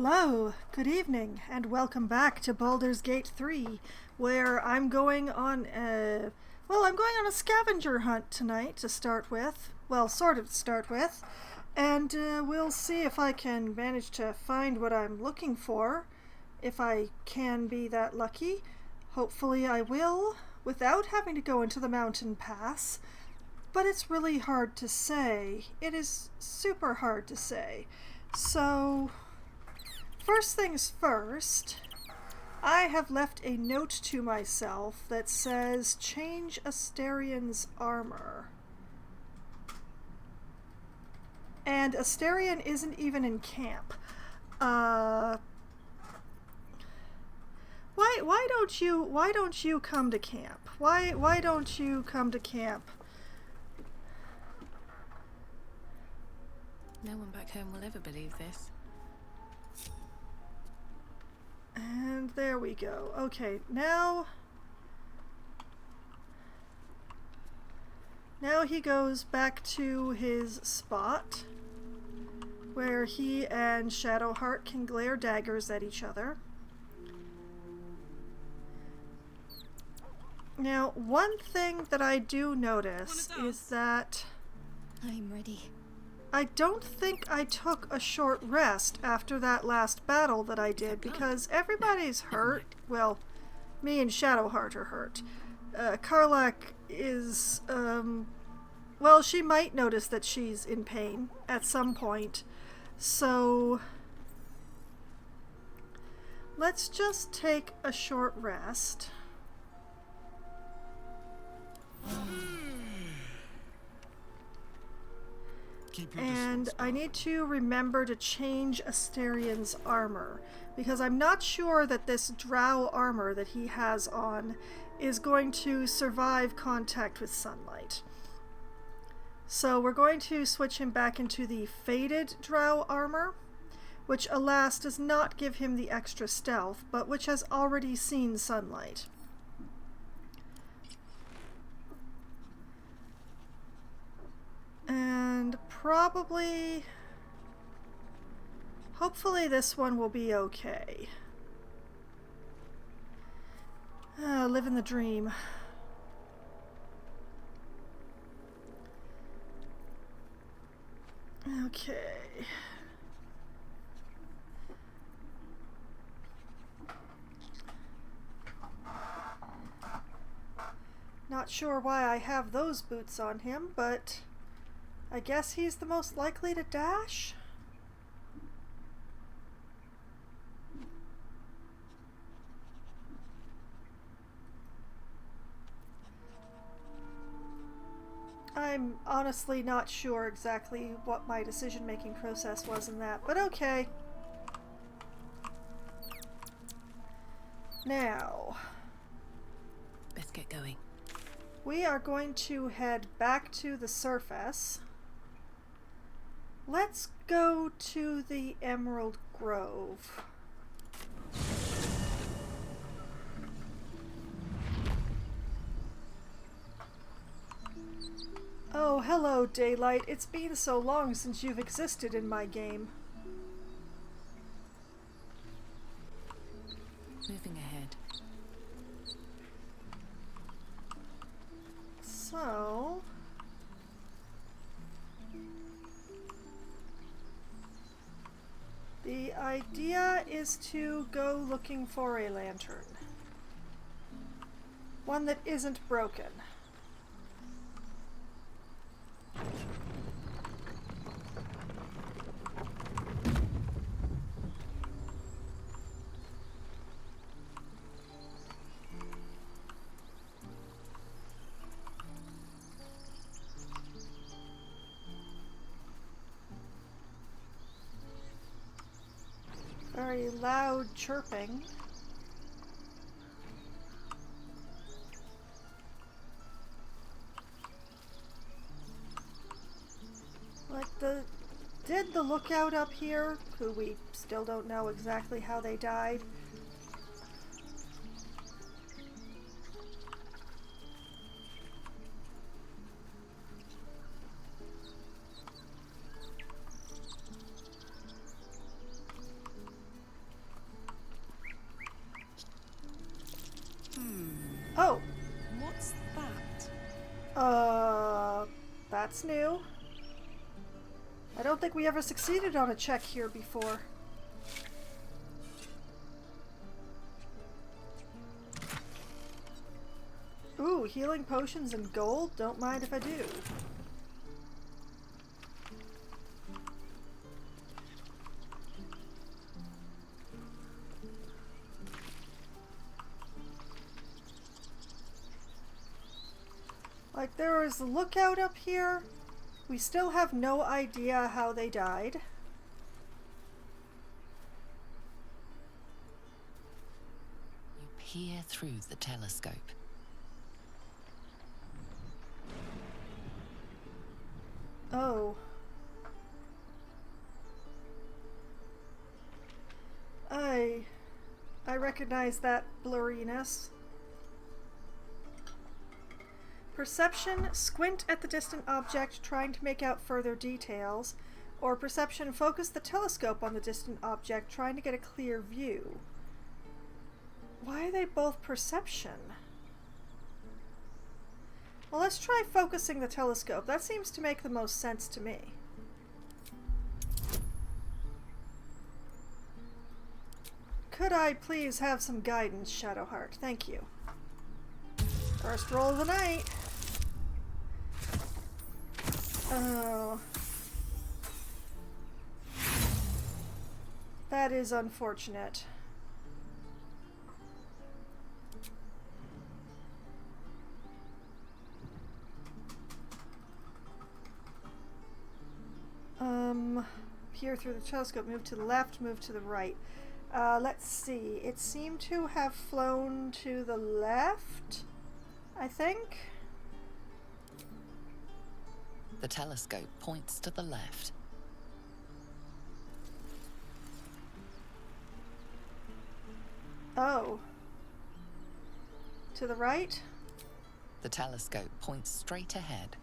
Hello, good evening, and welcome back to Baldur's Gate 3, where I'm going on a scavenger hunt tonight to start with. Well, sort of to start with. And we'll see if I can manage to find what I'm looking for, if I can be that lucky. Hopefully I will, without having to go into the mountain pass. But it's really hard to say. It is super hard to say. So, first things first, I have left a note to myself that says, change Asterian's armor. And Astarian isn't even in camp. Why don't you come to camp? Why don't you come to camp? No one back home will ever believe this. And there we go. Okay, now he goes back to his spot where he and Shadowheart can glare daggers at each other. Now, one thing that I do notice is that I'm ready. I don't think I took a short rest after that last battle that I did, because everybody's hurt. Well, me and Shadowheart are hurt. Karlach is, well, she might notice that she's in pain at some point. So, let's just take a short rest. And I need to remember to change Asterian's armor, because I'm not sure that this drow armor that he has on is going to survive contact with sunlight. So we're going to switch him back into the faded drow armor, which alas does not give him the extra stealth, but which has already seen sunlight. And hopefully this one will be okay. Living the dream. Okay. Not sure why I have those boots on him, but I guess he's the most likely to dash? I'm honestly not sure exactly what my decision-making process was in that, but okay. Now, Let's get going. we are going to head back to the surface. Let's go to the Emerald Grove. Oh, hello, Daylight. It's been so long since you've existed in my game. Moving ahead. So, the idea is to go looking for a lantern. One that isn't broken. Very loud chirping. Did the lookout up here, who we still don't know exactly how they died, That's new. I don't think we ever succeeded on a check here before. Ooh, healing potions and gold? Don't mind if I do. Like, there is a lookout up here. We still have no idea how they died. You peer through the telescope. Oh. I recognize that blurriness. Perception, squint at the distant object trying to make out further details. Or perception, focus the telescope on the distant object trying to get a clear view. Why are they both perception? Well, let's try focusing the telescope. That seems to make the most sense to me. Could I please have some guidance, Shadowheart? Thank you. First roll of the night. Oh. That is unfortunate. Peer through the telescope, move to the left, move to the right. Let's see. It seemed to have flown to the left, I think. The telescope points to the left. Oh. To the right? The telescope points straight ahead.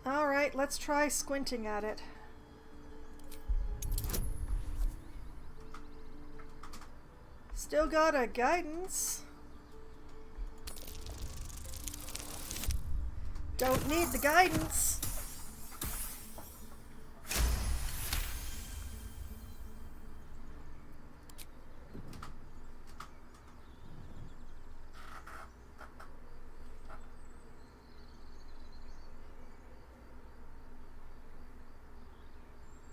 Alright, let's try squinting at it. Still got a guidance. Don't need the guidance.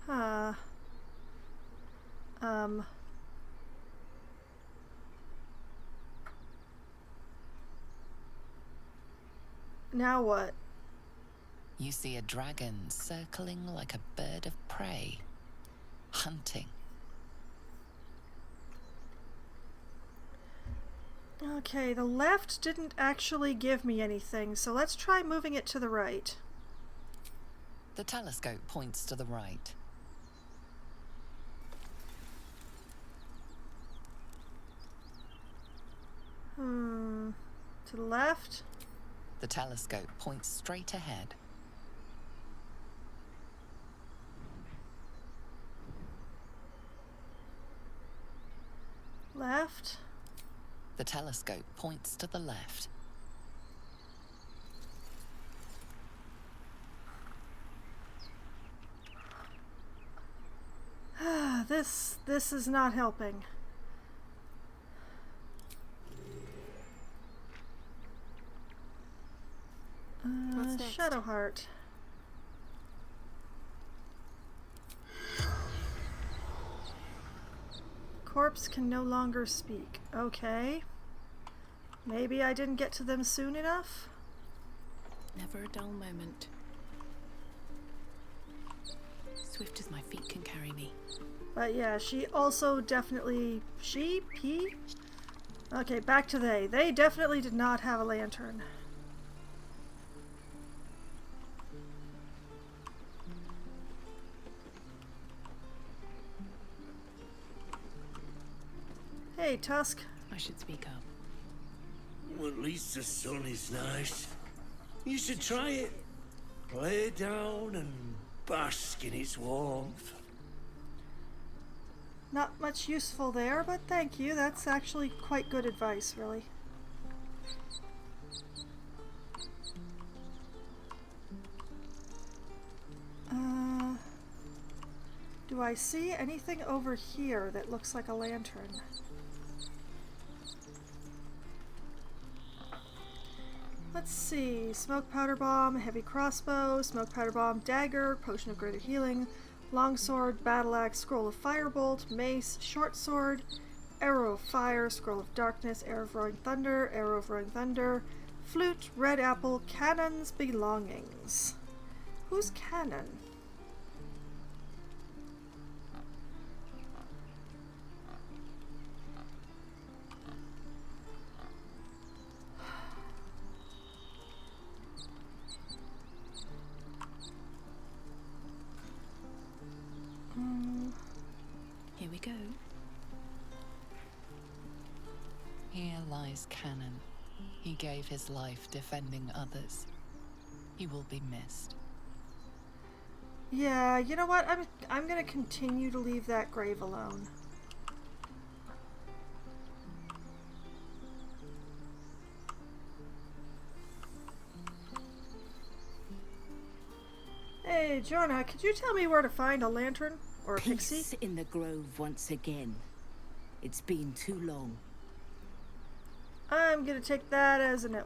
Huh. Now what? You see a dragon circling like a bird of prey, hunting. Okay, the left didn't actually give me anything, so let's try moving it to the right. The telescope points to the right. To the left? The telescope points straight ahead. Left? The telescope points to the left. This is not helping. What's next? Shadowheart. Corpse can no longer speak. Okay. Maybe I didn't get to them soon enough? Never a dull moment. Swift as my feet can carry me. But yeah, she also definitely... He? Okay, back to they. They definitely did not have a lantern. Hey, Tusk. I should speak up. Well, at least the sun is nice. You should try it. Lay down and bask in its warmth. Not much useful there, but thank you. That's actually quite good advice, really. Do I see anything over here that looks like a lantern? Let's see. Smoke powder bomb, heavy crossbow, smoke powder bomb, dagger, potion of greater healing, longsword, battle axe, scroll of firebolt, mace, short sword, arrow of fire, scroll of darkness, arrow of roaring thunder, flute, red apple, cannon's belongings. Who's Cannon? Here we go. Here lies Cannon. He gave his life defending others. He will be missed. Yeah, you know what? I'm gonna continue to leave that grave alone. Hey, Jonah, could you tell me where to find a lantern or a pixie? Peace in the grove once again. It's been too long. I'm gonna take that as a no.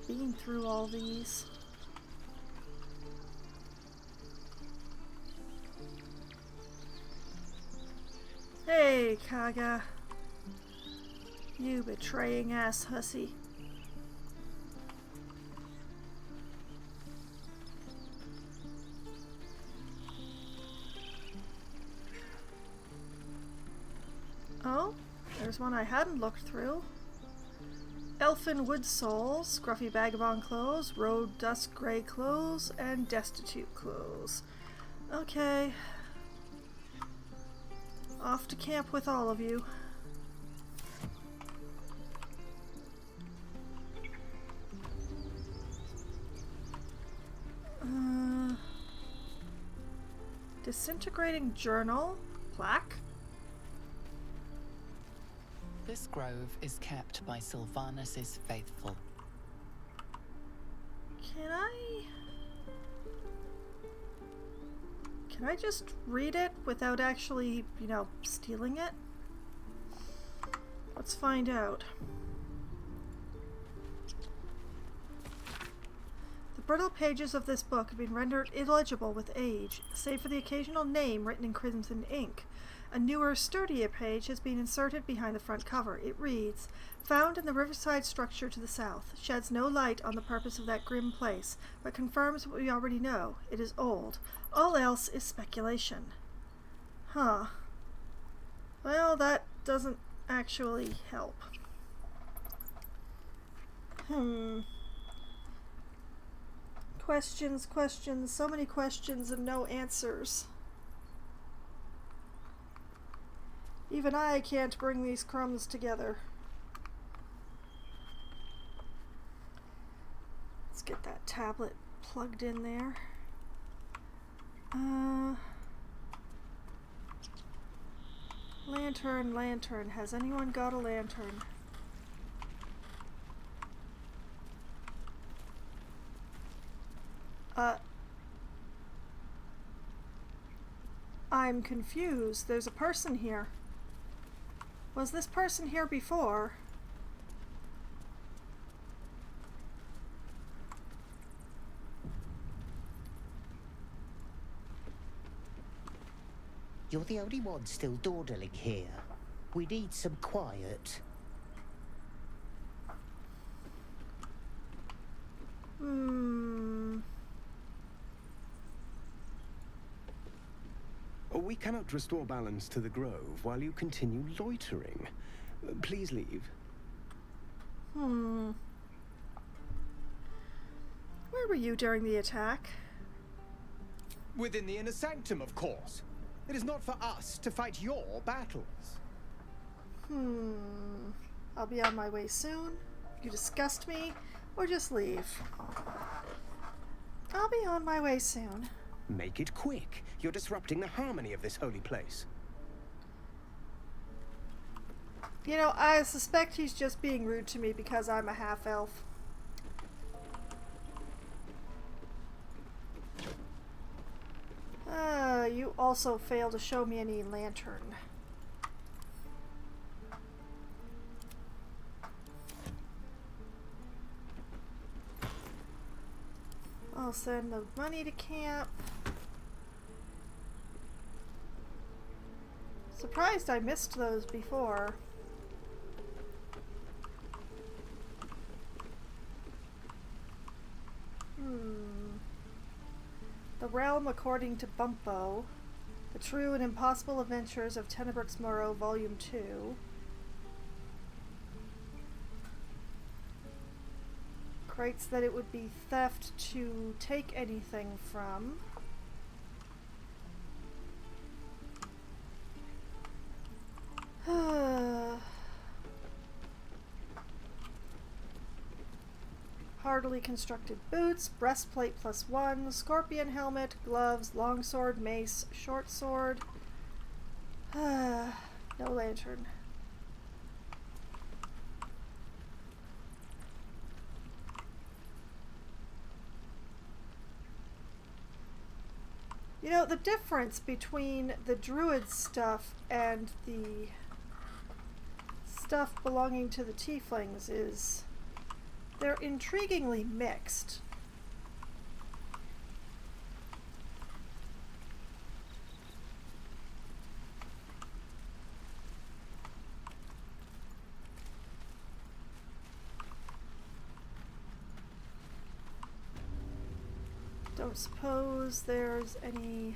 Being through all these. Hey, Kaga. You betraying ass hussy. Oh, there's one I hadn't looked through. Elfin wood souls, scruffy vagabond clothes, road dust gray clothes, and destitute clothes. Okay. Off to camp with all of you. Disintegrating journal? Plaque? This grove is kept by Sylvanus's faithful. Can I just read it without actually, stealing it? Let's find out. The brittle pages of this book have been rendered illegible with age, save for the occasional name written in crimson ink. A newer, sturdier page has been inserted behind the front cover. It reads, "Found in the riverside structure to the south. Sheds no light on the purpose of that grim place, but confirms what we already know. It is old. All else is speculation." Huh. Well, that doesn't actually help. Questions, so many questions and no answers. Even I can't bring these crumbs together. Let's get that tablet plugged in there. Lantern. Has anyone got a lantern? I'm confused. There's a person here. Was this person here before? You're the only one still dawdling here. We need some quiet. We cannot restore balance to the grove while you continue loitering. Please leave. Where were you during the attack? Within the inner sanctum, of course. It is not for us to fight your battles. I'll be on my way soon. You disgust me, or just leave. I'll be on my way soon. Make it quick. You're disrupting the harmony of this holy place. You know, I suspect he's just being rude to me because I'm a half-elf. You also fail to show me any lantern. I'll send the money to camp. Surprised I missed those before. The Realm According to Bumpo. The True and Impossible Adventures of Tenebrix Morrow, Volume 2. Writes that it would be theft to take anything from. Hardily constructed boots, breastplate +1, scorpion helmet, gloves, longsword, mace, short sword. No lantern. You know, the difference between the druid stuff and the stuff belonging to the tieflings is they're intriguingly mixed. Don't suppose there's any...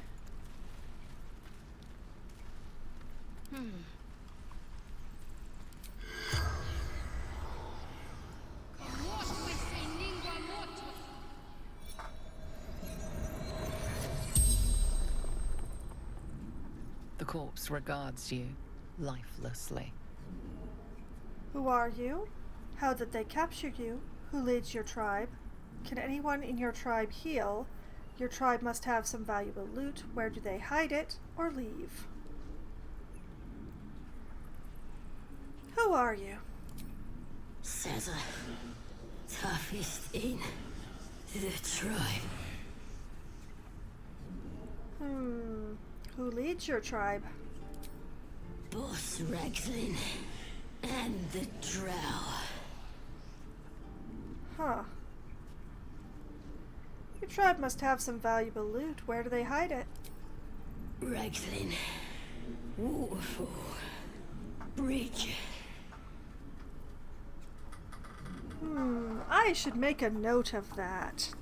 The corpse regards you lifelessly. Who are you? How did they capture you? Who leads your tribe? Can anyone in your tribe heal? Your tribe must have some valuable loot. Where do they hide it or leave? Who are you? Caesar, toughest in the tribe. Who leads your tribe? Boss Ragzlin and the Drow. Huh. Your tribe must have some valuable loot. Where do they hide it? Ragzlin, Waterfall, Bridge. I should make a note of that.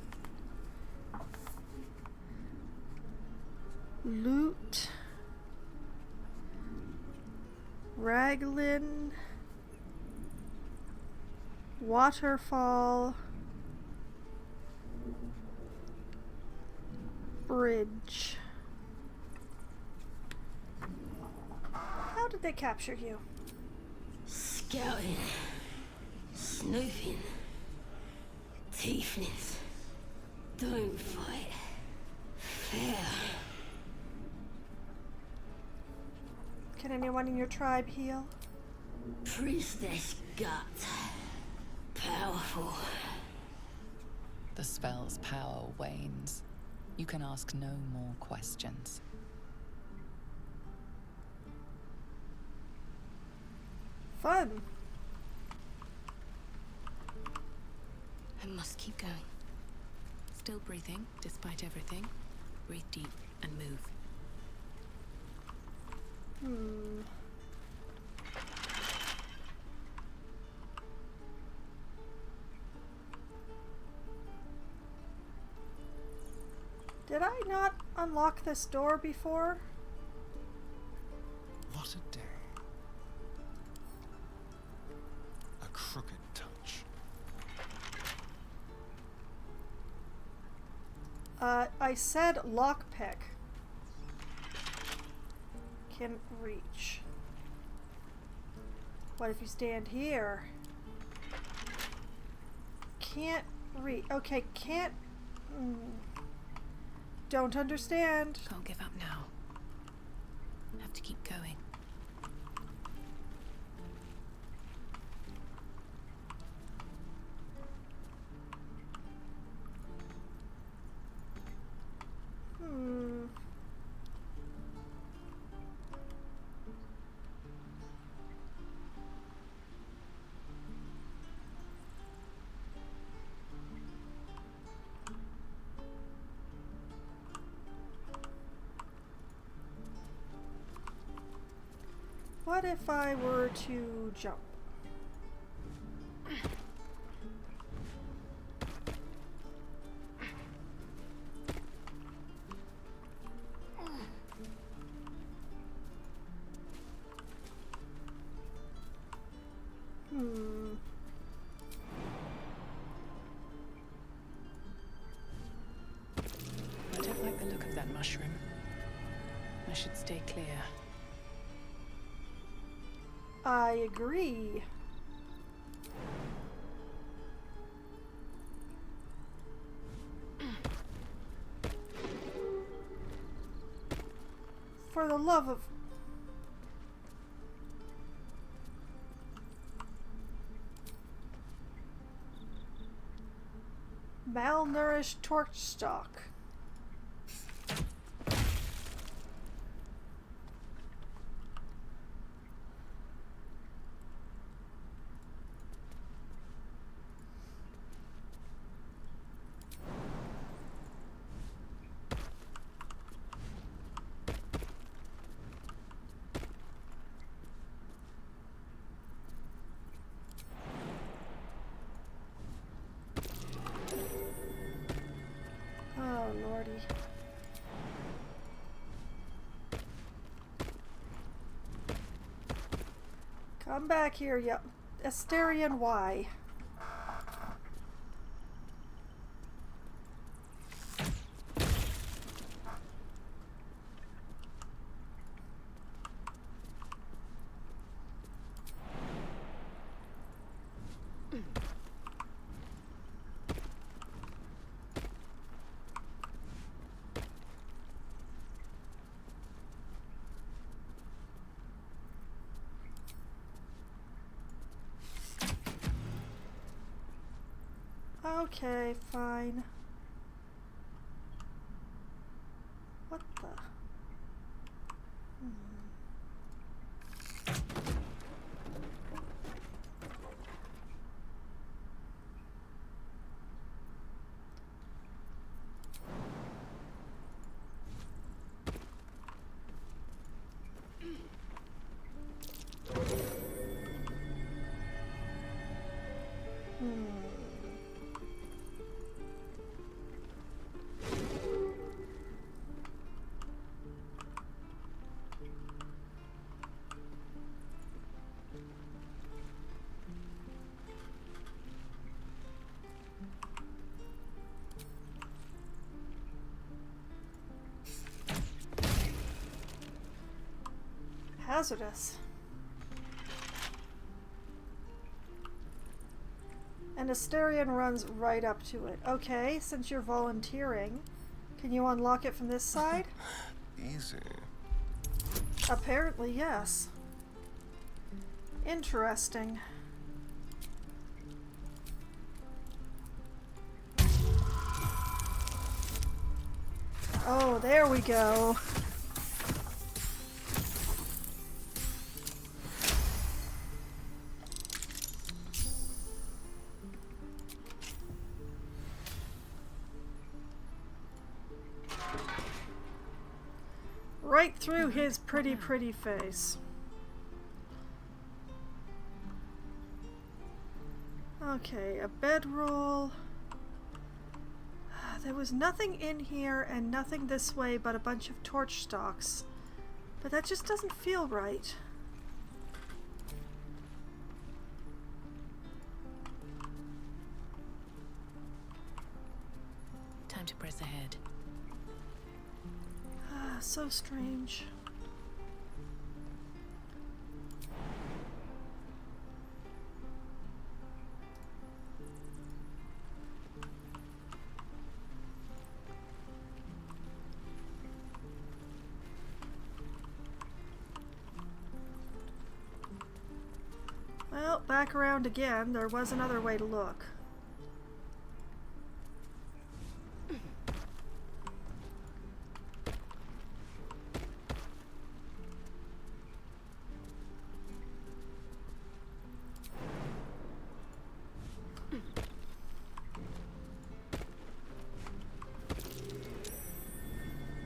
Loot. Raglan. Waterfall. Bridge. How did they capture you? Scouting. Snooping. Tieflings. Don't fight. Fair. Can anyone in your tribe heal? Priestess Gut. Powerful. The spell's power wanes. You can ask no more questions. Fun. I must keep going. Still breathing, despite everything. Breathe deep and move. Did I not unlock this door before? What a day. A crooked touch. I said lockpick. Can't reach. What if you stand here? Can't reach. Okay, can't. Don't understand. Can't give up now. Have to keep going. What if I were to jump? I don't like the look of that mushroom. I should stay clear. I agree. For the love of... Malnourished torch stalk. Oh, lordy. Come back here, you Asterian Y. Okay, fine. What the? Hazardous. And Asterion runs right up to it. Okay, since you're volunteering, can you unlock it from this side? Easy. Apparently, yes. Interesting. Oh, there we go. Right through his pretty face. Okay, a bedroll. There was nothing in here and nothing this way but a bunch of torch stalks. But that just doesn't feel right. Time to press ahead. Ah, so strange. Well, back around again. There was another way to look.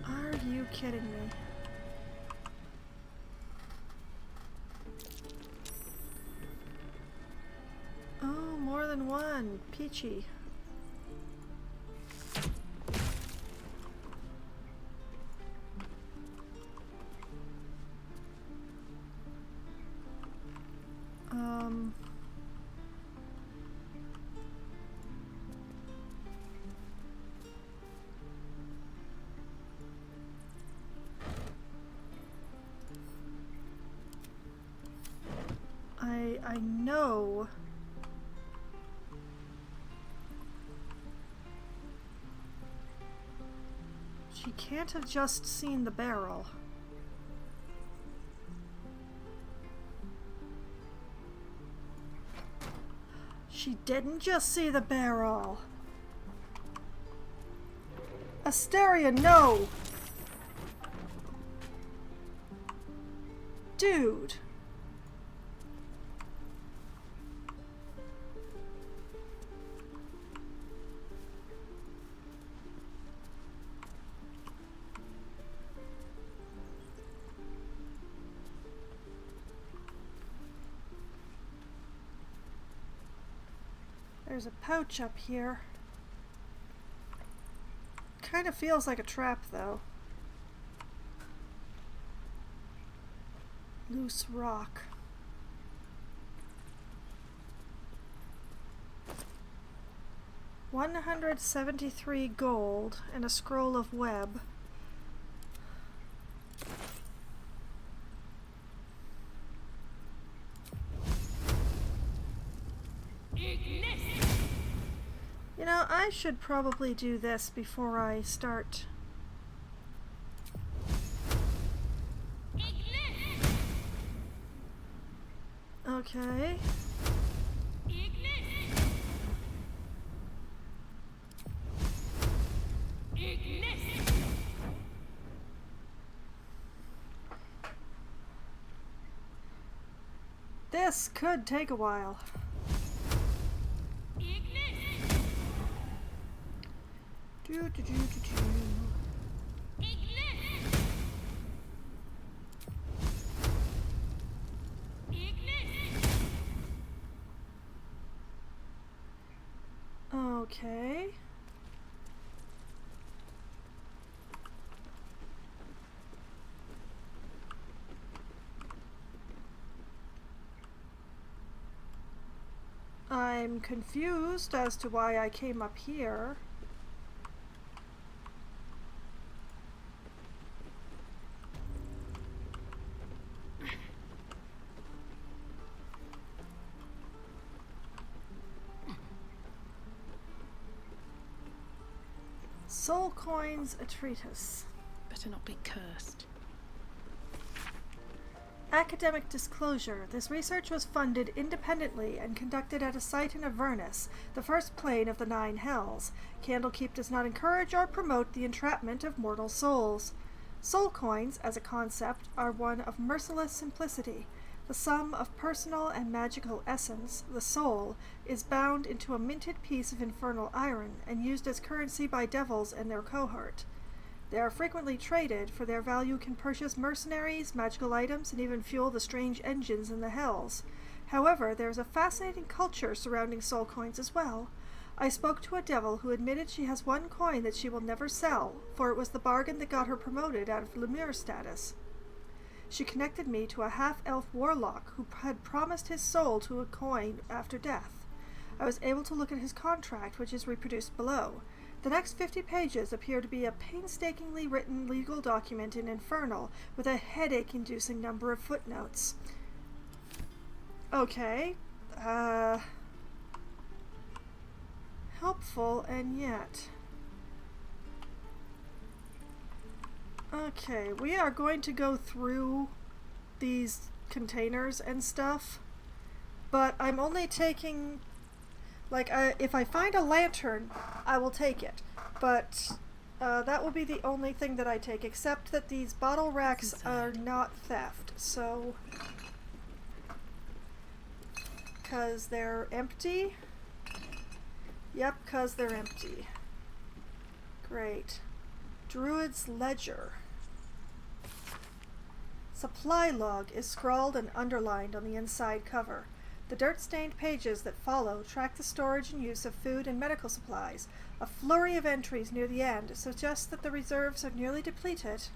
Are you kidding me? Oh, more than one. Peachy. I know. She can't have just seen the barrel. She didn't just see the barrel. Asteria, no! Dude. There's a pouch up here. Kind of feels like a trap, though. Loose rock. $173 gold and a scroll of web. You know, I should probably do this before I start. Okay. This could take a while. Do, do, do, do, do. Okay. I'm confused as to why I came up here. Soul Coins, a treatise. Better not be cursed. Academic disclosure. This research was funded independently and conducted at a site in Avernus, the first plane of the 9 hells. Candlekeep does not encourage or promote the entrapment of mortal souls. Soul coins, as a concept, are one of merciless simplicity. The sum of personal and magical essence, the soul, is bound into a minted piece of infernal iron and used as currency by devils and their cohort. They are frequently traded, for their value can purchase mercenaries, magical items, and even fuel the strange engines in the hells. However, there is a fascinating culture surrounding soul coins as well. I spoke to a devil who admitted she has one coin that she will never sell, for it was the bargain that got her promoted out of Lemure status. She connected me to a half-elf warlock who had promised his soul to a coin after death. I was able to look at his contract, which is reproduced below. The next 50 pages appear to be a painstakingly written legal document in Infernal with a headache-inducing number of footnotes. Okay. Helpful and yet... Okay, we are going to go through these containers and stuff, but I'm only taking, like, if I find a lantern, I will take it, but that will be the only thing that I take, except that these bottle racks are not theft, so, because they're empty. Yep, because they're empty. Great. Druid's Ledger. Supply log is scrawled and underlined on the inside cover. The dirt-stained pages that follow track the storage and use of food and medical supplies. A flurry of entries near the end suggests that the reserves are nearly depleted.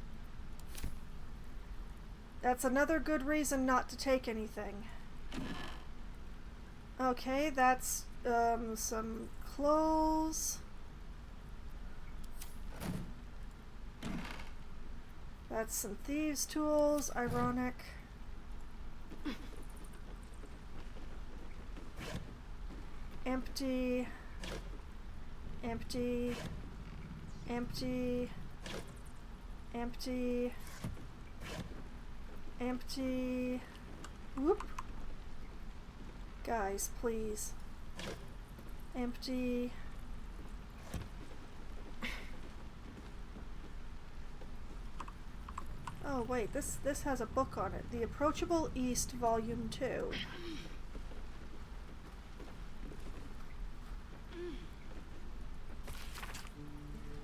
That's another good reason not to take anything. Okay, that's some clothes. That's some thieves' tools, ironic. Empty. Empty. Empty. Empty. Empty. Whoop. Guys, please. Empty. Oh wait, this has a book on it. The Approachable East, Volume 2.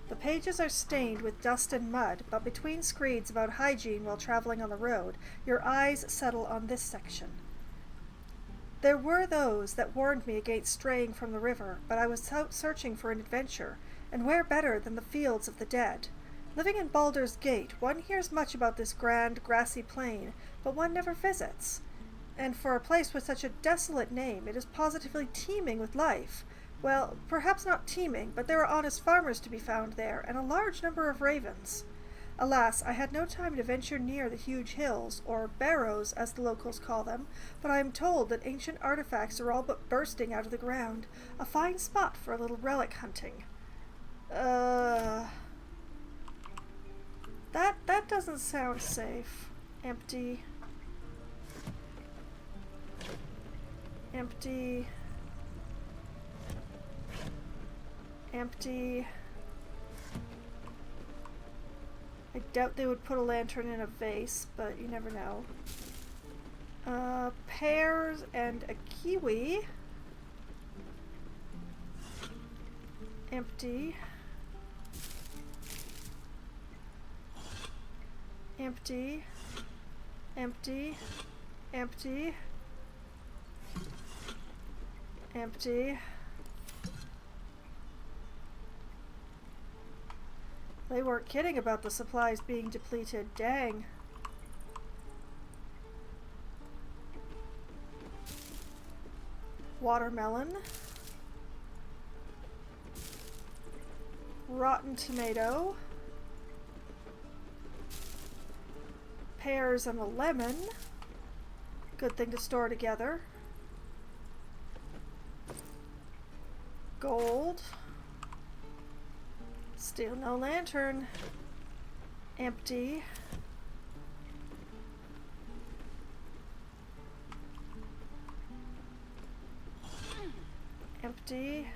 The pages are stained with dust and mud, but between screeds about hygiene while traveling on the road, your eyes settle on this section. There were those that warned me against straying from the river, but I was out searching for an adventure, and where better than the fields of the dead? Living in Baldur's Gate, one hears much about this grand, grassy plain, but one never visits. And for a place with such a desolate name, it is positively teeming with life. Well, perhaps not teeming, but there are honest farmers to be found there, and a large number of ravens. Alas, I had no time to venture near the huge hills, or barrows, as the locals call them, but I am told that ancient artifacts are all but bursting out of the ground. A fine spot for a little relic hunting. That doesn't sound safe. Empty. Empty. Empty. I doubt they would put a lantern in a vase, but you never know. Pears and a kiwi. Empty. Empty. Empty. Empty. Empty. They weren't kidding about the supplies being depleted. Dang. Watermelon. Rotten tomato. Pears and a lemon. Good thing to store together. Gold. Still no lantern. Empty. Empty.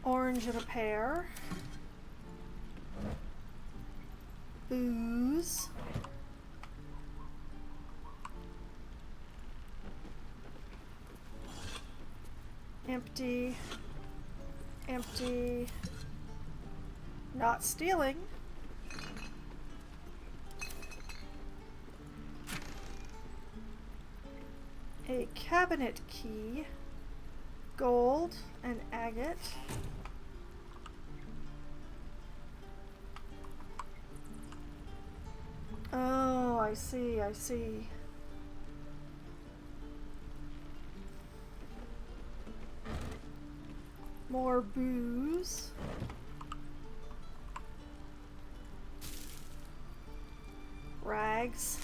Orange and a pear. Booze. Empty. Empty. Not stealing. A cabinet key. Gold and agate. Oh, I see, I see. More booze. Rags.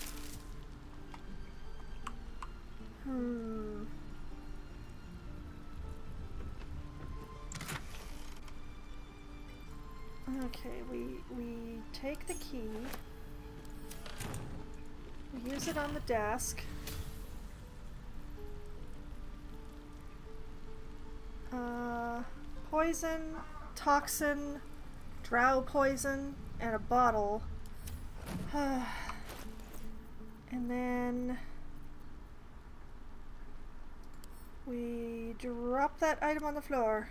Okay, we take the key. We use it on the desk. Poison, toxin, drow poison, and a bottle. And then we drop that item on the floor.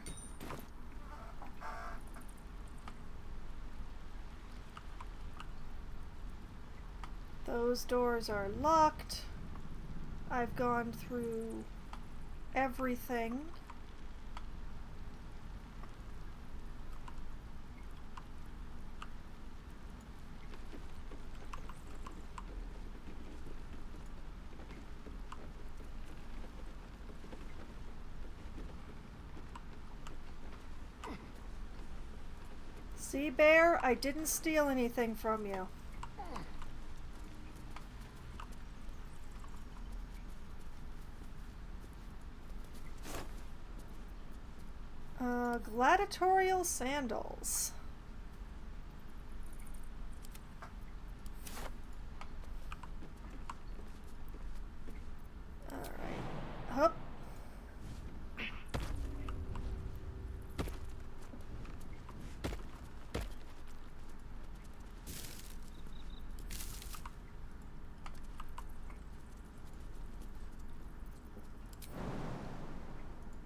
Those doors are locked. I've gone through everything. See, Bear, I didn't steal anything from you. Gladiatorial sandals. All right. Hup.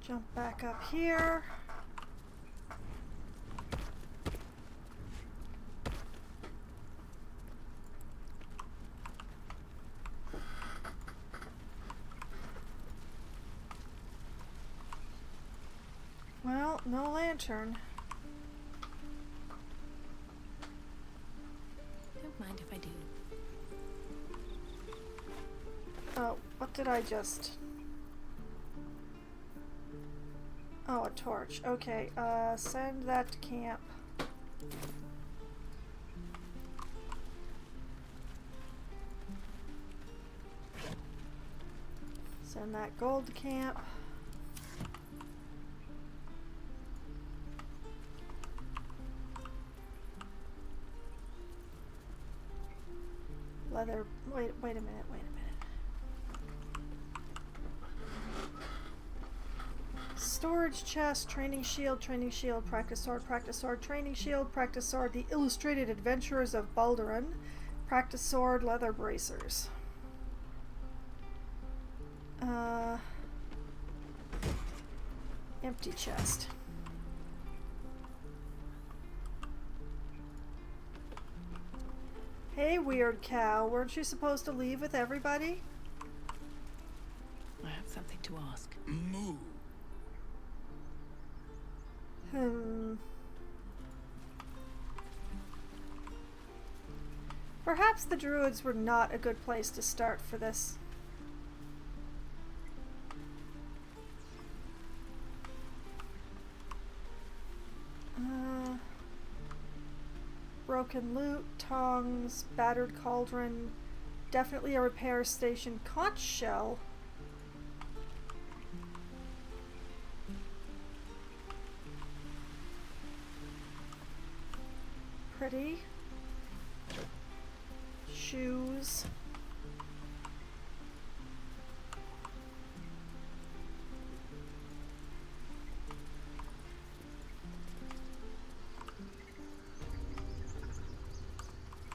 Jump back up here. Well, no lantern. Don't mind if I do. Oh, what did I just... Oh, a torch. Okay, send that to camp. Send that gold to camp. Leather. Wait a minute. Storage chest, training shield, practice sword, training shield, practice sword, the illustrated adventures of Baldur, practice sword, leather bracers. Empty chest. Hey, weird cow, weren't you supposed to leave with everybody? I have something to ask. Moo. Perhaps the druids were not a good place to start for this. Broken loot, tongs, battered cauldron, definitely a repair station, conch shell. Pretty. Shoes.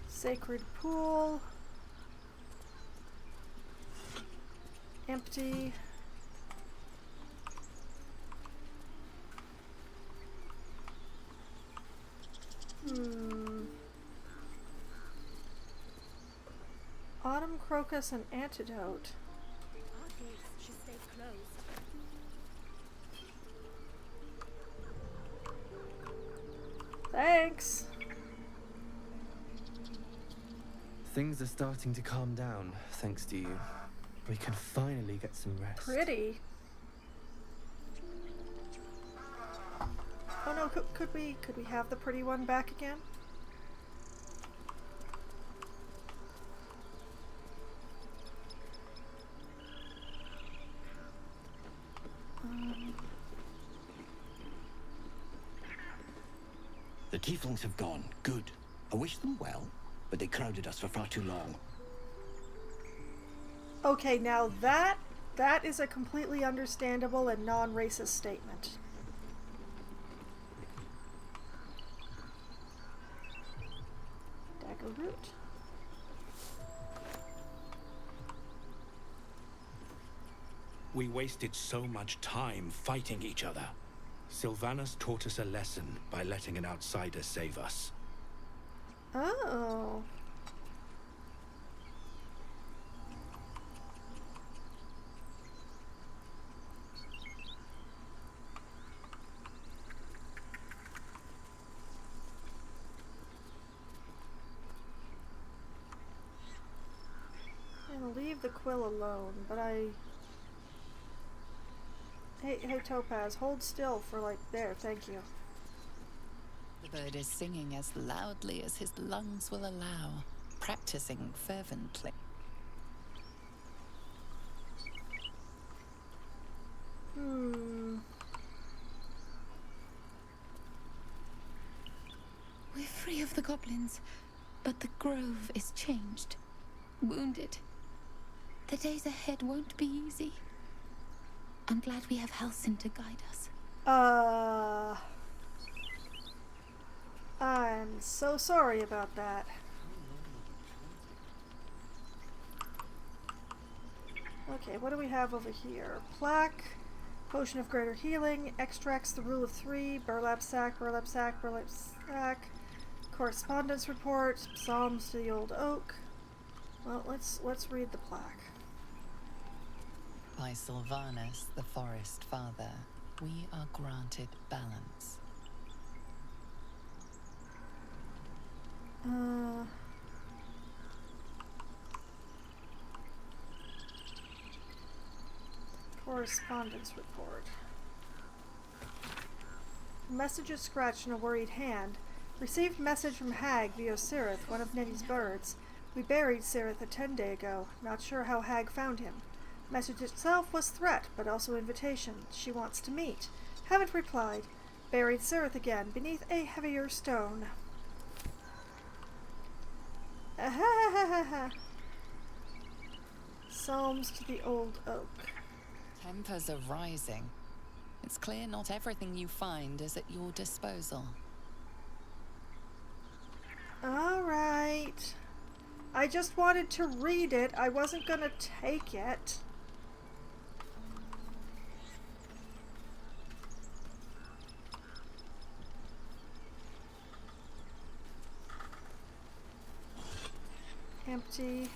Sacred pool. Empty. Autumn crocus and antidote. Our gates should stay closed. Thanks. Things are starting to calm down, thanks to you. We can finally get some rest. Pretty. Oh no, could we have the pretty one back again? The tieflings have gone. Good. I wish them well, but they crowded us for far too long. Okay, now that is a completely understandable and non-racist statement. Dagger root. We wasted so much time fighting each other. Sylvanas taught us a lesson by letting an outsider save us. Oh. I'm gonna leave the quill alone, but Hey, Topaz, hold still for like there, thank you. The bird is singing as loudly as his lungs will allow, practicing fervently. We're free of the goblins, but the grove is changed. Wounded. The days ahead won't be easy. I'm glad we have Halsin to guide us. I'm so sorry about that. Okay, what do we have over here? Plaque, potion of greater healing, extracts the rule of 3, burlap sack, burlap sack, burlap sack, correspondence report, psalms to the old oak. Well, let's read the plaque. By Sylvanas, the Forest Father, we are granted balance. Correspondence report. Messages scratched in a worried hand. Received message from Hag via Sirith, one of Nettie's birds. We buried Sirith a 10 days ago. Not sure how Hag found him. Message itself was threat, but also invitation. She wants to meet. Haven't replied. Buried Sirith again, beneath a heavier stone. Psalms to the old oak. Tempers are rising. It's clear not everything you find is at your disposal. Alright. I just wanted to read it. I wasn't gonna take it. Empty.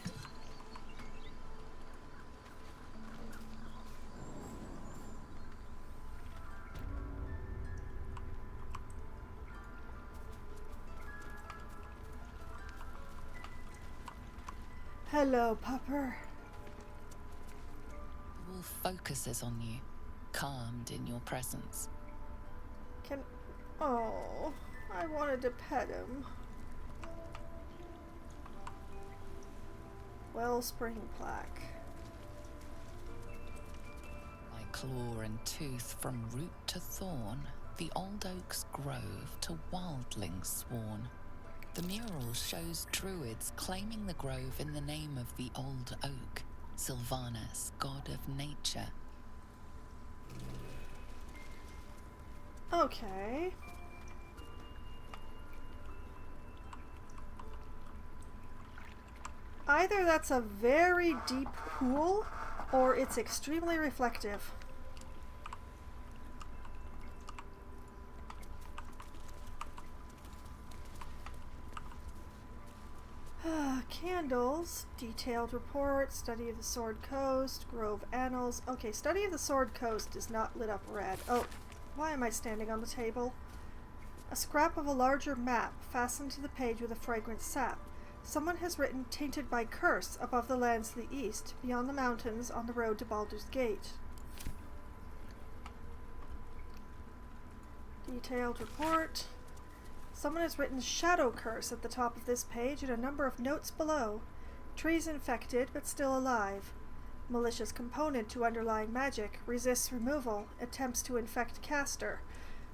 Hello, pupper. The wolf focuses on you, calmed in your presence. Oh, I wanted to pet him. Wellspring plaque. By claw and tooth from root to thorn, the old oak's grove to wildlings sworn. The mural shows druids claiming the grove in the name of the old oak, Sylvanas, god of nature. Okay. Either that's a very deep pool, or it's extremely reflective. Candles, detailed report, study of the Sword Coast, Grove Annals. Okay, study of the Sword Coast is not lit up red. Oh, why am I standing on the table? A scrap of a larger map fastened to the page with a fragrant sap. Someone has written "Tainted by Curse" above the lands to the east, beyond the mountains, on the road to Baldur's Gate. Detailed report. Someone has written Shadow Curse at the top of this page and a number of notes below. Trees infected, but still alive. Malicious component to underlying magic. Resists removal. Attempts to infect caster.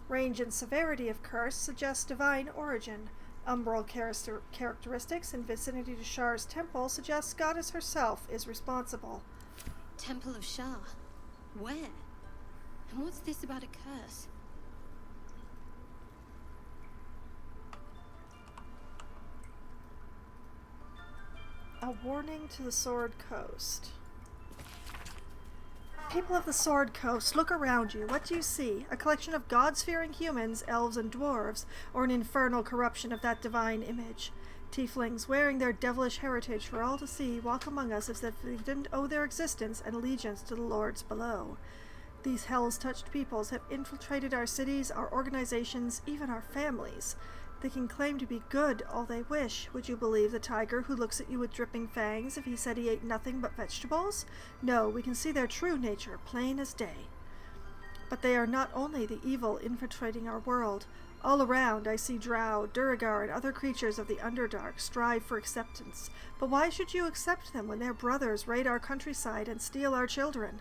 Range and severity of curse suggests divine origin. Umbral characteristics in vicinity to Shar's temple suggests goddess herself is responsible. Temple of Shar? Where? And what's this about a curse? A warning to the Sword Coast. People of the Sword Coast, look around you. What do you see? A collection of gods-fearing humans, elves, and dwarves, or an infernal corruption of that divine image? Tieflings, wearing their devilish heritage for all to see, walk among us as if they didn't owe their existence and allegiance to the lords below. These hells-touched peoples have infiltrated our cities, our organizations, even our families. They can claim to be good all they wish. Would you believe the tiger who looks at you with dripping fangs if he said he ate nothing but vegetables? No, we can see their true nature, plain as day. But they are not only the evil infiltrating our world. All around I see drow, Duragar, and other creatures of the Underdark strive for acceptance. But why should you accept them when their brothers raid our countryside and steal our children?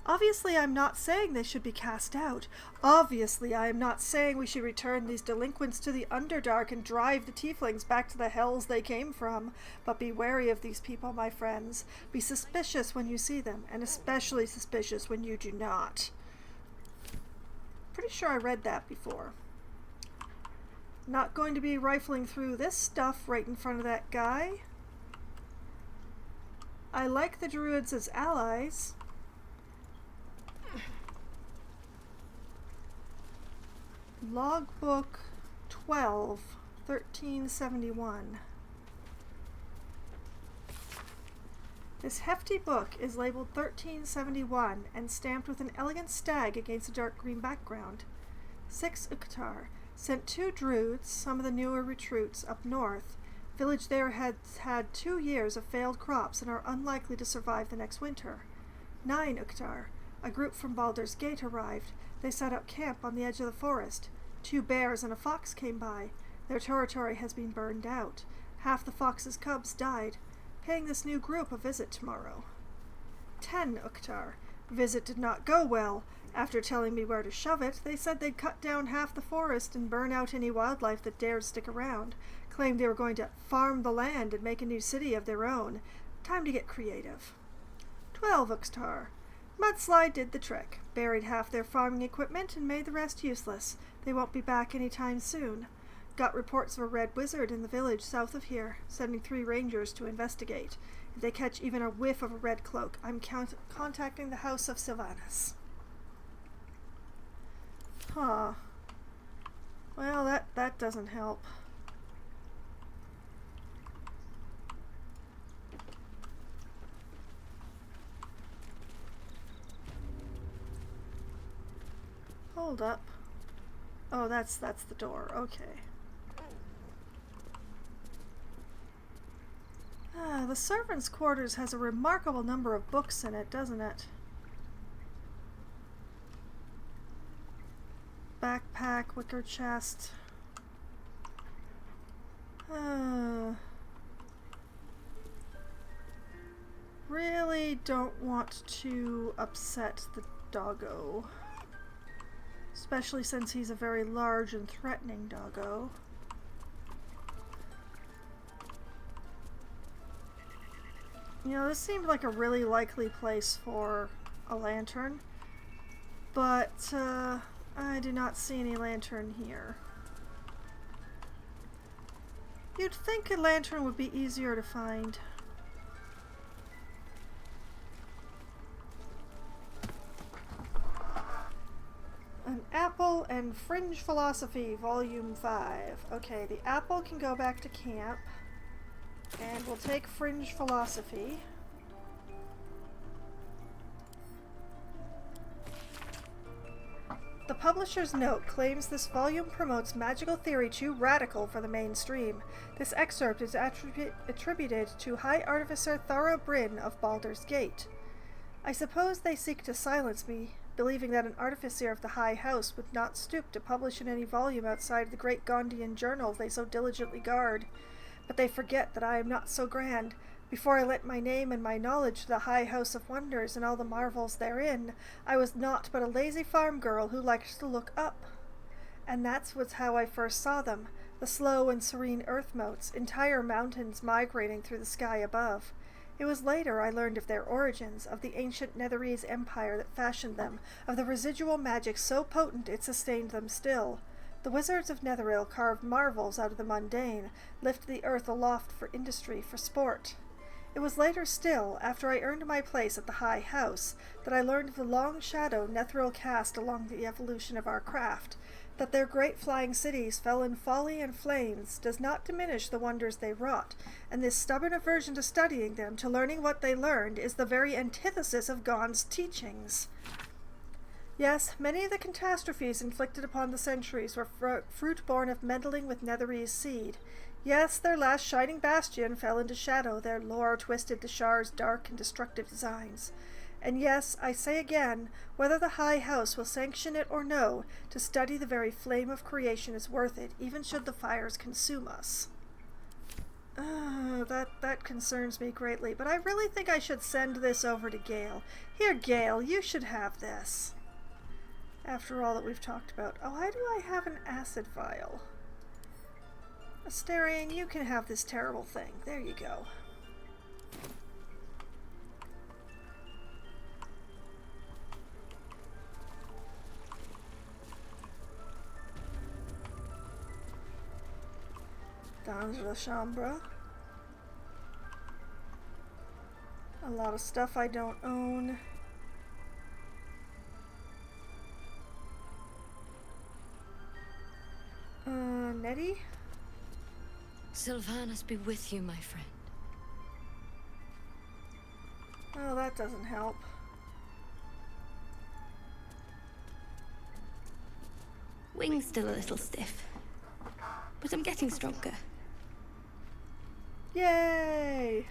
Obviously, I'm not saying they should be cast out. Obviously, I am not saying we should return these delinquents to the Underdark and drive the tieflings back to the hells they came from. But be wary of these people, my friends. Be suspicious when you see them, and especially suspicious when you do not. Pretty sure I read that before. Not going to be rifling through this stuff right in front of that guy. I like the druids as allies. Logbook 12, 1371. This hefty book is labeled 1371 and stamped with an elegant stag against a dark green background. 6 Uktar. Sent 2 druids, some of the newer recruits, up north. Village there has had 2 years of failed crops and are unlikely to survive the next winter. 9 Uktar. A group from Baldur's Gate arrived. They set up camp on the edge of the forest. 2 bears and a fox came by. Their territory has been burned out. Half the fox's cubs died. Paying this new group a visit tomorrow. 10 Uktar. Visit did not go well. After telling me where to shove it, they said they'd cut down half the forest and burn out any wildlife that dared stick around. Claimed they were going to farm the land and make a new city of their own. Time to get creative. 12 Uktar. Mudslide did the trick. Buried half their farming equipment and made the rest useless. They won't be back any time soon. Got reports of a red wizard in the village south of here, sending 3 rangers to investigate. If they catch even a whiff of a red cloak, I'm contacting the House of Sylvanas. Huh. Well, that doesn't help. Hold up. Oh, that's the door. Okay. The servants' quarters has a remarkable number of books in it, doesn't it? Backpack, wicker chest. Really don't want to upset the doggo. Especially since he's a very large and threatening doggo. You know, this seemed like a really likely place for a lantern, but I do not see any lantern here. You'd think a lantern would be easier to find. An Apple and Fringe Philosophy, Volume 5. Okay, the apple can go back to camp. And we'll take Fringe Philosophy. The publisher's note claims this volume promotes magical theory too radical for the mainstream. This excerpt is attributed to High Artificer Thara Bryn of Baldur's Gate. I suppose they seek to silence me, believing that an artificer of the High House would not stoop to publish in any volume outside the great Gondian journal they so diligently guard. But they forget that I am not so grand. Before I lent my name and my knowledge to the High House of Wonders and all the marvels therein, I was naught but a lazy farm girl who liked to look up. And that's was how I first saw them, the slow and serene earth motes, entire mountains migrating through the sky above. It was later I learned of their origins, of the ancient Netherese empire that fashioned them, of the residual magic so potent it sustained them still. The wizards of Netheril carved marvels out of the mundane, lifted the earth aloft for industry, for sport. It was later still, after I earned my place at the High House, that I learned of the long shadow Netheril cast along the evolution of our craft. That their great flying cities fell in folly and flames does not diminish the wonders they wrought, and this stubborn aversion to studying them, to learning what they learned, is the very antithesis of Gond's teachings. Yes, many of the catastrophes inflicted upon the centuries were fruit born of meddling with Netherese seed. Yes, their last shining bastion fell into shadow, their lore twisted to Shar's dark and destructive designs. And yes, I say again, whether the High House will sanction it or no, to study the very flame of creation is worth it, even should the fires consume us. That concerns me greatly, but I really think I should send this over to Gale. Here, Gale, you should have this. After all that we've talked about. Oh, why do I have an acid vial? Asterion, you can have this terrible thing. There you go. Dans la chambre. A lot of stuff I don't own. Nettie? Sylvanas be with you, my friend. Oh, that doesn't help. Wing's still a little stiff, but I'm getting stronger. Yay!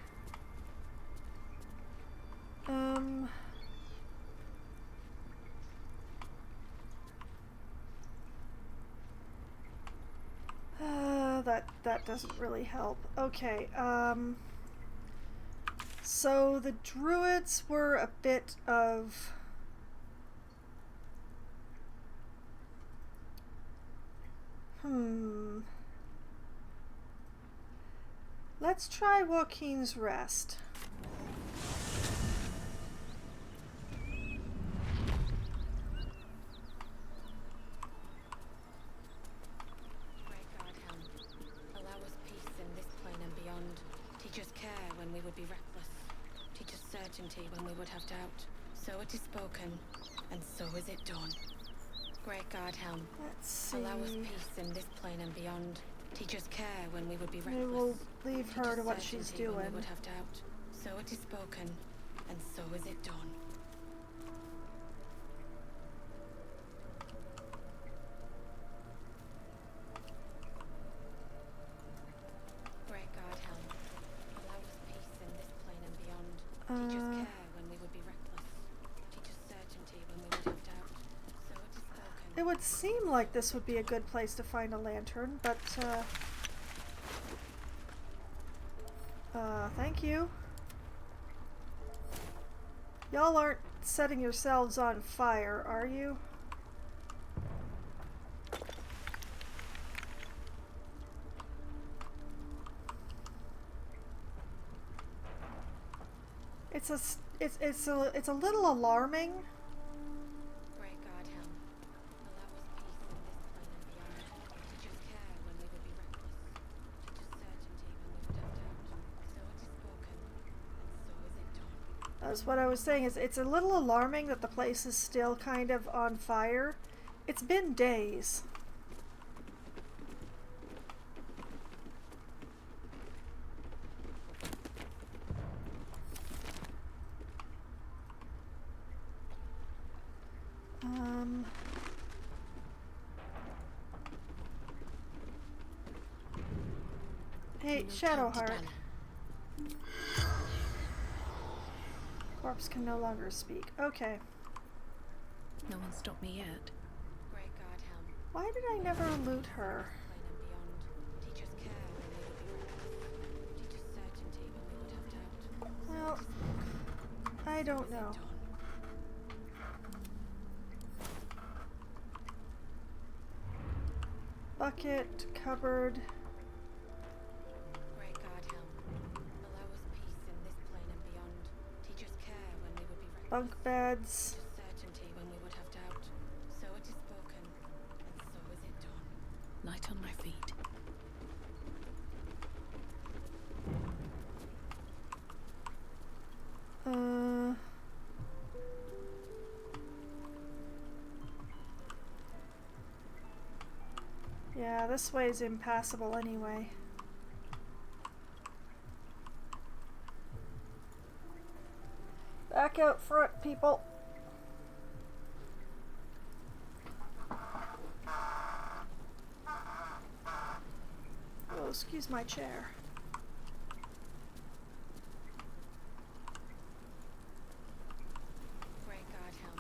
That doesn't really help. Okay, so the druids were a bit of... Let's try Joaquin's Rest. When we would have doubt. So it is spoken, and so is it done. Great God Helm, allow us peace in this plane and beyond. Teach us care when we would be reckless. We will leave her to what she's doing. When we would have doubt. So it is spoken, and so is it done. Great God Helm, allow us peace in this plane and beyond. Teach us care. It would seem like this would be a good place to find a lantern, but, thank you. Y'all aren't setting yourselves on fire, are you? It's a little alarming. That's what I was saying, is it's a little alarming that the place is still kind of on fire. It's been days. Hey, Shadowheart. Corpse can no longer speak. Okay. No one stopped me yet. Great God, Helm. Why did I never loot her? Plane and beyond. Teachers care when we would be reckless. Teachers certainty when we would have doubt. Well, I don't know. Bucket, cupboard. Great God, Helm. Allow us peace in this plane and beyond. Teachers care when we would be reckless. Bunk beds. Certainty when we would have doubt. So it is spoken, and so is it done. Light on my feet. Yeah, this way's impassable anyway. Back out front, people. Oh, excuse my chair. Great God, Helm.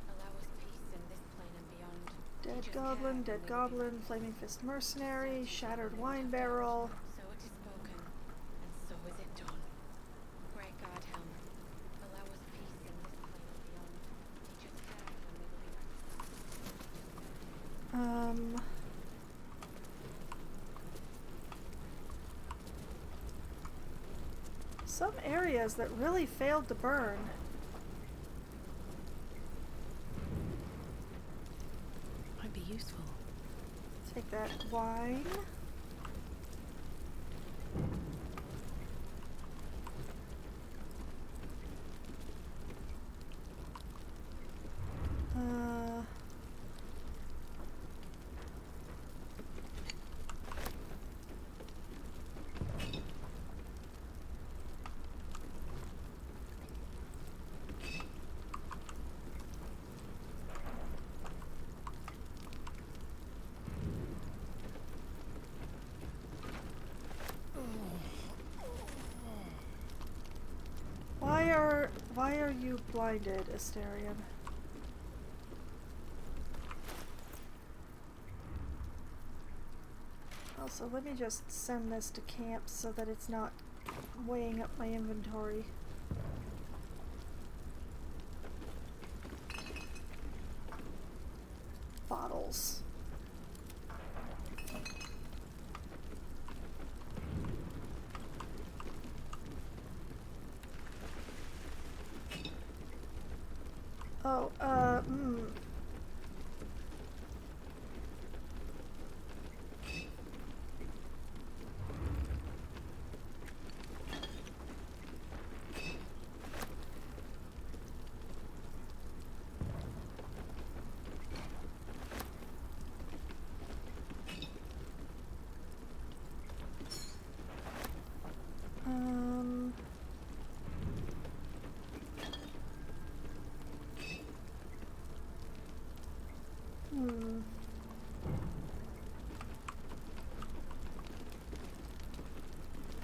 Allow us peace in this plane and beyond. Dead Teachers goblin, care when dead we would be goblin, flaming fist mercenary, shattered wine barrel. So it is spoken, and so is it done. Great God, Helm. Allow us peace in this plane and beyond. Teachers care when we will be reckless. Some areas that really failed to burn. Might be useful. Take that wine. Why are you blinded, Asterion? Also, let me just send this to camp so that it's not weighing up my inventory. Bottles. Oh,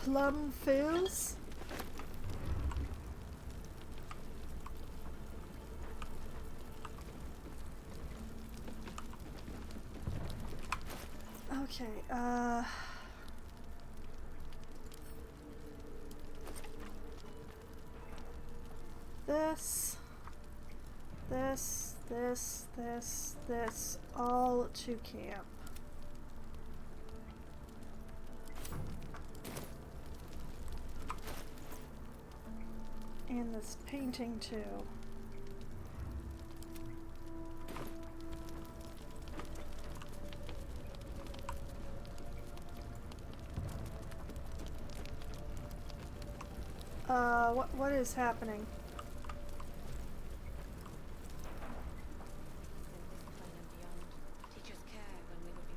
Plum fizz? Okay, this, all to camp. And this painting too. What is happening? Teachers care when we would be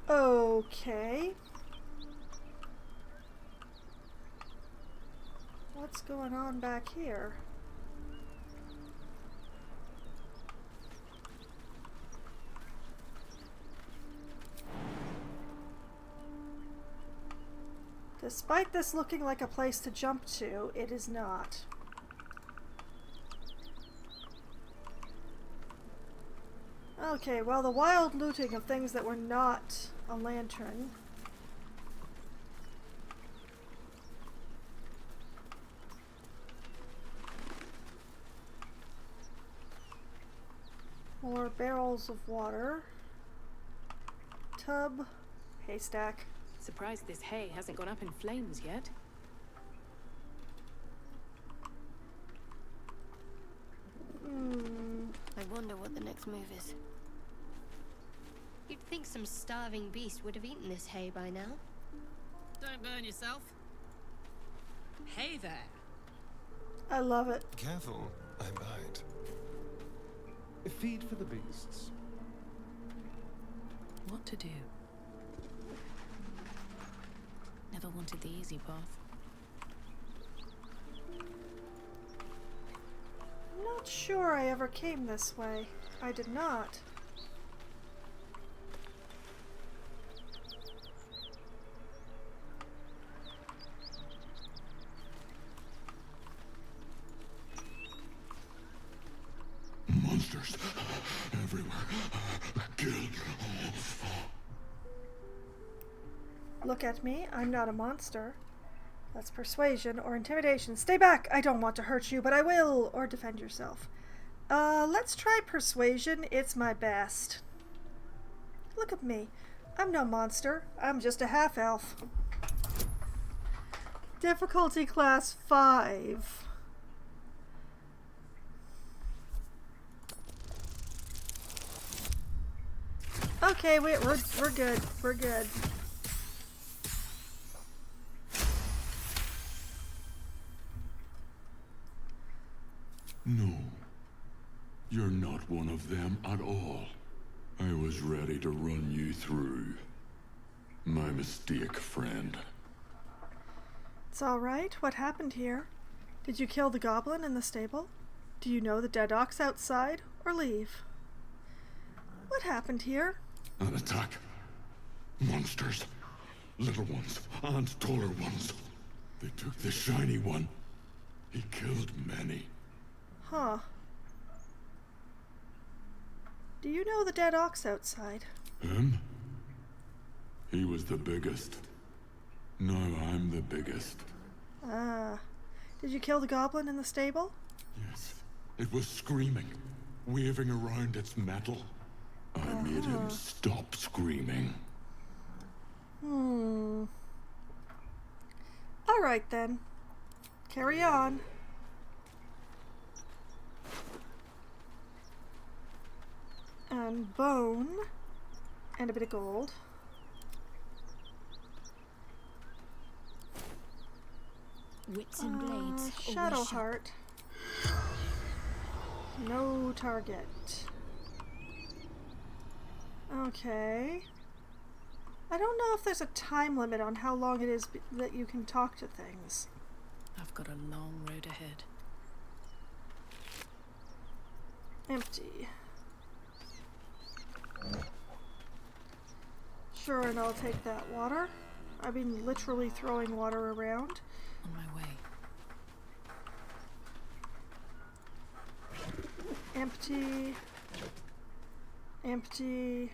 reckless. Okay. What's going on back here? Despite this looking like a place to jump to, it is not. Okay, well, the wild looting of things that were not a lantern. More barrels of water. Tub. Haystack. Surprised this hay hasn't gone up in flames yet. I wonder what the next move is. You'd think some starving beast would have eaten this hay by now. Don't burn yourself. Hey there. I love it. Careful, I might. Feed for the beasts. What to do? Never wanted the easy path. I'm not sure I ever came this way. I did not. Monsters everywhere. Kill. Look at me. I'm not a monster. That's persuasion or intimidation. Stay back! I don't want to hurt you, but I will! Or defend yourself. Let's try persuasion. It's my best. Look at me. I'm no monster. I'm just a half-elf. Difficulty class 5. Okay, we're good. We're good. No. You're not one of them at all. I was ready to run you through. My mistake, friend. It's all right. What happened here? Did you kill the goblin in the stable? Do you know the dead ox outside, or leave? What happened here? An attack. Monsters. Little ones and taller ones. They took the shiny one. He killed many. Huh. Do you know the dead ox outside? Him? He was the biggest. Now I'm the biggest. Ah. Did you kill the goblin in the stable? Yes. It was screaming, waving around its metal. I made him stop screaming. All right then. Carry on. And bone. And a bit of gold. Wits and blades. Shadow heart. No target. Okay. I don't know if there's a time limit on how long it is that you can talk to things. I've got a long road ahead. Empty. Sure, and I'll take that water. I've been literally throwing water around. On my way. Empty. Empty.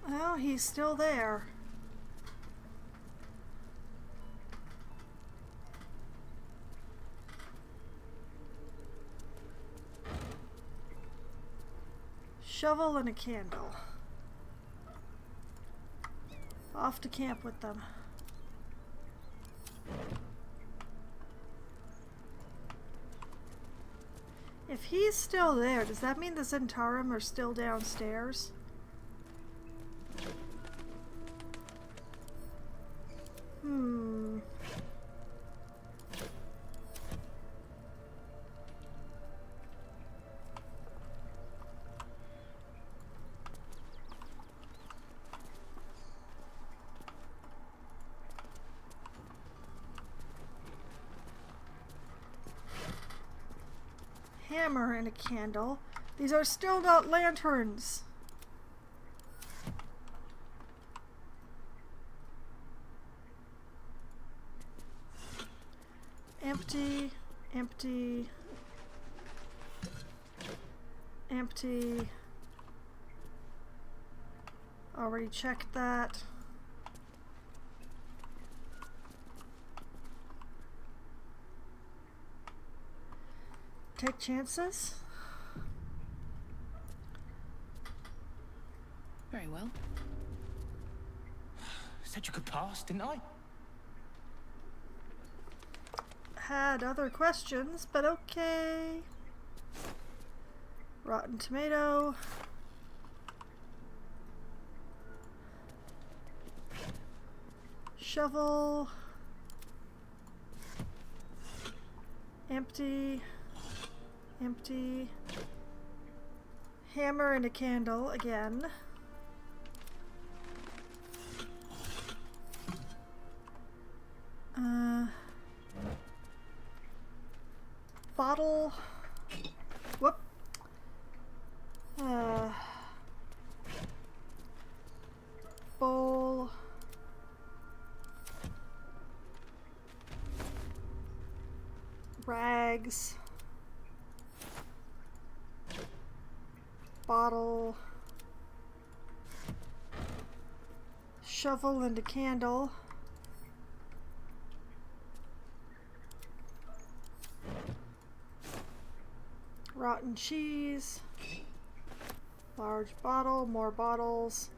Well, he's still there. Shovel and a candle. Off to camp with them. If he's still there, does that mean the Zentarum are still downstairs? hammer and a candle. These are still not lanterns. Empty, empty, empty. Already checked that. Take chances. Very well. Said you could pass, didn't I? Had other questions, but okay. Rotten tomato. Shovel. Empty. Empty. Hammer and a candle again. Bottle. Whoop. Bowl. Rags. Bottle. Shovel and a candle. Rotten cheese. Large bottle, more bottles.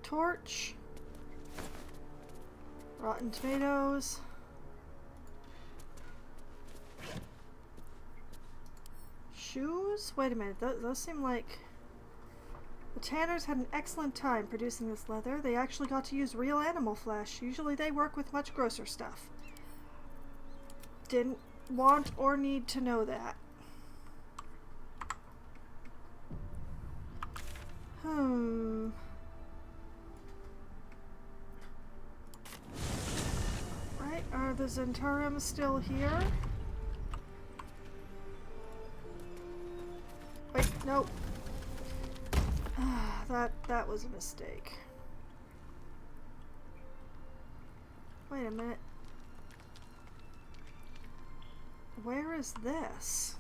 Torch. Rotten tomatoes. Shoes? Wait a minute, those seem like... The tanners had an excellent time producing this leather. They actually got to use real animal flesh. Usually they work with much grosser stuff. Didn't want or need to know that. Right, are the Zentarum still here? Wait, nope. That was a mistake. Wait a minute. Where is this?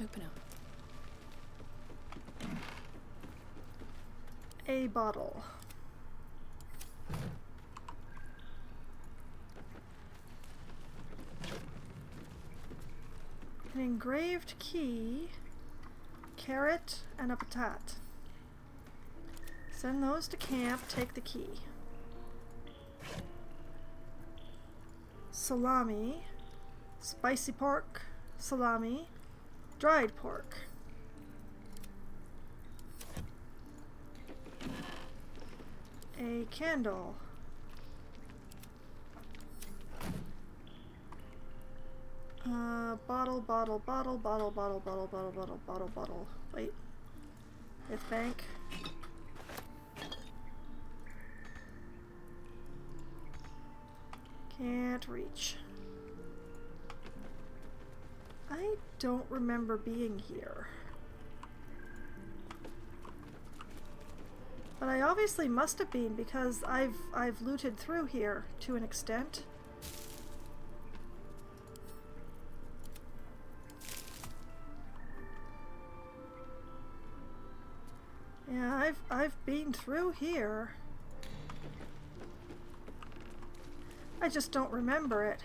Open up. A bottle. An engraved key, carrot, and a patat. Send those to camp, take the key. Salami, spicy pork, salami, dried pork. A candle. Bottle, bottle, bottle, bottle, bottle, bottle, bottle, bottle, bottle, bottle. Wait. With bank. Can't reach. I don't remember being here. But I obviously must have been because I've looted through here to an extent. Yeah, I've been through here. I just don't remember it.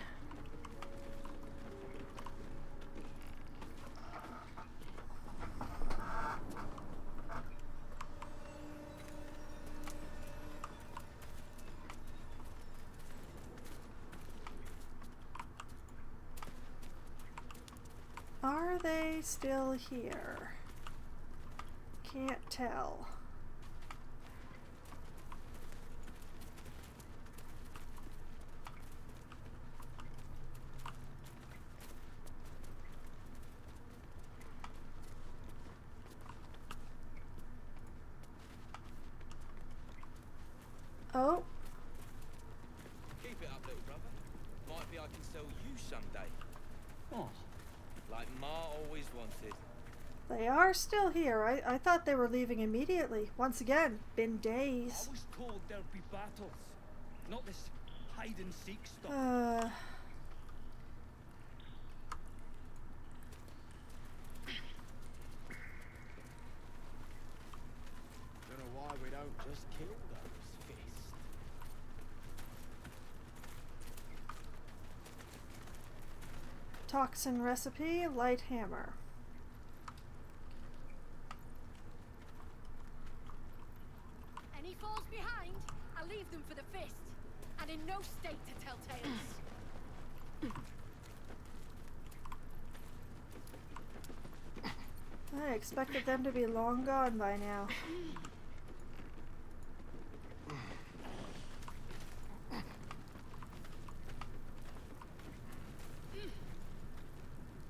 Are they still here? Can't tell. Oh. Keep it up, little brother. Might be I can sell you someday. Oh. Like Ma always wanted. They are still here. I thought they were leaving immediately. Once again, been days. I was told there'd be battles. Not this hide and seek stuff. Don't know why we don't just kill those fists. Toxin recipe, light hammer. Any falls behind, I'll leave them for the fist. And in no state to tell tales. I expected them to be long gone by now.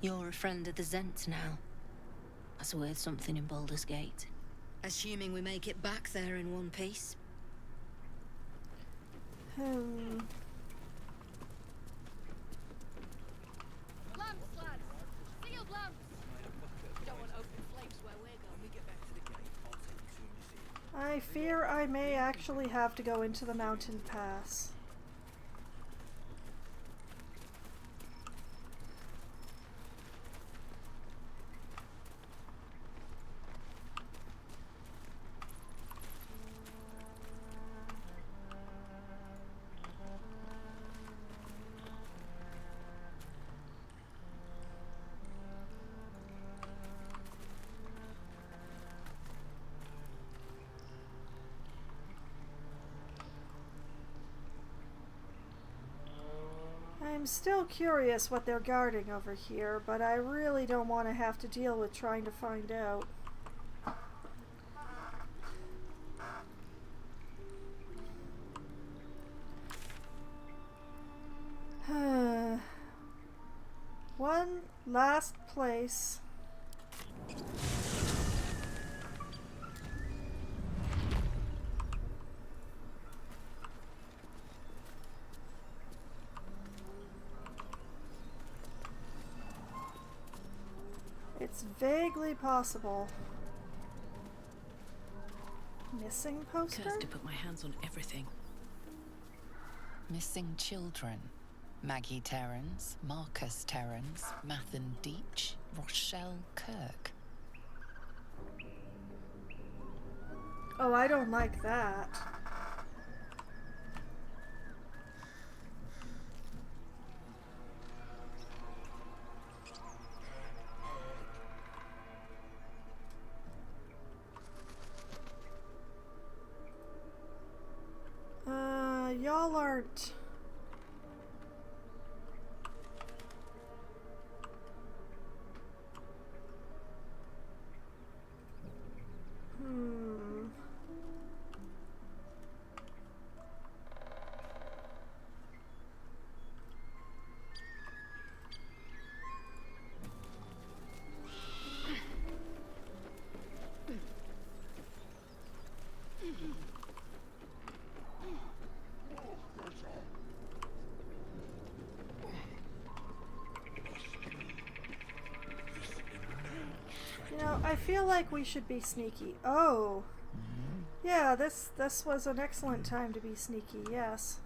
You're a friend of the Zent now. That's worth something in Baldur's Gate. Assuming we make it back there in one piece. Lamps, lads! Sealed lamps! Don't want open flames where we're going. When we get back to the gate, I'll take you to when you see it. I fear I may actually have to go into the mountain pass. I'm still curious what they're guarding over here, but I really don't want to have to deal with trying to find out. One last place. It's vaguely possible. Missing poster? Cursed to put my hands on everything. Missing children. Maggie Terrans, Marcus Terrans, Mathan Deach, Rochelle Kirk. Oh, I don't like that. Y'all aren't... You know, I feel like we should be sneaky. Oh. Yeah, this was an excellent time to be sneaky, yes.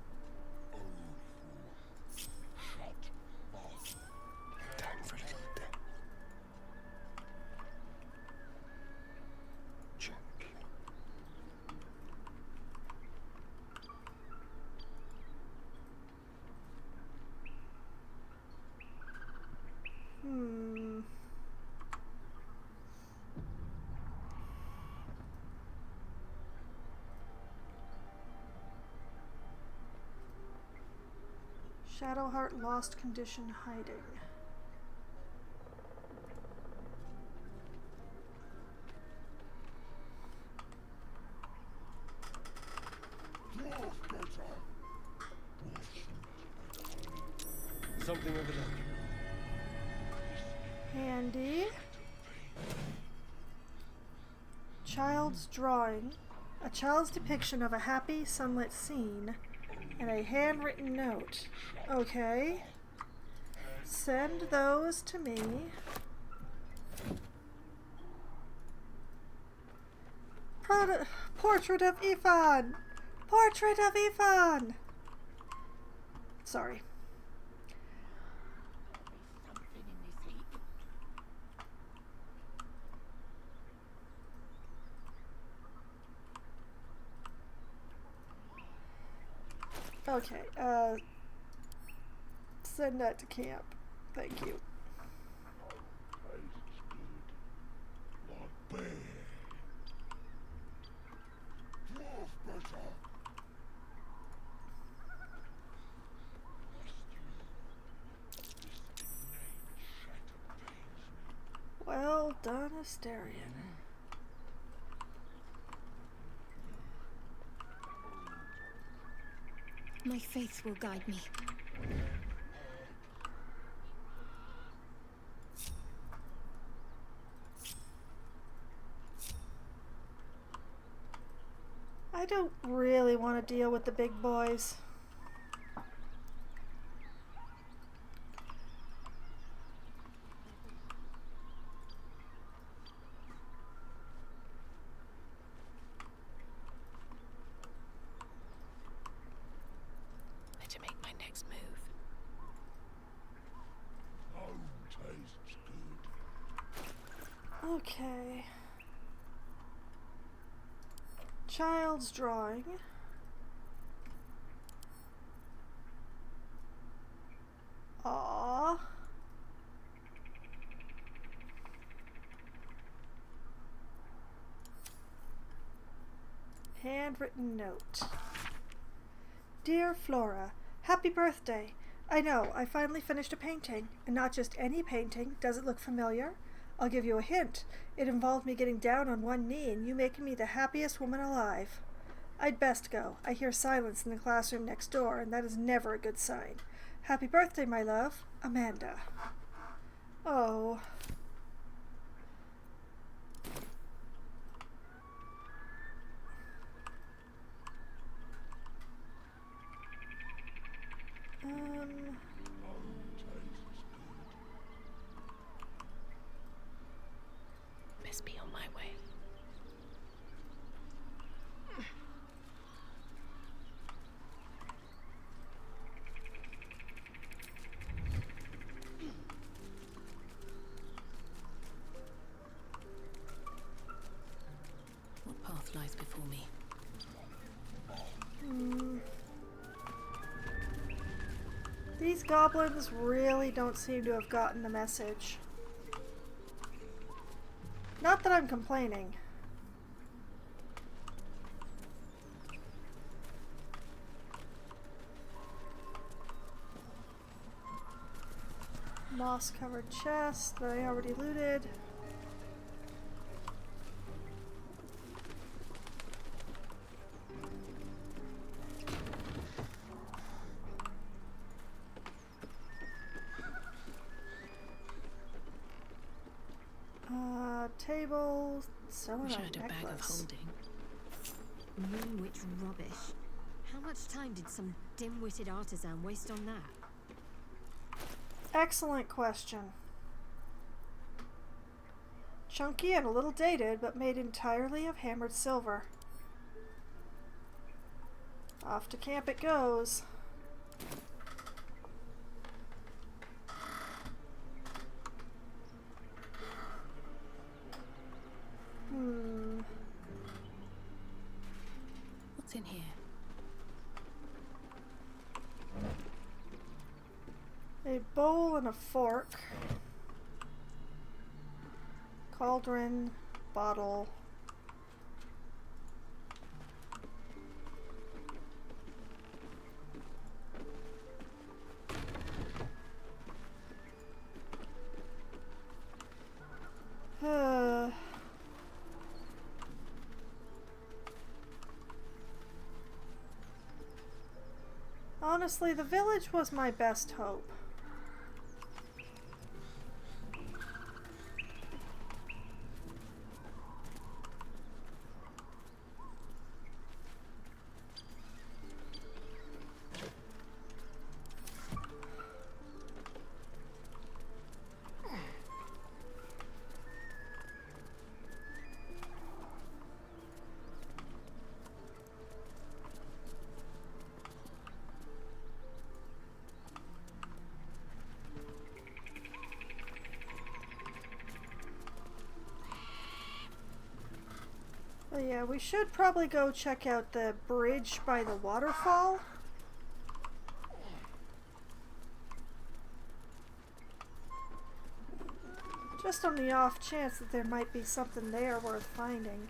Shadowheart lost condition hiding. Something over there. Handy. Child's drawing. A child's depiction of a happy, sunlit scene, and a handwritten note. Okay. Send those to me. Portrait of Ifan! Portrait of Ifan! Sorry. Okay, send that to camp. Thank you. Well done, Asterion. My faith will guide me. I don't really want to deal with the big boys. Better make my next move. Okay. Child's drawing. Aww. Handwritten note. Dear Flora, happy birthday. I know, I finally finished a painting. And not just any painting. Does it look familiar? I'll give you a hint. It involved me getting down on one knee and you making me the happiest woman alive. I'd best go. I hear silence in the classroom next door, and that is never a good sign. Happy birthday, my love. Amanda. Oh. Best be on my way. What path lies before me? These goblins really don't seem to have gotten the message. Not that I'm complaining. Moss-covered chest that I already looted. Table, sewing Wish I on had a bag of necklace. holding. Moonwitch rubbish. How much time did some dim-witted artisan waste on that? Excellent question. Chunky and a little dated, but made entirely of hammered silver. Off to camp it goes. What's in here? A bowl and a fork. Cauldron, bottle. Honestly, the village was my best hope. Oh yeah, we should probably go check out the bridge by the waterfall. Just on the off chance that there might be something there worth finding.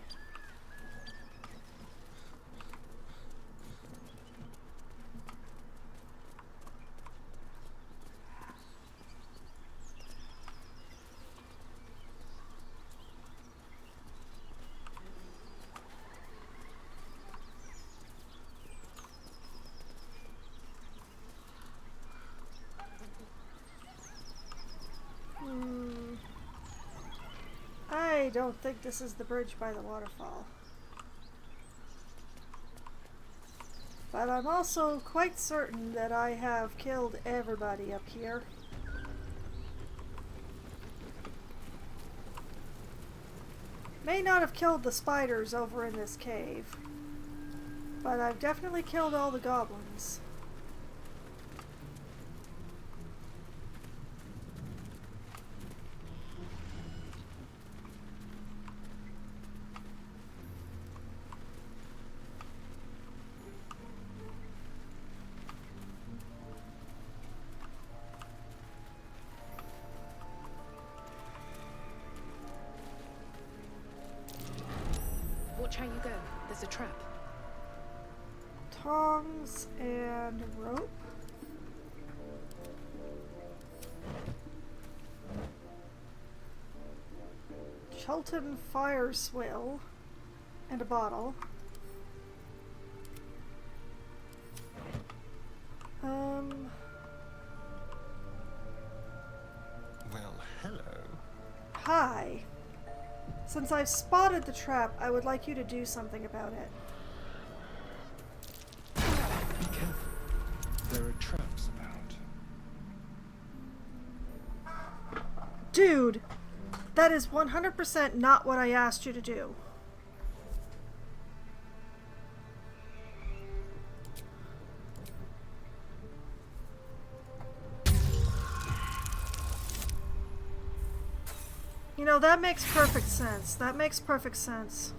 I don't think this is the bridge by the waterfall. But I'm also quite certain that I have killed everybody up here. May not have killed the spiders over in this cave, but I've definitely killed all the goblins. Watch how you go. There's a trap. Tongs and rope. Chelton fire swill and a bottle. Well, hello. Hi. Since I've spotted the trap, I would like you to do something about it. Be careful. There are traps about. Dude, that is 100% not what I asked you to do. You know, that makes perfect sense. That makes perfect sense.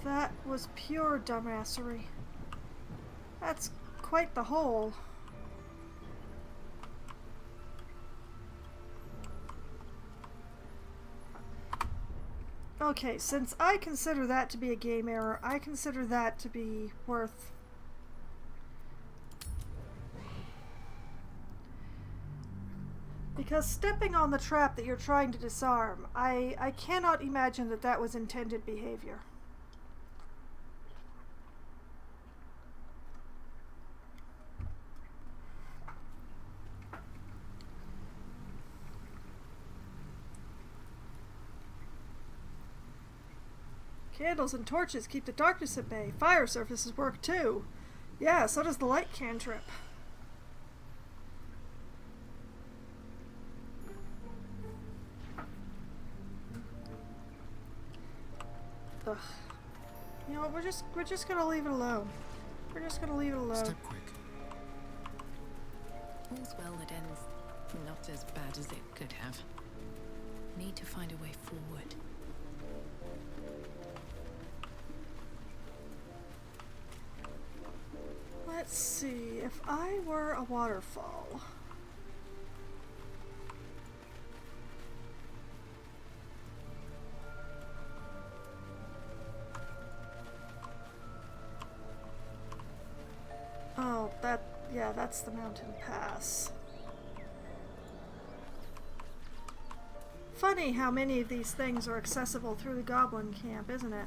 That was pure dumbassery. That's quite the hole. Okay, since I consider that to be a game error, I consider that to be worth... Because stepping on the trap that you're trying to disarm, I cannot imagine that that was intended behavior. Candles and torches keep the darkness at bay. Fire surfaces work too. Yeah, so does the light cantrip. Ugh. You know what, we're just gonna leave it alone. We're just gonna leave it alone. Step quick. All's well that ends not as bad as it could have. Need to find a way forward. Let's see, if I were a waterfall. Oh, yeah, that's the mountain pass. Funny how many of these things are accessible through the goblin camp, isn't it?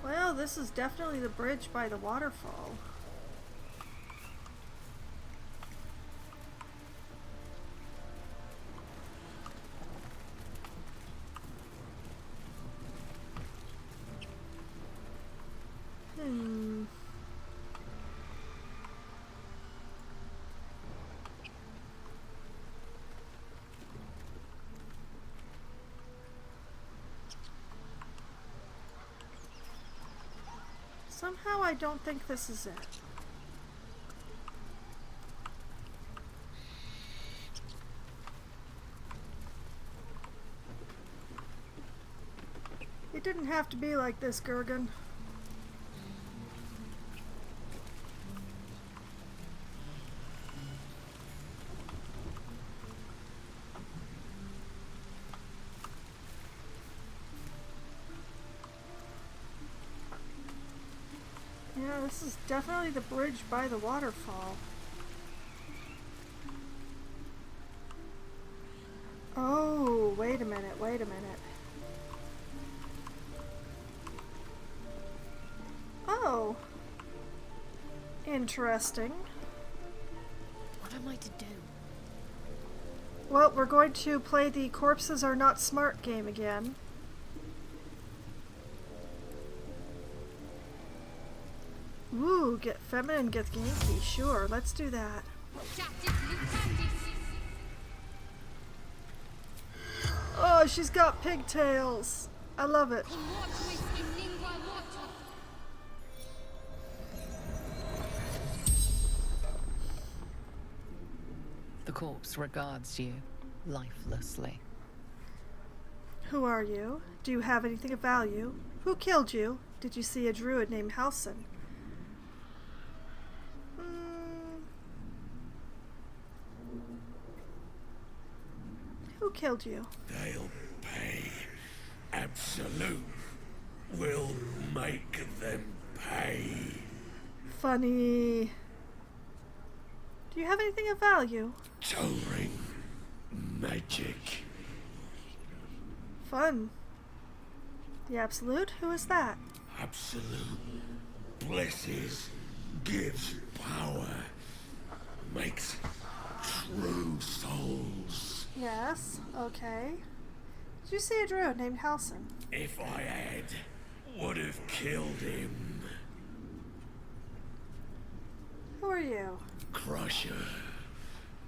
Well, this is definitely the bridge by the waterfall. Somehow I don't think this is it. It didn't have to be like this, Gergen. Yeah, this is definitely the bridge by the waterfall. Oh, wait a minute, wait a minute. Oh. Interesting. What am I to do? Well, we're going to play the Corpses Are Not Smart game again. Ooh, get feminine, get ganky. Sure, let's do that. Oh, she's got pigtails. I love it. The corpse regards you lifelessly. Who are you? Do you have anything of value? Who killed you? Did you see a druid named Halsin? Who killed you? They'll pay. Absolute will make them pay. Funny. Do you have anything of value? Tolring magic. Fun. The Absolute? Who is that? Absolute blesses, gives power, makes true souls. Yes, okay. Did you see a druid named Halsin? If I had, would have killed him. Who are you? Crusher,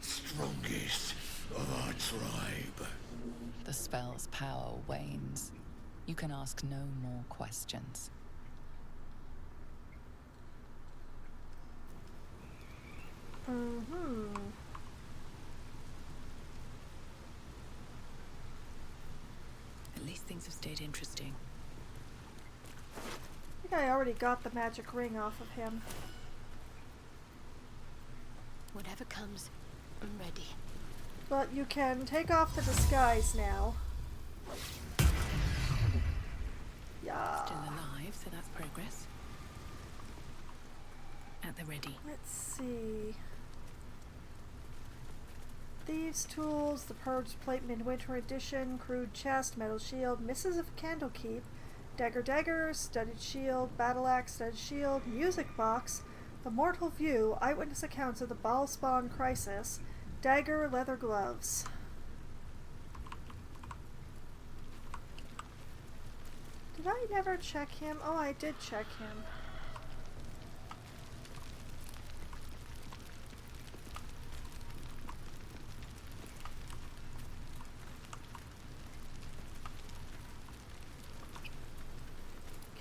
strongest of our tribe. The spell's power wanes. You can ask no more questions. At least things have stayed interesting. I think I already got the magic ring off of him. Whatever comes, I'm ready. But you can take off the disguise now. Yeah. Still alive, so that's progress. At the ready. Let's see. Thieves' tools, the Purge Plate Midwinter Edition, Crude Chest, Metal Shield, Misses of Candlekeep, Dagger, Studded Shield, Battle Axe, Studded Shield, Music Box, The Mortal View, Eyewitness Accounts of the Baalspawn Crisis, Dagger, Leather Gloves. Did I never check him? Oh, I did check him.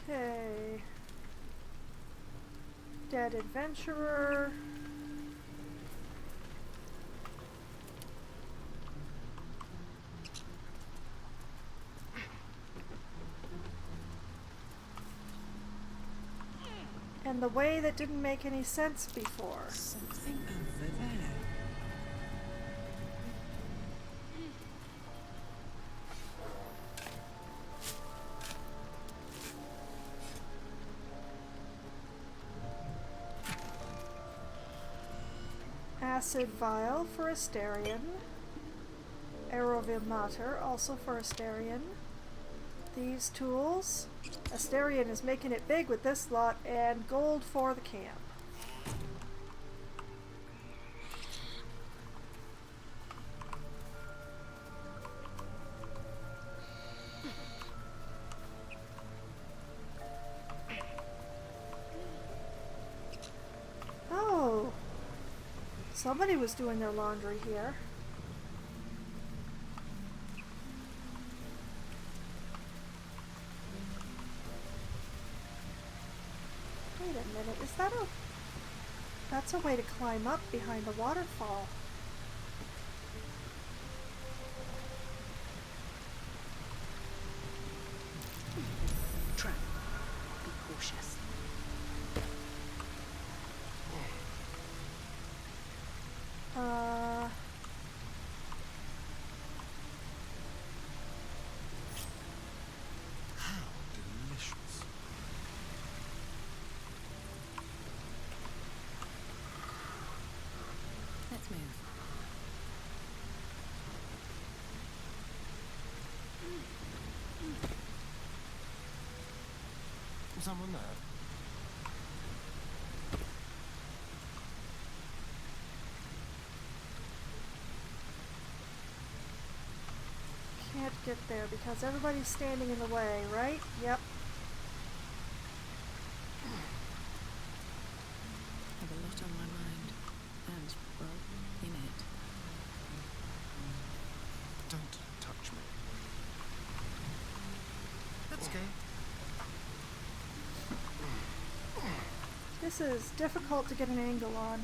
Okay. Dead Adventurer. And the way that didn't make any sense before. Something over there. Acid Vial for Asterion. Aerovim Mater, also for Asterion. Thieves' Tools. Asterion is making it big with this lot, and gold for the camp. Oh, somebody was doing their laundry here. minute. Is that a... That's a way to climb up behind the waterfall. Trap. Be cautious. How delicious. Let's move. Someone there? Can't get there because everybody's standing in the way, right? Yep. I have a lot on my mind. And, well, in it. Don't touch me. Let's go. This is difficult to get an angle on.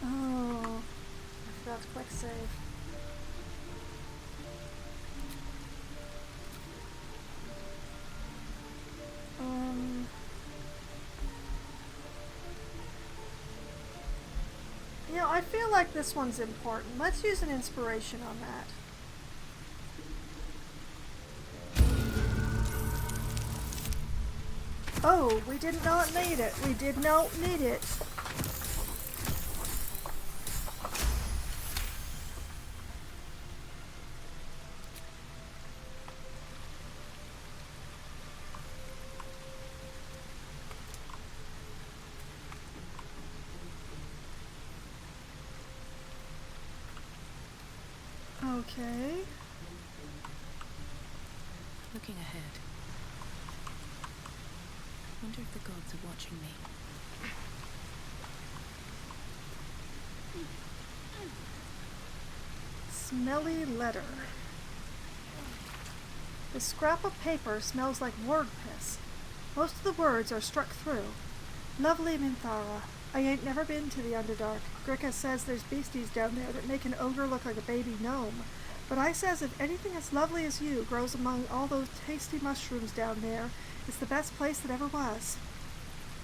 Oh, I forgot to quick save. You know, I feel like this one's important. Let's use an inspiration on that. Oh, we did not need it. We did not need it. Okay. Looking ahead. Wonder if the gods are watching me. Smelly letter. The scrap of paper smells like word piss. Most of the words are struck through. Lovely Minthara, I ain't never been to the Underdark. Gricka says there's beasties down there that make an ogre look like a baby gnome. But I says if anything as lovely as you grows among all those tasty mushrooms down there, it's the best place that ever was.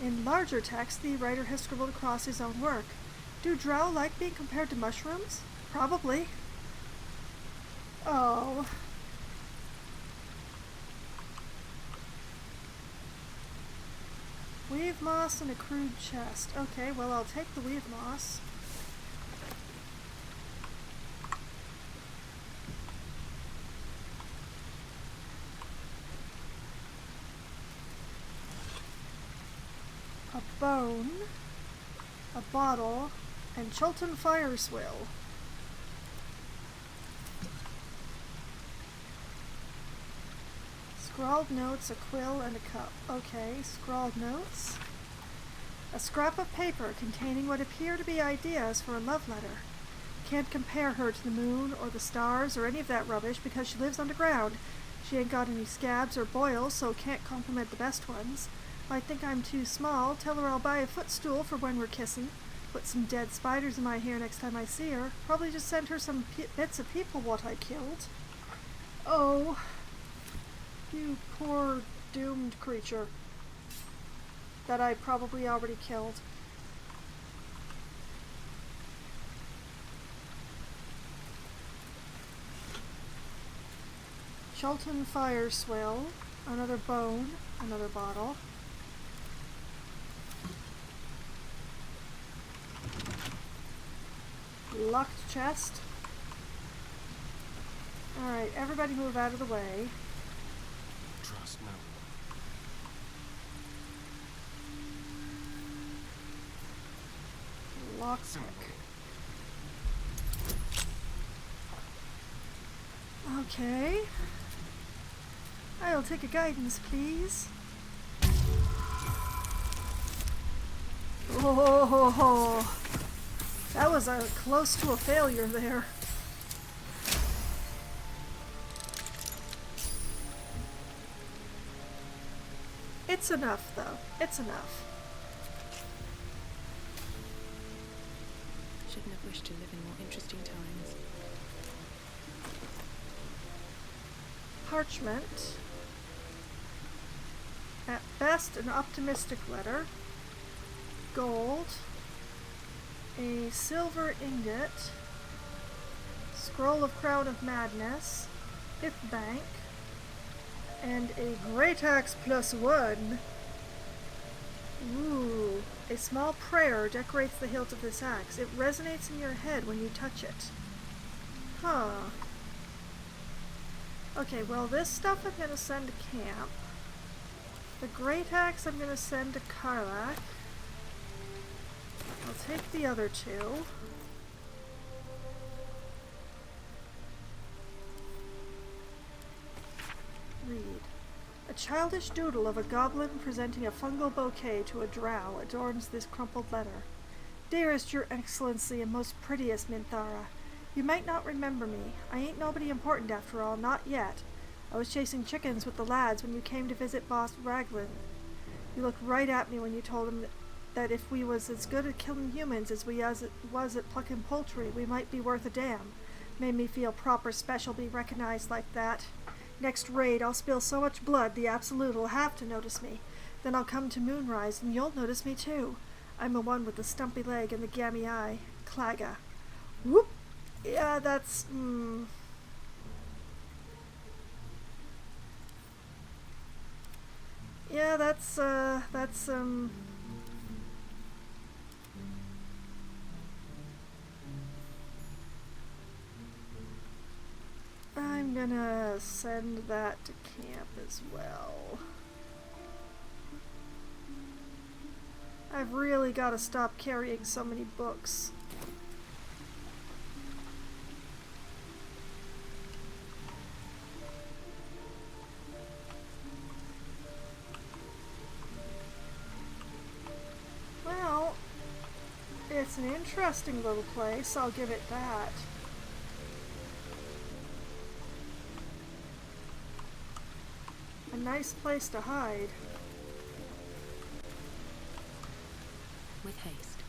In larger text, the writer has scribbled across his own work. Do drow like being compared to mushrooms? Probably. Oh. Weave moss and a crude chest. Okay, well I'll take the weave moss. A bone, a bottle, and Chilton fire swill. Scrawled notes, a quill, and a cup. Okay, scrawled notes. A scrap of paper containing what appear to be ideas for a love letter. Can't compare her to the moon or the stars or any of that rubbish because she lives underground. She ain't got any scabs or boils, so can't compliment the best ones. Might think I'm too small. Tell her I'll buy a footstool for when we're kissing. Put some dead spiders in my hair next time I see her. Probably just send her some bits of people what I killed. Oh, you poor doomed creature that I probably already killed. Chilton fire swill, another bone, another bottle. Locked chest. Alright, everybody move out of the way. Trust no one. Lockpick. Okay. I'll take a guidance, please. Oh, that was close to a failure there. It's enough, though. It's enough. Shouldn't have wished to live in more interesting times. Parchment. At best, an optimistic letter. Gold. A silver ingot. Scroll of Crown of Madness. If Bank. And a Great Axe +1. Ooh. A small prayer decorates the hilt of this axe. It resonates in your head when you touch it. Huh. Okay, well, this stuff I'm going to send to camp. The Great Axe I'm going to send to Karlach. I'll take the other two. Read. A childish doodle of a goblin presenting a fungal bouquet to a drow adorns this crumpled letter. Dearest, your excellency and most prettiest Minthara, you might not remember me. I ain't nobody important after all, not yet. I was chasing chickens with the lads when you came to visit Boss Raglan. You looked right at me when you told him that if we was as good at killing humans as we was at plucking poultry, we might be worth a damn. Made me feel proper special be recognized like that. Next raid, I'll spill so much blood the Absolute'll have to notice me. Then I'll come to Moonrise, and you'll notice me too. I'm the one with the stumpy leg and the gammy eye. Claga. Whoop! Yeah, that's, Yeah, that's, I'm gonna send that to camp as well. I've really got to stop carrying so many books. Well, it's an interesting little place, I'll give it that. A nice place to hide. With haste.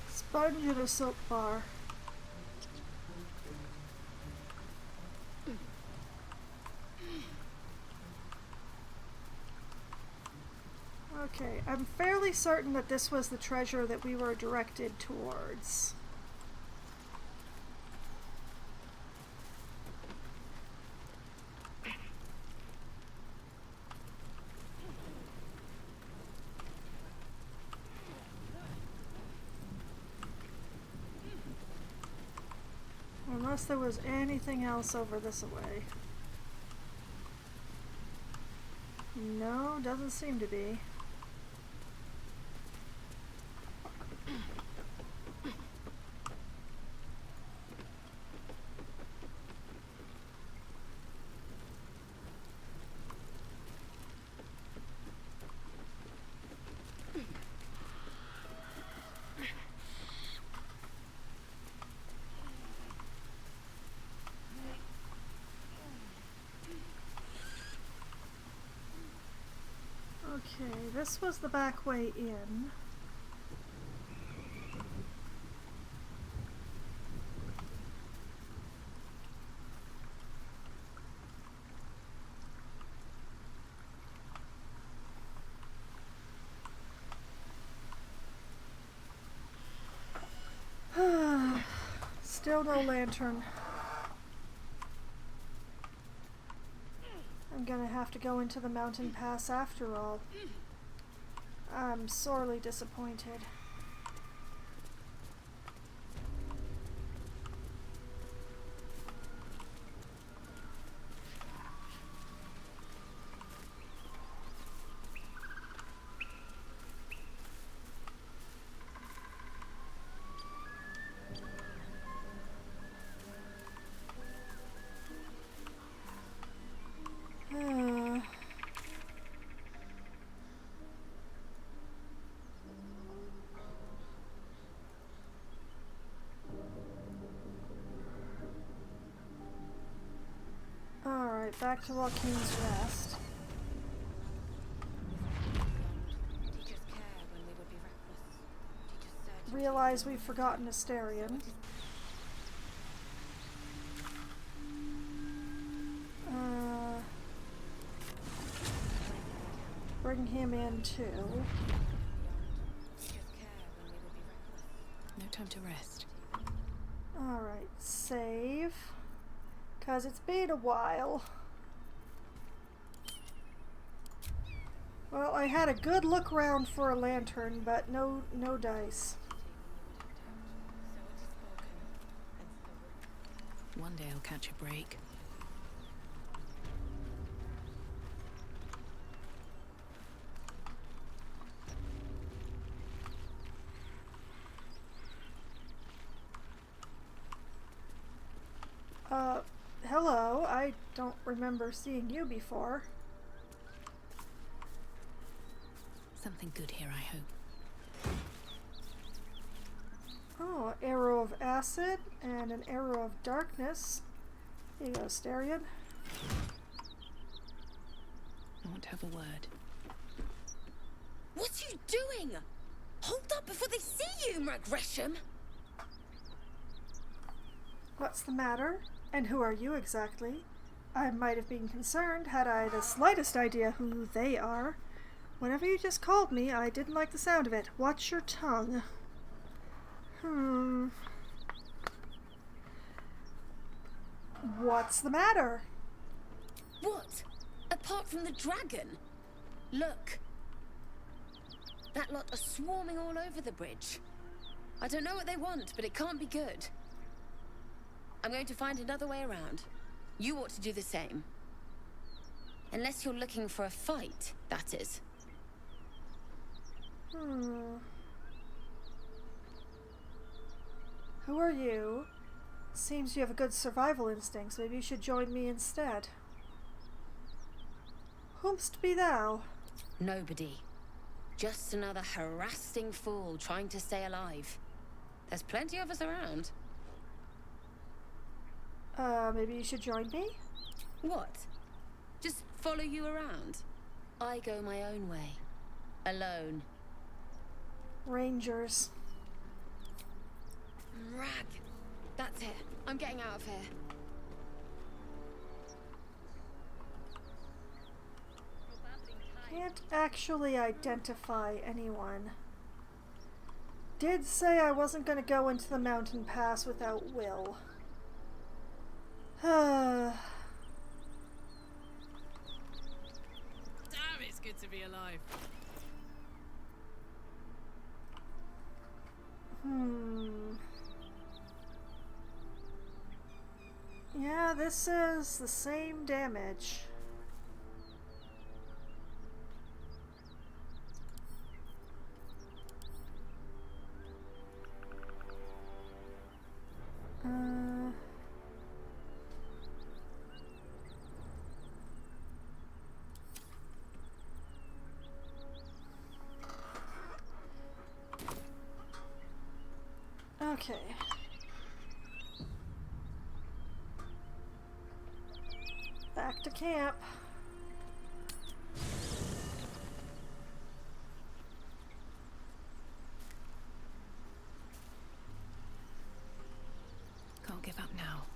Sponge in a soap bar. Okay, I'm fairly certain that this was the treasure that we were directed towards. Unless there was anything else over this way. No, doesn't seem to be. Okay, this was the back way in. Still no lantern. I'm gonna have to go into the mountain pass after all. I'm sorely disappointed. Alright, back to Joaquin's Rest. Teachers care when we would be reckless. Teachers search. Realize we've forgotten Asterion. Bring him in too. No time to rest. Alright, save. 'Cause it's been a while. Well, I had a good look around for a lantern, but no dice. One day I'll catch a break. Hello. I don't remember seeing you before. Something good here, I hope. Oh, arrow of acid and an arrow of darkness. Here you go, Asterion. I want to have a word. What are you doing? Hold up before they see you, Mag Gresham! What's the matter? And who are you exactly? I might have been concerned had I the slightest idea who they are. Whenever you just called me, I didn't like the sound of it. Watch your tongue. What's the matter? What? Apart from the dragon? Look. That lot are swarming all over the bridge. I don't know what they want, but it can't be good. I'm going to find another way around. You ought to do the same. Unless you're looking for a fight, that is. Who are you? Seems you have a good survival instinct, so maybe you should join me instead. Whomst be thou? Nobody. Just another harassing fool trying to stay alive. There's plenty of us around. Maybe you should join me? What? Just follow you around? I go my own way. Alone. Rangers. Rag. That's it. I'm getting out of here. Can't actually identify anyone. Did say I wasn't going to go into the mountain pass without Will. Damn, it's good to be alive. Yeah, this is the same damage. Okay. Back to camp. Can't give up now.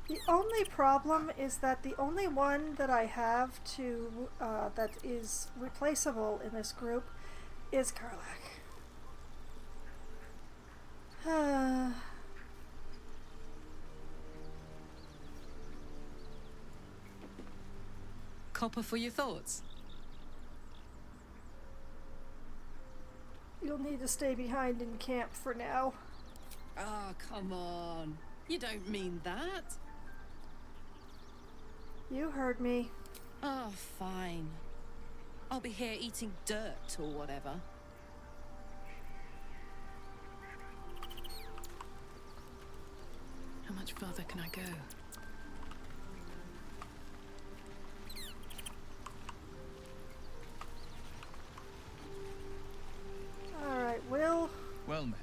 The only problem is that the only one that I have to that is replaceable in this group is Karlach. Copper for your thoughts. You'll need to stay behind in camp for now. Oh, come on. You don't mean that. You heard me. Oh, fine. I'll be here eating dirt or whatever. How much further can I go? All right, Will. Well met.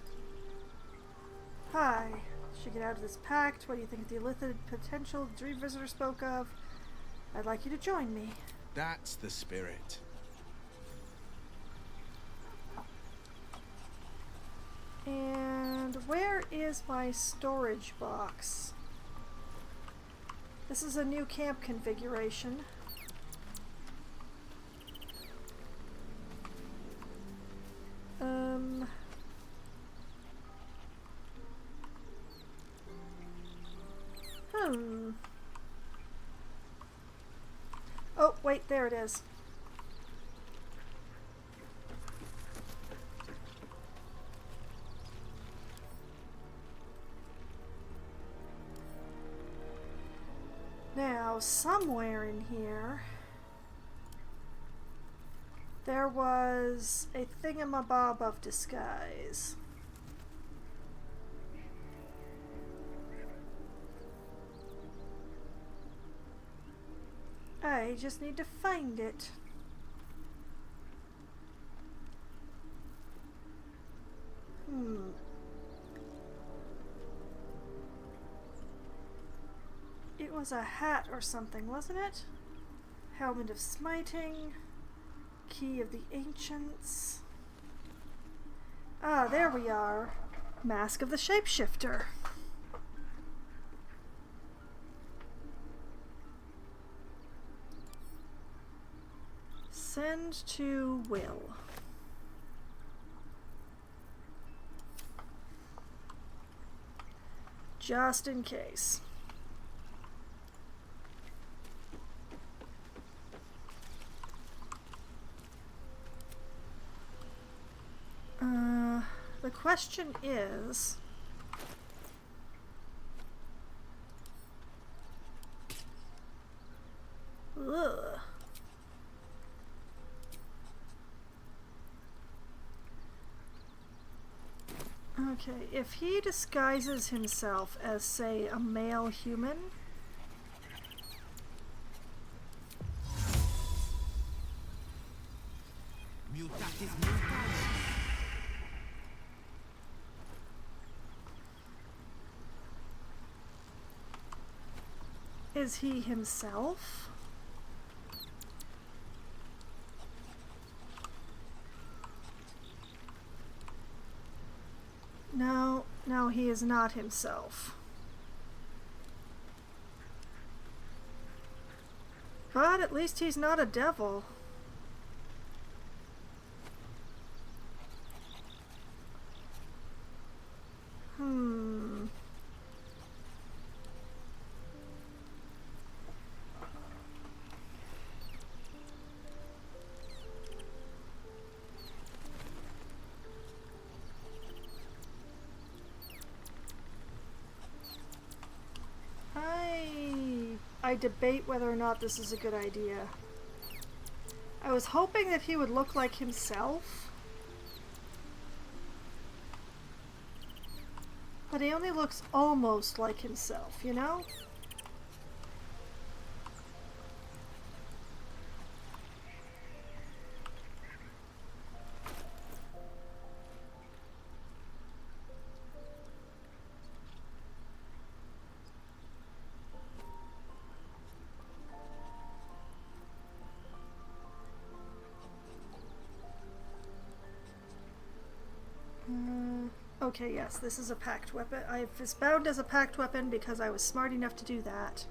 get out of this pact? What do you think of the illicit potential the dream visitor spoke of? I'd like you to join me. That's the spirit. And where is my storage box? This is a new camp configuration. Oh, wait, there it is. Now, somewhere in here, there was a thingamabob of disguise. I just need to find it. It was a hat or something, wasn't it? Helmet of Smiting. Key of the Ancients. Ah, there we are. Mask of the Shapeshifter. Send to Will. Just in case. The question is... Ugh. Okay, if he disguises himself as, say, a male human... Is he himself? No, he is not himself. But at least he's not a devil. I debate whether or not this is a good idea. I was hoping that he would look like himself, but he only looks almost like himself, you know? Okay, yes, this is a packed weapon. It's bound as a packed weapon because I was smart enough to do that.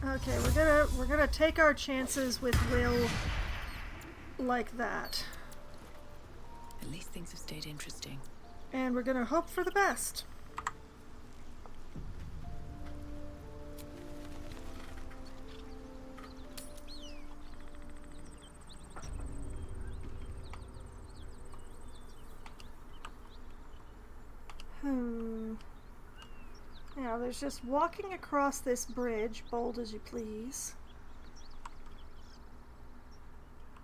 Okay, we're gonna take our chances with Will like that. At least things have stayed interesting. And we're gonna hope for the best. Now, there's just walking across this bridge, bold as you please.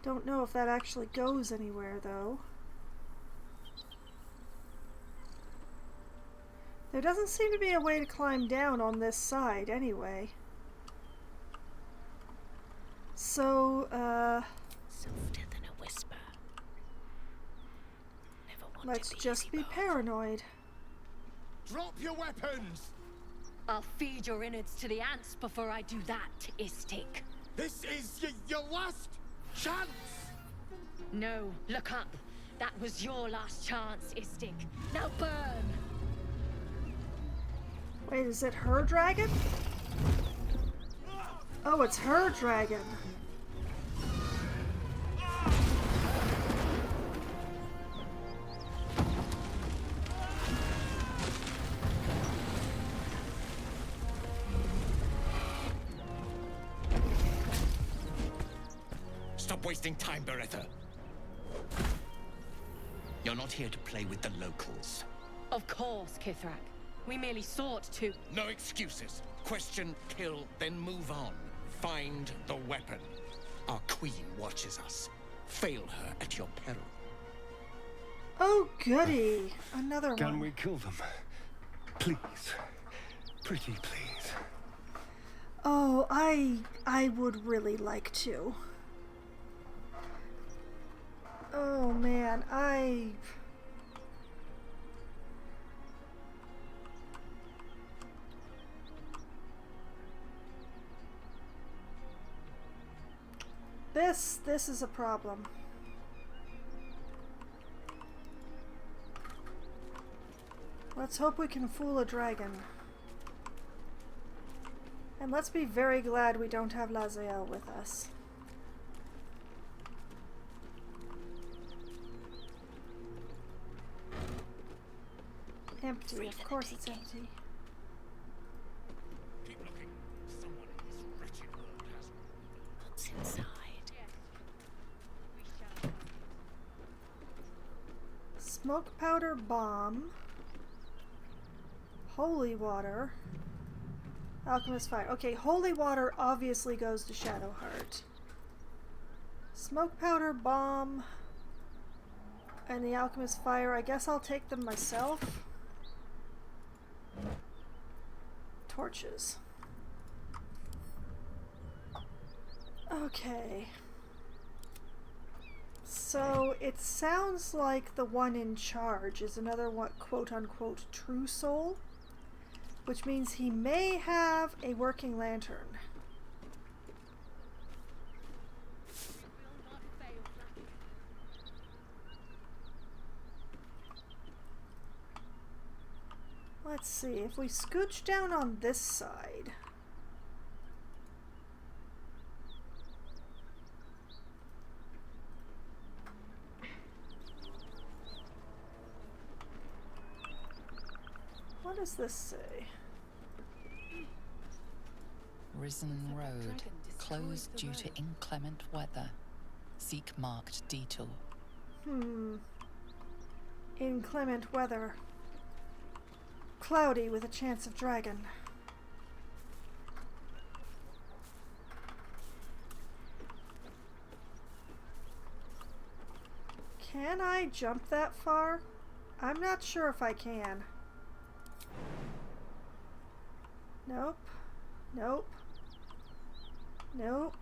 Don't know if that actually goes anywhere, though. There doesn't seem to be a way to climb down on this side, anyway. So, Softer than a whisper. Never want let's to be just be paranoid. Drop your weapons! I'll feed your innards to the ants before I do that, Istik. This is your last chance! No, look up. That was your last chance, Istik. Now burn! Wait, is it her dragon? Oh, it's her dragon. Stop wasting time, Beretta. You're not here to play with the locals. Of course, Kithrak. We merely sought to... No excuses. Question, kill, then move on. Find the weapon. Our queen watches us. Fail her at your peril. Oh, goody. Another one. Can we kill them? Please. Pretty please. Oh, I would really like to. Oh, man, This is a problem. Let's hope we can fool a dragon. And let's be very glad we don't have Laziel with us. Empty, of course it's empty. Keep looking. Someone in this wretched world has... What's inside? Smoke powder bomb. Holy water. Alchemist fire. Okay, holy water obviously goes to Shadowheart. Smoke powder bomb. And the alchemist fire. I guess I'll take them myself. Torches. Okay. So it sounds like the one in charge is another quote-unquote true soul, which means he may have a working lantern. Let's see, if we scooch down on this side. What does this say? Risen Road, closed due to inclement weather. Seek marked detour. Inclement weather. Cloudy with a chance of dragon. Can I jump that far? I'm not sure if I can. Nope. Nope. Nope.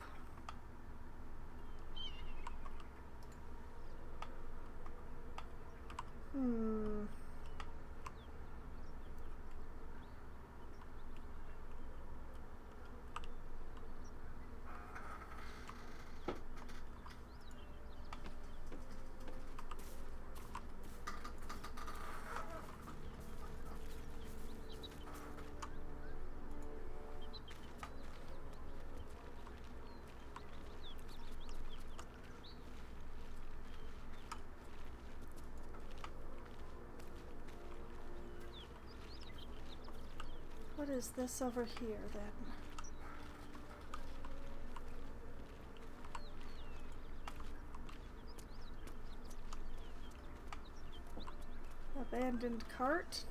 What is this over here then? Abandoned cart.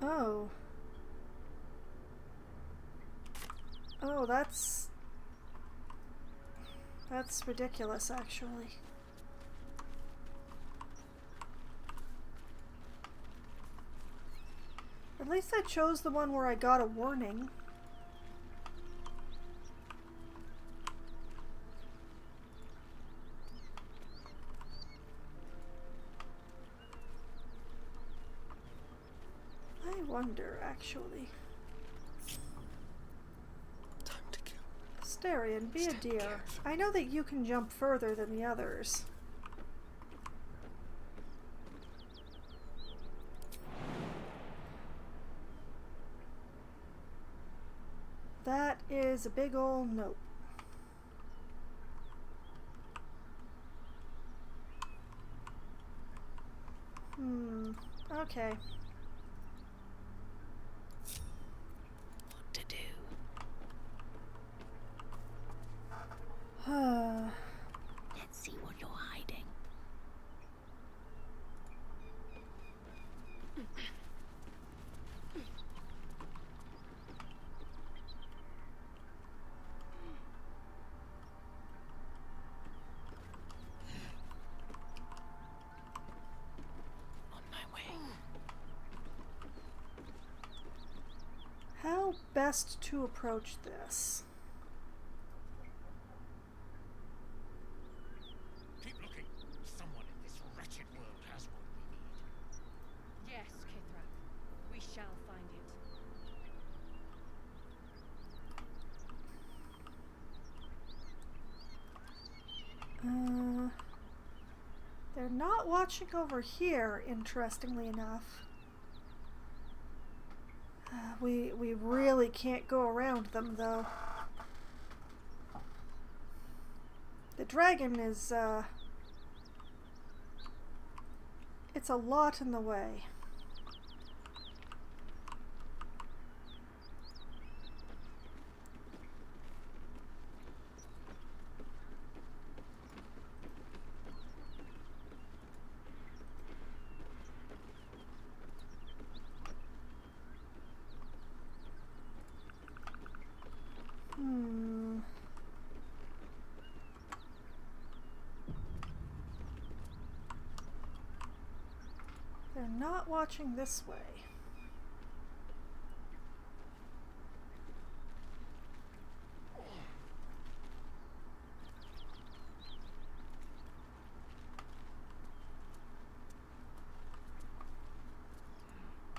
Oh. Oh, that's That's ridiculous, actually. At least I chose the one where I got a warning. I wonder, actually. Time to kill. Astarion, be a dear. I know that you can jump further than the others. That is a big ol' nope. Okay. What to do? Let's see what you're hiding. How best to approach this? Keep looking. Someone in this wretched world has what we need. Yes, Kithra. We shall find it. They're not watching over here, interestingly enough. We really can't go around them, though. The dragon is, it's a lot in the way. They're not watching this way.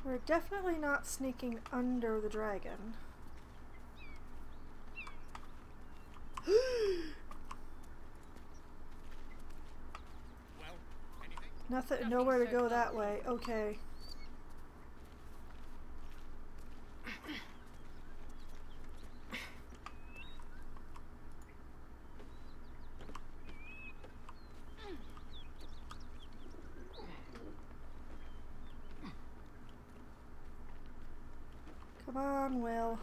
We're definitely not sneaking under the dragon. Nothing, nowhere to go that way. Okay. Come on, Will.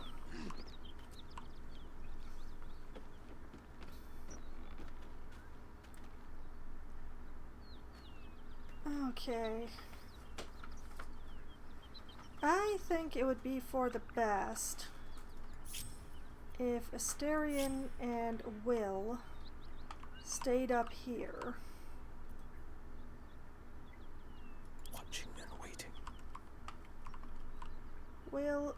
Okay. I think it would be for the best if Astarion and Will stayed up here. Watching and waiting. Will,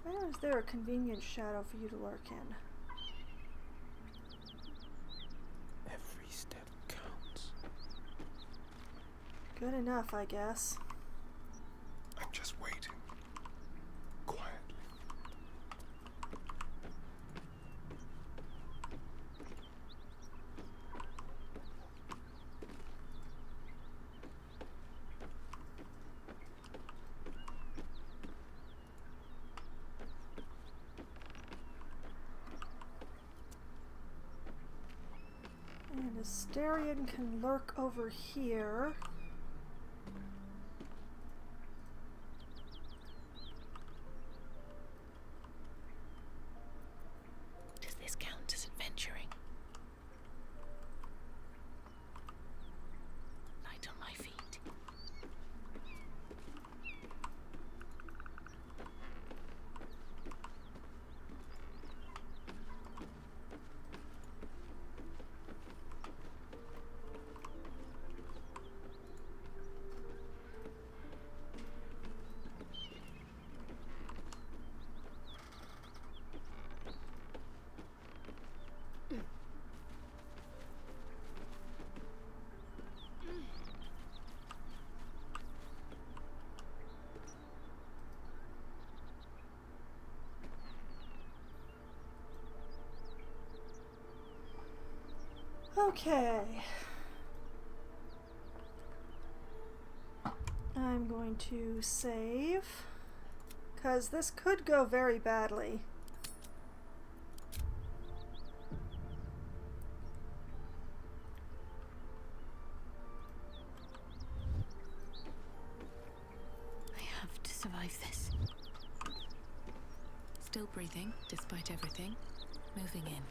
where is there a convenient shadow for you to lurk in? Every step counts. Good enough, I guess. I'm just waiting. Quietly. And Astarion can lurk over here. Does this count as adventuring? Light on my feet. Okay. I'm going to save, because this could go very badly. I have to survive this. Still breathing, despite everything. Moving in.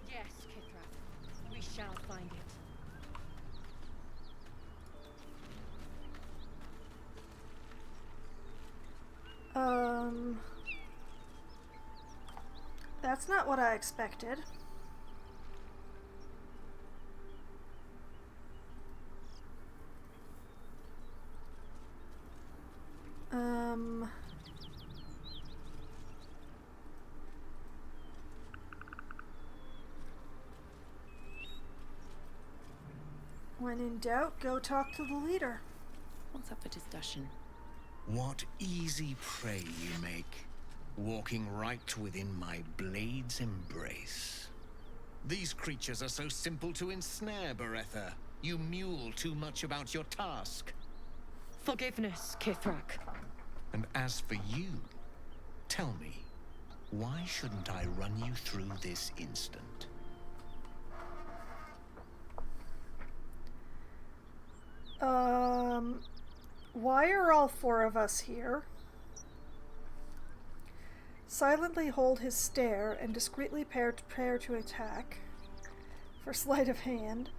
Yes, Kithra. We shall find it. That's not what I expected. When in doubt, go talk to the leader. What's up for discussion? What easy prey you make, walking right within my blade's embrace. These creatures are so simple to ensnare, Beretha. You mule too much about your task. Forgiveness, Kithrak. And as for you, tell me, why shouldn't I run you through this instant? Why are all four of us here? Silently hold his stare and discreetly prepare to attack. For sleight of hand.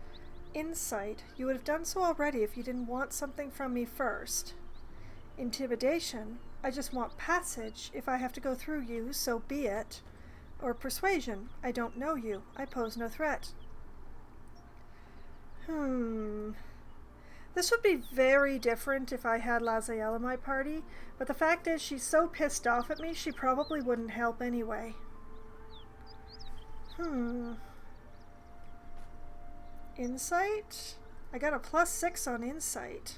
Insight. You would have done so already if you didn't want something from me first. Intimidation. I just want passage. If I have to go through you, so be it. Or persuasion. I don't know you. I pose no threat. This would be very different if I had Laziel in my party, but the fact is she's so pissed off at me she probably wouldn't help anyway. Insight? I got a +6 on insight.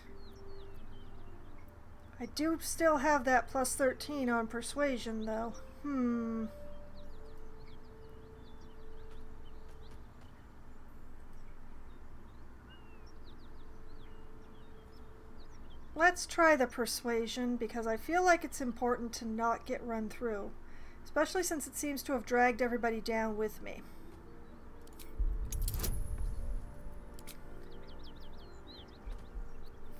I do still have that +13 on persuasion though. Let's try the persuasion, because I feel like it's important to not get run through, especially since it seems to have dragged everybody down with me.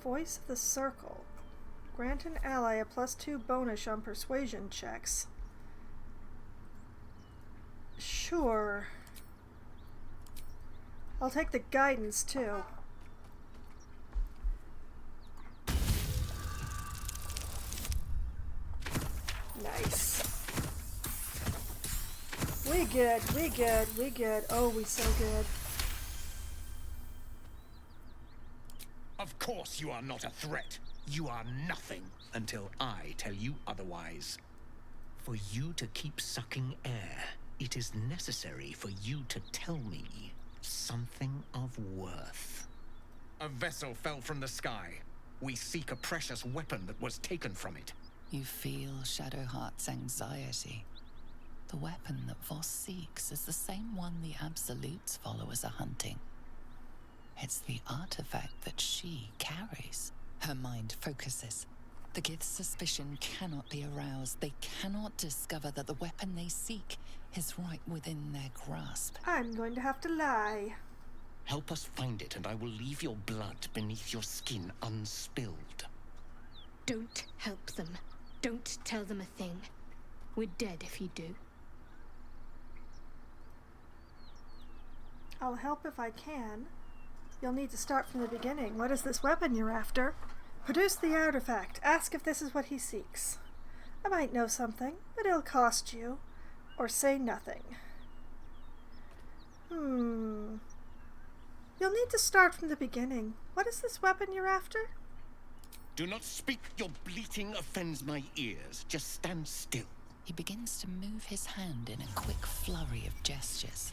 Voice of the Circle. Grant an ally a +2 bonus on persuasion checks. Sure. I'll take the guidance too. Nice. We good, we good, we good. Oh, we so good. Of course you are not a threat. You are nothing until I tell you otherwise. For you to keep sucking air, it is necessary for you to tell me something of worth. A vessel fell from the sky. We seek a precious weapon that was taken from it. You feel Shadowheart's anxiety. The weapon that Voss seeks is the same one the Absolute's followers are hunting. It's the artifact that she carries. Her mind focuses. The Gith's suspicion cannot be aroused. They cannot discover that the weapon they seek is right within their grasp. I'm going to have to lie. Help us find it, and I will leave your blood beneath your skin unspilled. Don't help them. Don't tell them a thing. We're dead if you do. I'll help if I can. You'll need to start from the beginning. What is this weapon you're after? Produce the artifact. Ask if this is what he seeks. I might know something, but it'll cost you. Or say nothing. You'll need to start from the beginning. What is this weapon you're after? Do not speak. Your bleating offends my ears. Just stand still. He begins to move his hand in a quick flurry of gestures.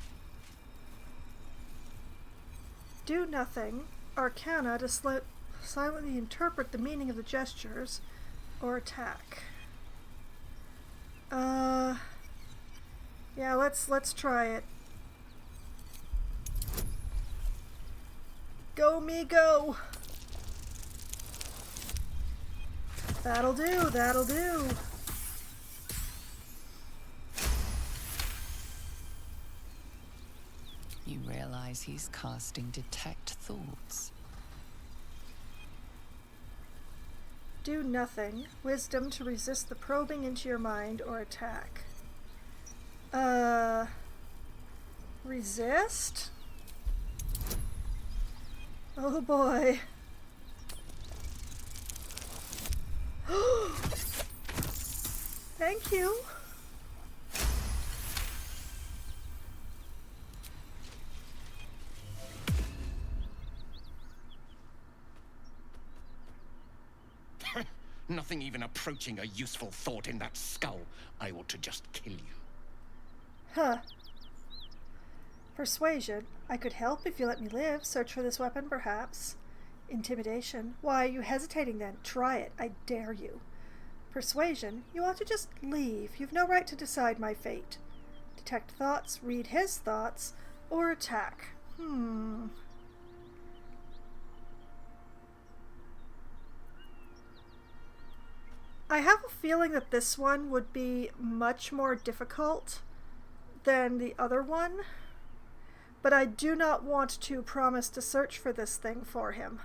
Do nothing. Arcana to silently interpret the meaning of the gestures, or attack? Yeah, let's try it. Go me go. That'll do, that'll do. You realize he's casting Detect Thoughts. Do nothing. Wisdom to resist the probing into your mind or attack. Resist? Oh boy. Thank you. Nothing even approaching a useful thought in that skull. I ought to just kill you. Huh. Persuasion. I could help if you let me live. Search for this weapon, perhaps. Intimidation. Why are you hesitating then? Try it. I dare you. Persuasion. You ought to just leave. You've no right to decide my fate. Detect thoughts. Read his thoughts. Or attack. I have a feeling that this one would be much more difficult than the other one, but I do not want to promise to search for this thing for him.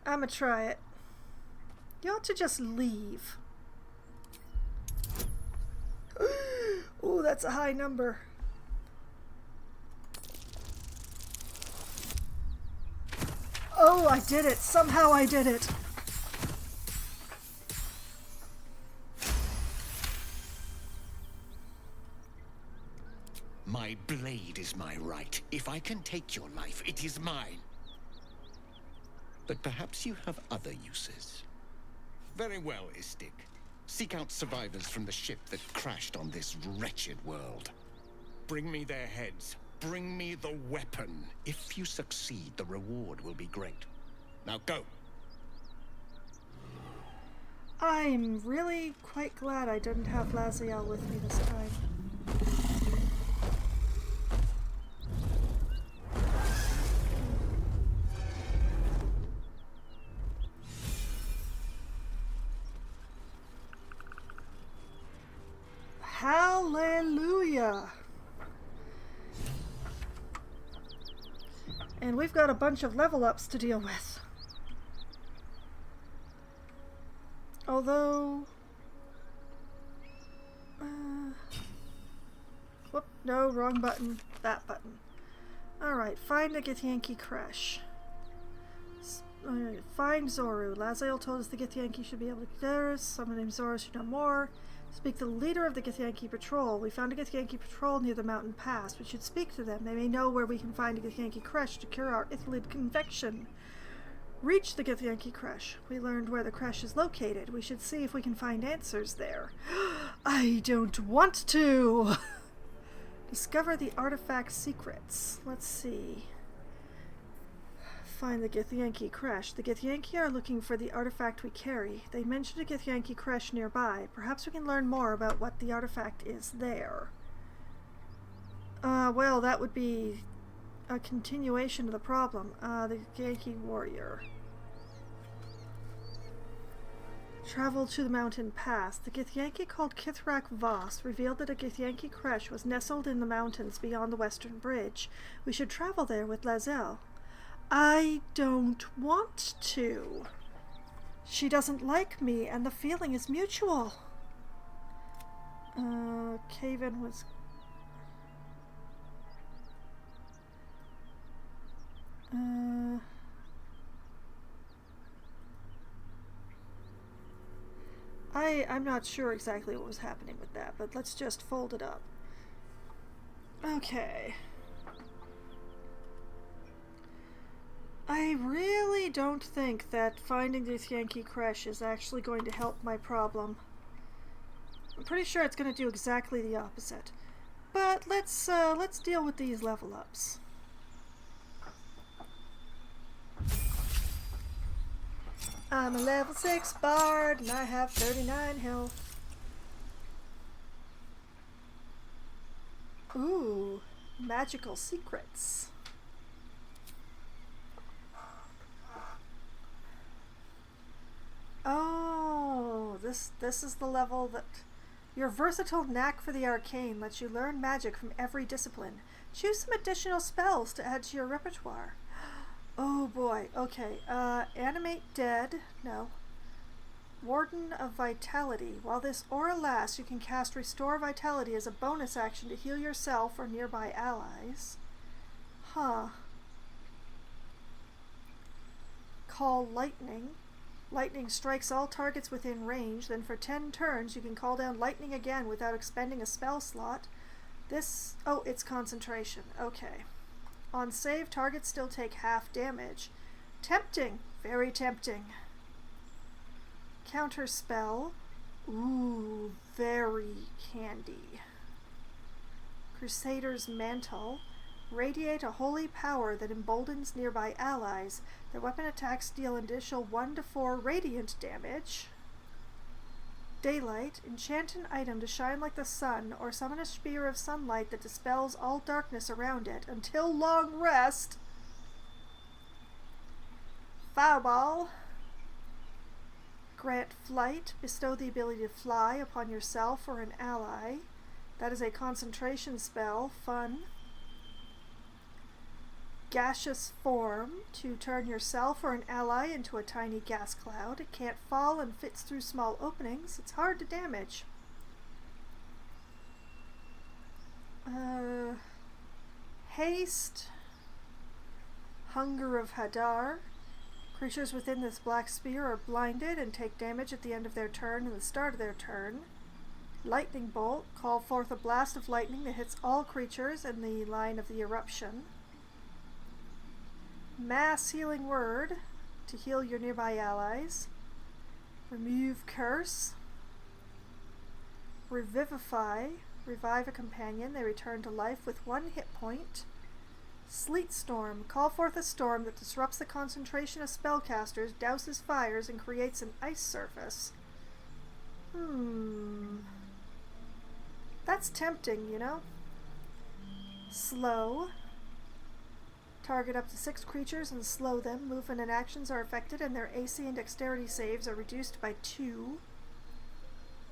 I'ma try it. You ought to just leave. Ooh, that's a high number. Oh, I did it. Somehow I did it. My blade is my right. If I can take your life, it is mine. But perhaps you have other uses. Very well, Istik. Seek out survivors from the ship that crashed on this wretched world. Bring me their heads. Bring me the weapon. If you succeed, the reward will be great. Now go. I'm really quite glad I didn't have Laziel with me this time. Hallelujah! And we've got a bunch of level ups to deal with. Although... whoop, no, wrong button. That button. Alright, find the Githyanki Crash. Find Zoru. Laziel told us the Githyanki should be able to get theirs. Someone named Zoru should know more. Speak to the leader of the Githyanki Patrol. We found a Githyanki Patrol near the mountain pass. We should speak to them. They may know where we can find a Githyanki Crash to cure our Ithilid infection. Reach the Githyanki Crash. We learned where the crash is located. We should see if we can find answers there. I don't want to! Discover the artifact secrets. Let's see. Find the Githyanki Crash. The Githyanki are looking for the artifact we carry. They mentioned a Githyanki Crash nearby. Perhaps we can learn more about what the artifact is there. Well, that would be a continuation of the problem. The Githyanki Warrior. Travel to the mountain pass. The Githyanki called Kithrak Voss revealed that a Githyanki Crash was nestled in the mountains beyond the western bridge. We should travel there with Laziel. I don't want to. She doesn't like me, and the feeling is mutual. Caven was... I'm not sure exactly what was happening with that, but let's just fold it up. Okay. I really don't think that finding this Yankee Crash is actually going to help my problem. I'm pretty sure it's going to do exactly the opposite. But let's deal with these level ups. I'm a level 6 bard and I have 39 health. Ooh, magical secrets. Oh, this is the level that your versatile knack for the arcane lets you learn magic from every discipline. Choose some additional spells to add to your repertoire. Oh boy, okay. Animate Dead, no. Warden of Vitality. While this aura lasts, you can cast Restore Vitality as a bonus action to heal yourself or nearby allies. Huh. Call Lightning. Lightning strikes all targets within range, then for 10 turns you can call down lightning again without expending a spell slot. This, oh, it's concentration. Okay. On save, targets still take half damage. Tempting. Very tempting. Counter spell. Ooh, very handy. Crusader's Mantle. Radiate a holy power that emboldens nearby allies. Their weapon attacks deal an additional 1 to 4 radiant damage. Daylight. Enchant an item to shine like the sun, or summon a spear of sunlight that dispels all darkness around it until long rest. Fireball. Grant Flight. Bestow the ability to fly upon yourself or an ally. That is a concentration spell. Fun. Gaseous Form, to turn yourself or an ally into a tiny gas cloud. It can't fall and fits through small openings. It's hard to damage. Haste. Hunger of Hadar. Creatures within this black sphere are blinded and take damage at the end of their turn and the start of their turn. Lightning Bolt. Call forth a blast of lightning that hits all creatures in the line of the eruption. Mass Healing Word, to heal your nearby allies. Remove Curse. Revivify. Revive a companion. They return to life with 1 hit point. Sleet Storm. Call forth a storm that disrupts the concentration of spellcasters, douses fires, and creates an ice surface. That's tempting, you know? Slow. Target up to 6 creatures and slow them. Movement and actions are affected and their AC and dexterity saves are reduced by 2.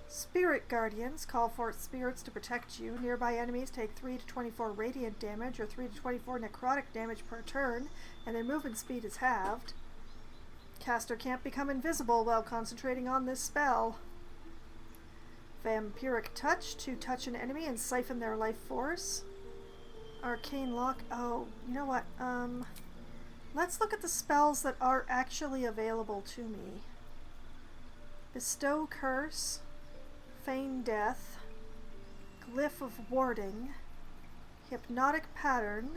Spirit Guardians. Call forth spirits to protect you. Nearby enemies take 3 to 24 radiant damage or 3 to 24 necrotic damage per turn, and their movement speed is halved. Caster can't become invisible while concentrating on this spell. Vampiric Touch. To touch an enemy and siphon their life force. Arcane Lock. Oh, you know what? Let's look at the spells that are actually available to me. Bestow Curse. Feign Death. Glyph of Warding. Hypnotic Pattern.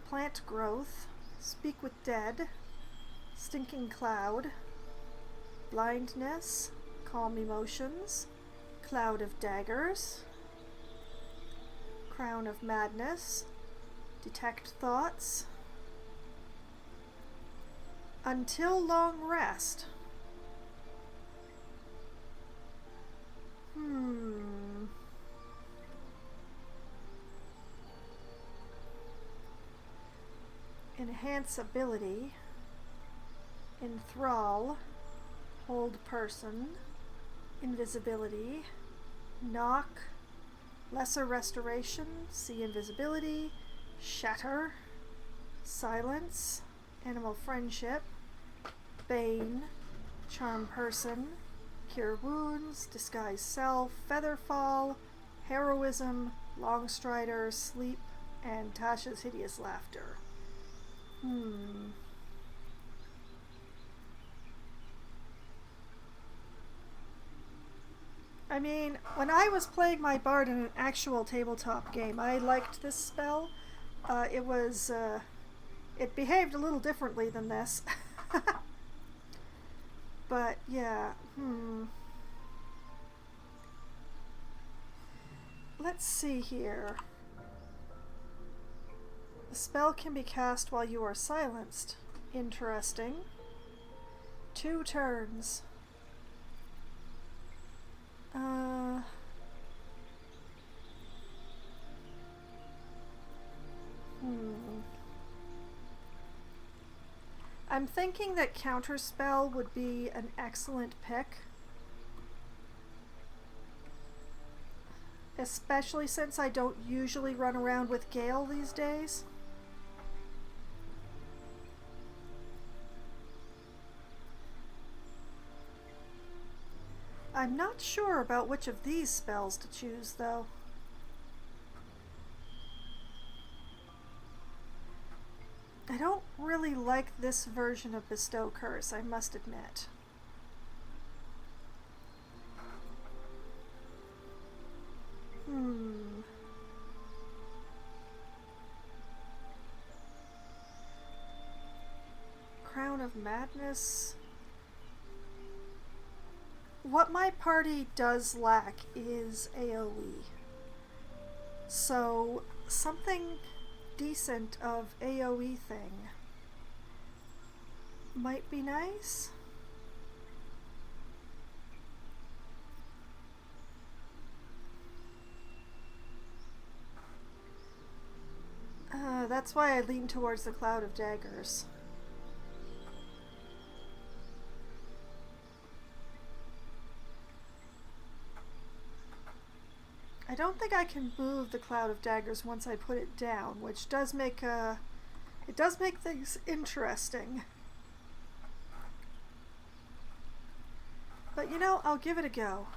Plant Growth. Speak with Dead. Stinking Cloud. Blindness. Calm Emotions. Cloud of Daggers. Crown of Madness. Detect Thoughts. Until Long Rest. Enhance Ability. Enthrall. Hold Person. Invisibility. Knock. Lesser Restoration. See Invisibility. Shatter. Silence. Animal Friendship. Bane. Charm Person. Cure Wounds. Disguise Self. Featherfall. Heroism. Longstrider. Sleep. And Tasha's Hideous Laughter. I mean, when I was playing my bard in an actual tabletop game, I liked this spell. It behaved a little differently than this. But, yeah, Let's see here. The spell can be cast while you are silenced. Interesting. 2 turns. I'm thinking that Counterspell would be an excellent pick. Especially since I don't usually run around with Gale these days. I'm not sure about which of these spells to choose, though. I don't really like this version of Bestow Curse, I must admit. Crown of Madness. What my party does lack is AoE. So, something decent of AoE thing might be nice. That's why I lean towards the Cloud of Daggers. I don't think I can move the Cloud of Daggers once I put it down, which does make it does make things interesting. But you know, I'll give it a go.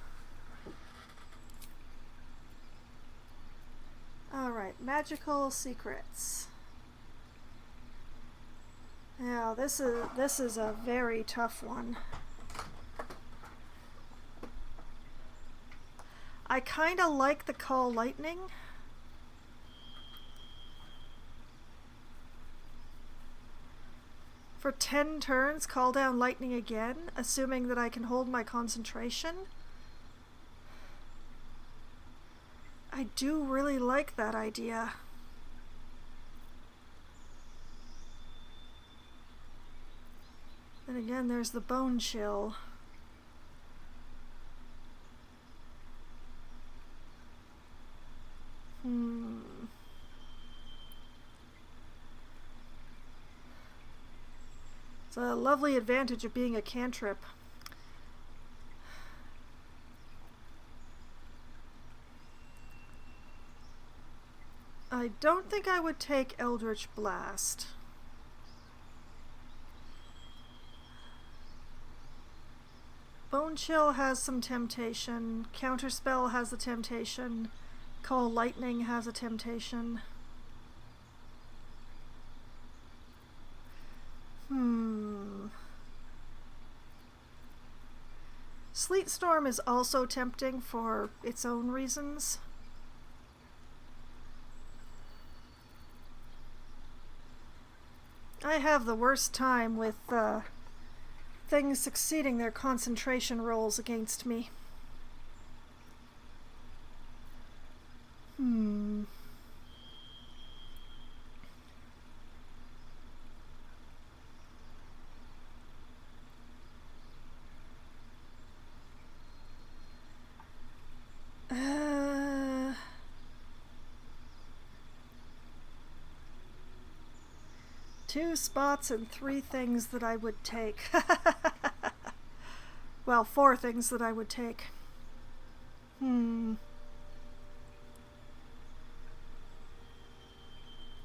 Alright, magical secrets. Now this is a very tough one. I kinda like the Call Lightning. For 10 turns, call down lightning again, assuming that I can hold my concentration. I do really like that idea. Then again, there's the Bone Chill. It's a lovely advantage of being a cantrip. I don't think I would take Eldritch Blast. Bone Chill has some temptation. Counterspell has a temptation. Call Lightning has a temptation. Sleet Storm is also tempting for its own reasons. I have the worst time with things succeeding their concentration rolls against me. Two spots and 3 things that I would take. Well, 4 things that I would take. It's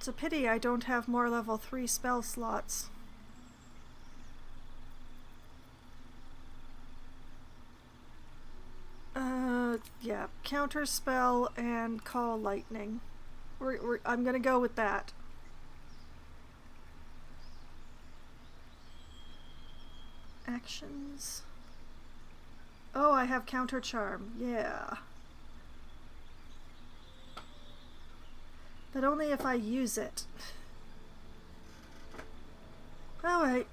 a pity I don't have more level 3 spell slots. Yeah, Counterspell and Call Lightning. I'm gonna go with that. Actions. Oh, I have Counter Charm. Yeah. But only if I use it. Alright.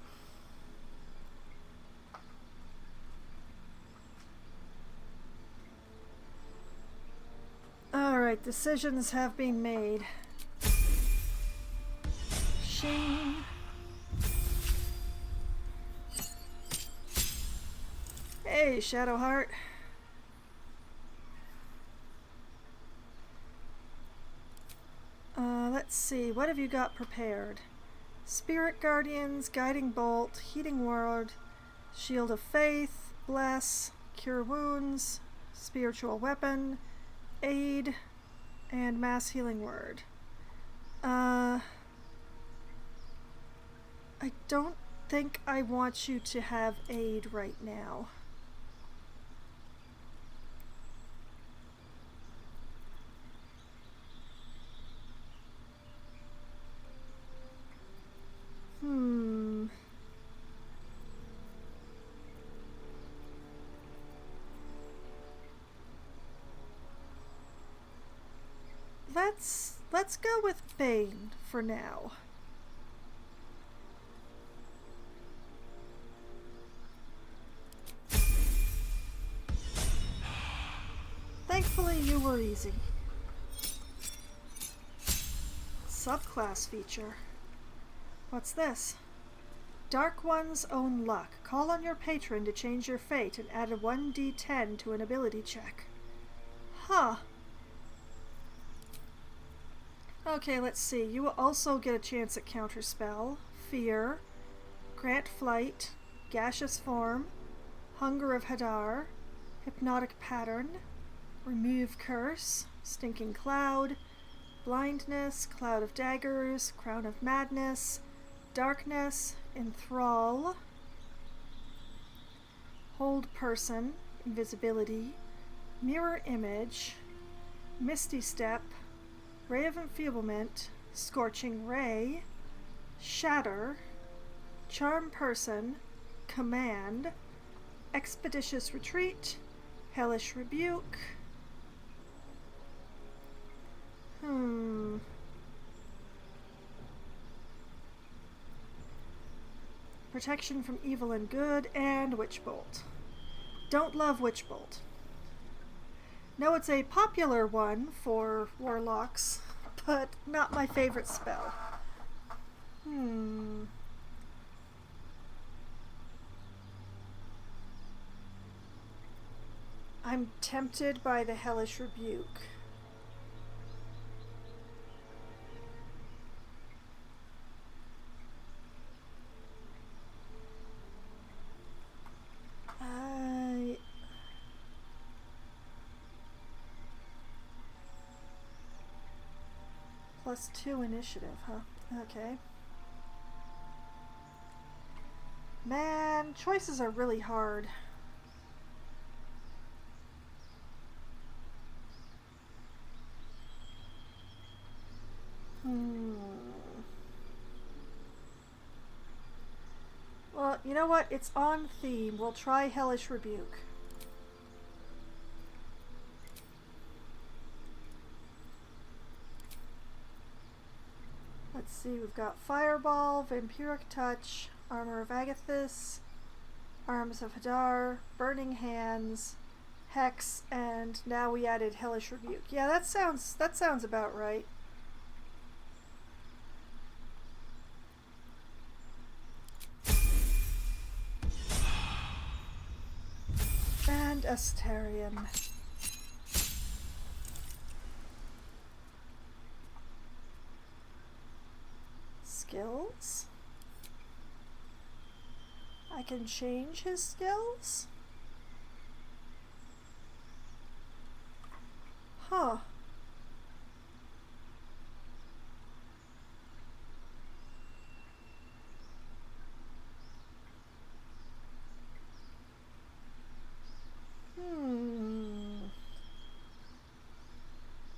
Alright, decisions have been made. Shing. Okay, Shadowheart. Let's see, what have you got prepared? Spirit Guardians, Guiding Bolt, Heating Word, Shield of Faith, Bless, Cure Wounds, Spiritual Weapon, Aid, and Mass Healing Word. I don't think I want you to have Aid right now. Let's go with Bane for now. Thankfully, you were easy. Subclass feature. What's this? Dark One's Own Luck. Call on your patron to change your fate and add a 1d10 to an ability check. Huh. Okay, let's see. You will also get a chance at Counterspell, Fear, Grant Flight, Gaseous Form, Hunger of Hadar, Hypnotic Pattern, Remove Curse, Stinking Cloud, Blindness, Cloud of Daggers, Crown of Madness, Darkness, Enthrall, Hold Person, Invisibility, Mirror Image, Misty Step, Ray of Enfeeblement, Scorching Ray, Shatter, Charm Person, Command, Expeditious Retreat, Hellish Rebuke. Protection from Evil and Good, and Witch Bolt. Don't love Witch Bolt. No, it's a popular one for warlocks, but not my favorite spell. I'm tempted by the Hellish Rebuke. +2 initiative, huh? Okay. Man, choices are really hard. Well, you know what? It's on theme. We'll try Hellish Rebuke. Let's see, we've got Fireball, Vampiric Touch, Armor of Agathis, Arms of Hadar, Burning Hands, Hex, and now we added Hellish Rebuke. Yeah, that sounds about right. And Astarion. Skills? I can change his skills? Huh.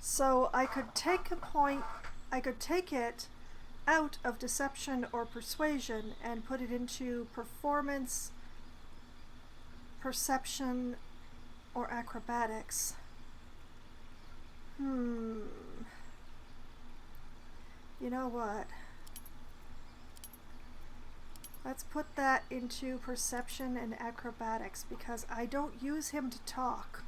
So I could take a point, I could take it out of deception or persuasion and put it into performance, perception, or acrobatics. You know what? Let's put that into perception and acrobatics because I don't use him to talk.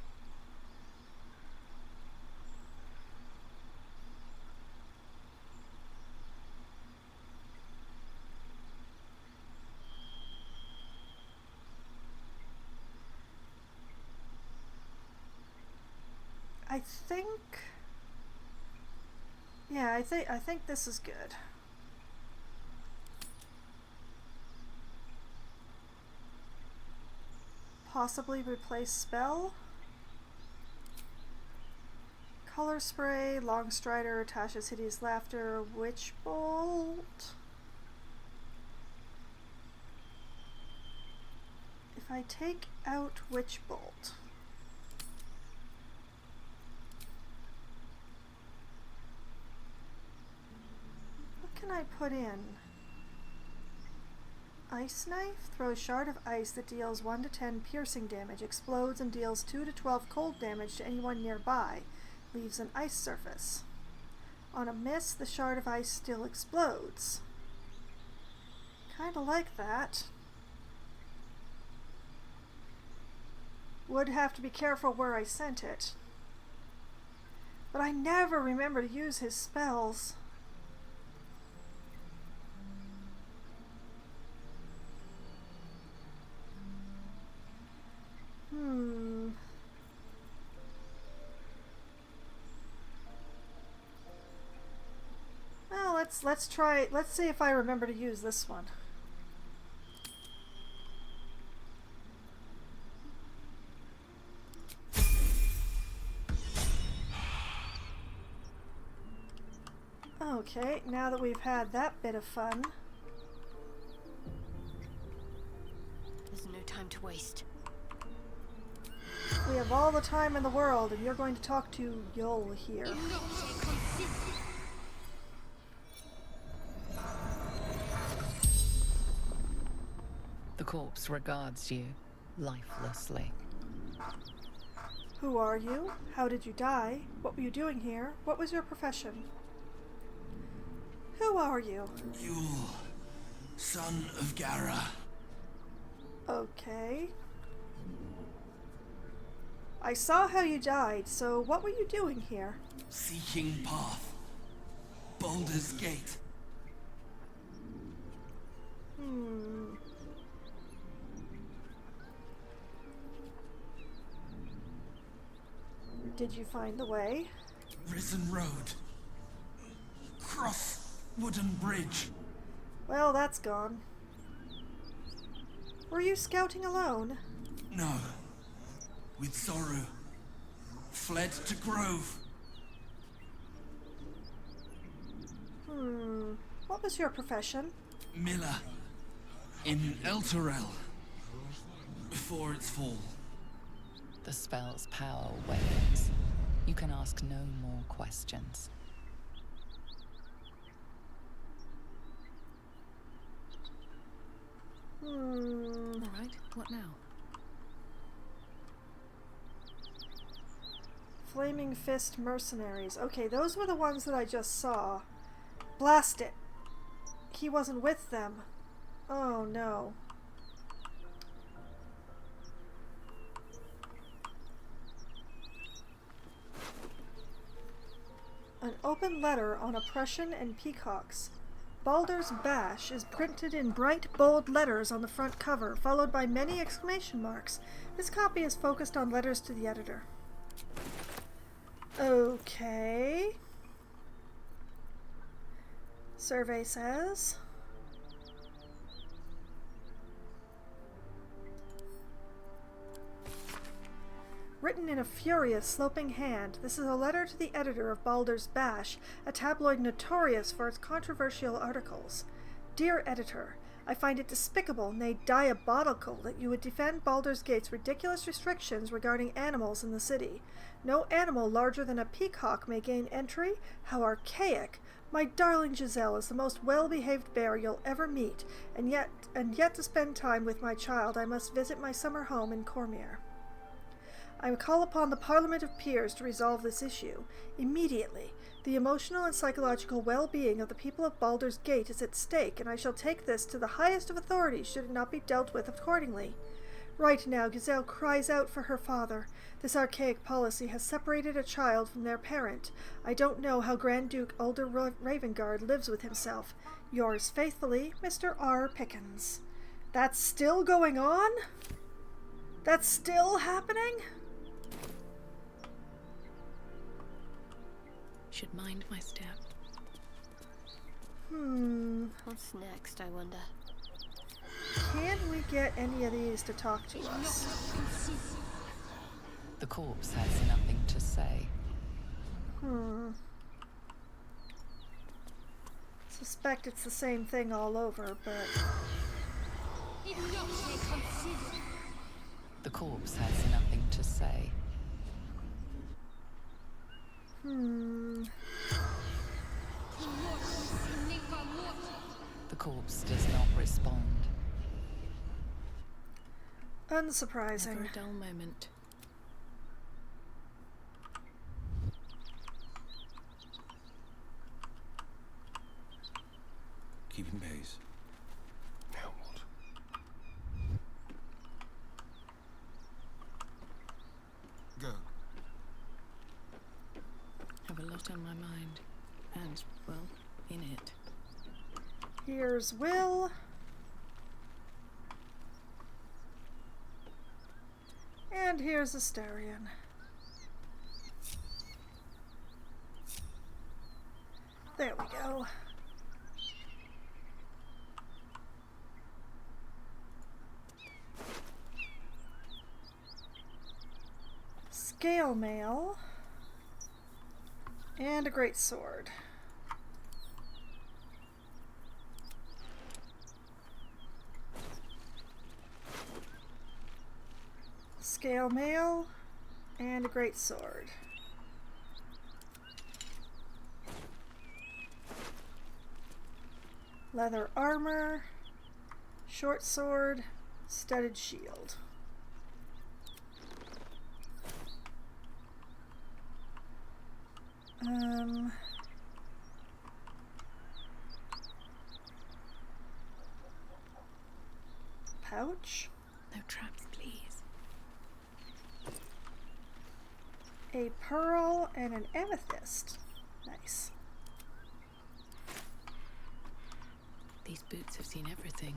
think... Yeah, I think this is good. Possibly replace spell. Color spray, long strider, Tasha's hideous laughter, witch bolt. If I take out witch bolt, what can I put in? Ice knife? Throw a shard of ice that deals 1 to 10 piercing damage, explodes, and deals 2 to 12 cold damage to anyone nearby. Leaves an ice surface. On a miss, the shard of ice still explodes. Kinda like that. Would have to be careful where I sent it. But I never remember to use his spells. Well, let's try. Let's see if I remember to use this one. Okay, now that we've had that bit of fun. There's no time to waste. We have all the time in the world, and you're going to talk to Yul here. The corpse regards you lifelessly. Who are you? How did you die? What were you doing here? What was your profession? Who are you? Yul, son of Gara. Okay. I saw how you died, so what were you doing here? Seeking path. Baldur's Gate. Did you find the way? Risen Road. Cross wooden bridge. Well, that's gone. Were you scouting alone? No. With Zoru. Fled to Grove. What was your profession? Miller. In Elturel. Before its fall. The spell's power wanes. You can ask no more questions. Alright, what now? Flaming Fist Mercenaries. Okay, those were the ones that I just saw. Blast it! He wasn't with them. Oh no. An open letter on oppression and peacocks. Baldur's Bash is printed in bright, bold letters on the front cover, followed by many exclamation marks. This copy is focused on letters to the editor. Okay. Survey says... Written in a furious, sloping hand, this is a letter to the editor of Baldur's Bash, a tabloid notorious for its controversial articles. Dear editor, I find it despicable, nay diabolical, that you would defend Baldur's Gate's ridiculous restrictions regarding animals in the city. No animal larger than a peacock may gain entry? How archaic! My darling Giselle is the most well-behaved bear you'll ever meet, and yet to spend time with my child I must visit my summer home in Cormier. I call upon the Parliament of Peers to resolve this issue immediately. The emotional and psychological well-being of the people of Baldur's Gate is at stake, and I shall take this to the highest of authorities should it not be dealt with accordingly. Right now, Giselle cries out for her father. This archaic policy has separated a child from their parent. I don't know how Grand Duke Ulder Ravengard lives with himself. Yours faithfully, Mr. R. Pickens. That's still going on? That's still happening? Should mind my step. What's next, I wonder? Can we get any of these to talk to us? The corpse has nothing to say. Suspect it's the same thing all over, but... The corpse has nothing to say. The corpse does not respond. Unsurprising. Never a dull moment. Keeping pace. Now what? Go. Have a lot on my mind. And, well, in it. Here's Will. And here's Astarion. There we go. Scale mail. And a great sword. Scale mail and a great sword. Leather armor, short sword, studded shield. Pouch. No traps, please. A pearl and an amethyst. Nice. These boots have seen everything.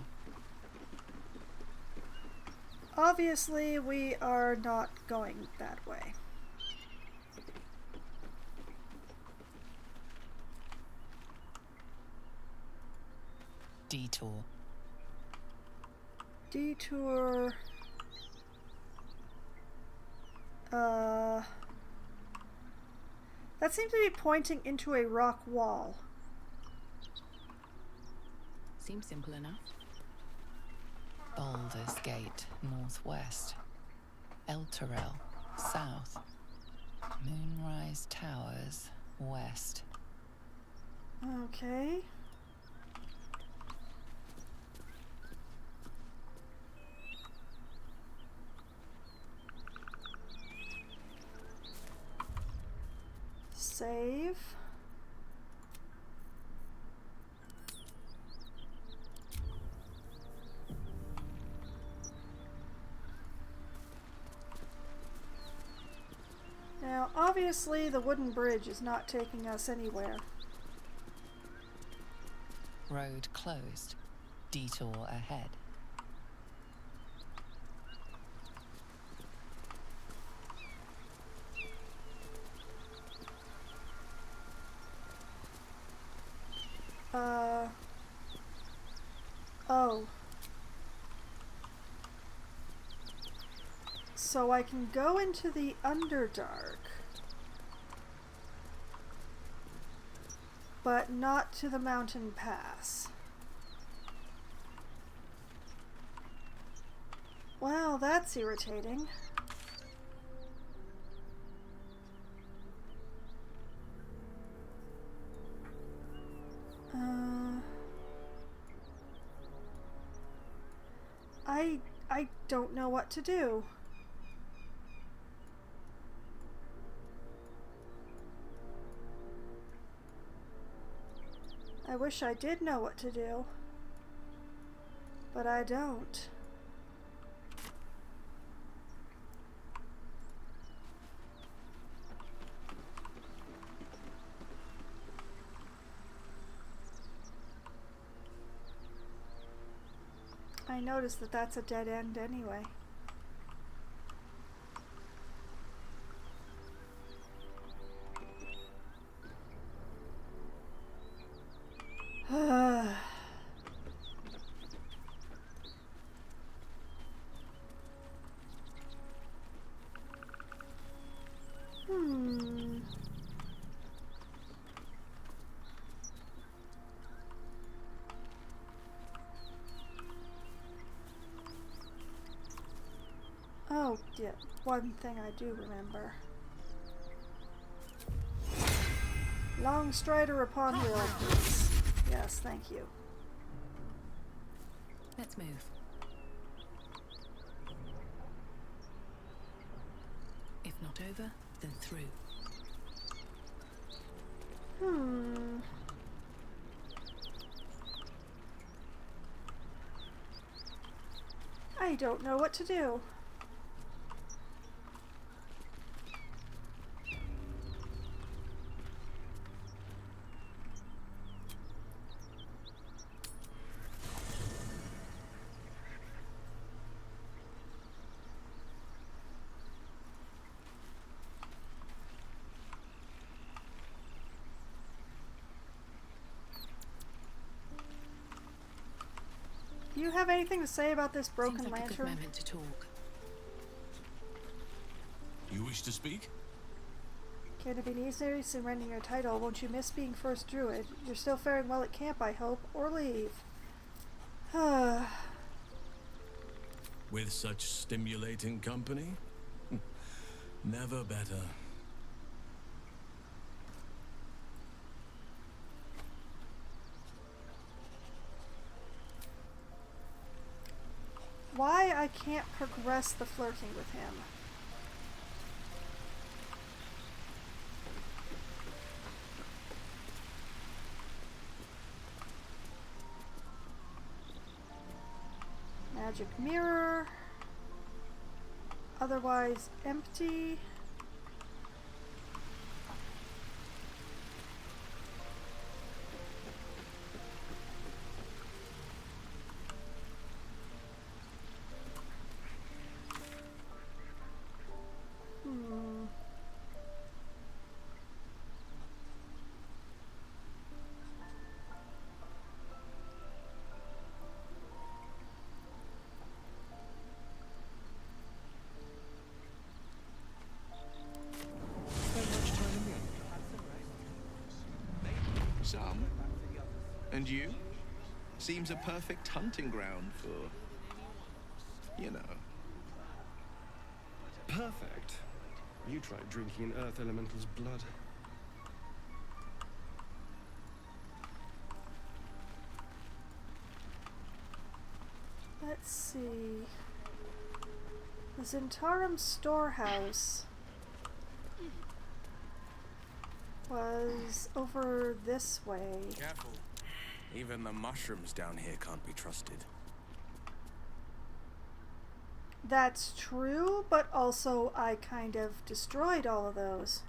Obviously, we are not going that way. Detour. Detour. That seems to be pointing into a rock wall. Seems simple enough. Baldur's Gate, northwest. Elturel, south. Moonrise Towers, west. Okay. Save. Now, obviously, the wooden bridge is not taking us anywhere. Road closed. Detour ahead. Oh. So I can go into the Underdark, but not to the mountain pass. Well, that's irritating. I don't know what to do. I wish I did know what to do, but I don't. I noticed that that's a dead end anyway. Oh, yeah, one thing I do remember. Long strider upon will, please. Yes, thank you. Let's move. If not over, then through. I don't know what to do. Do you have anything to say about this broken Seems like lantern? a good moment to talk. You wish to speak? Can it be necessary surrendering your title? Won't you miss being first druid? You're still faring well at camp, I hope, or leave. With such stimulating company? Never better. Why I can't progress the flirting with him? Magic mirror. Otherwise empty. Some. And you? Seems a perfect hunting ground for, you know. Perfect. You tried drinking an Earth Elemental's blood. Let's see. The Zentarum storehouse was over this way. Careful. Even the mushrooms down here can't be trusted. That's true, but also I kind of destroyed all of those.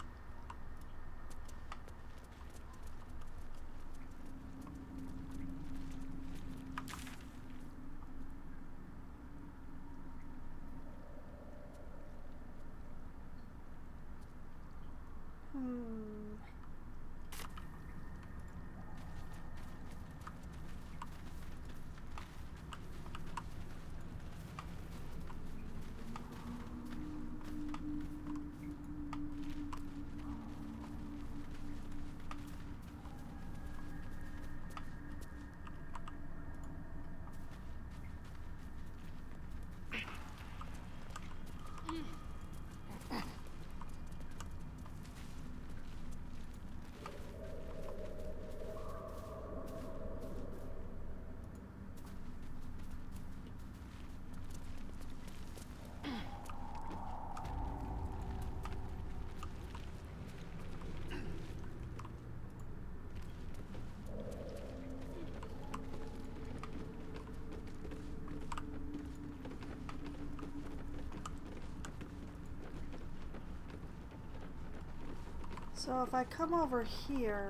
So if I come over here,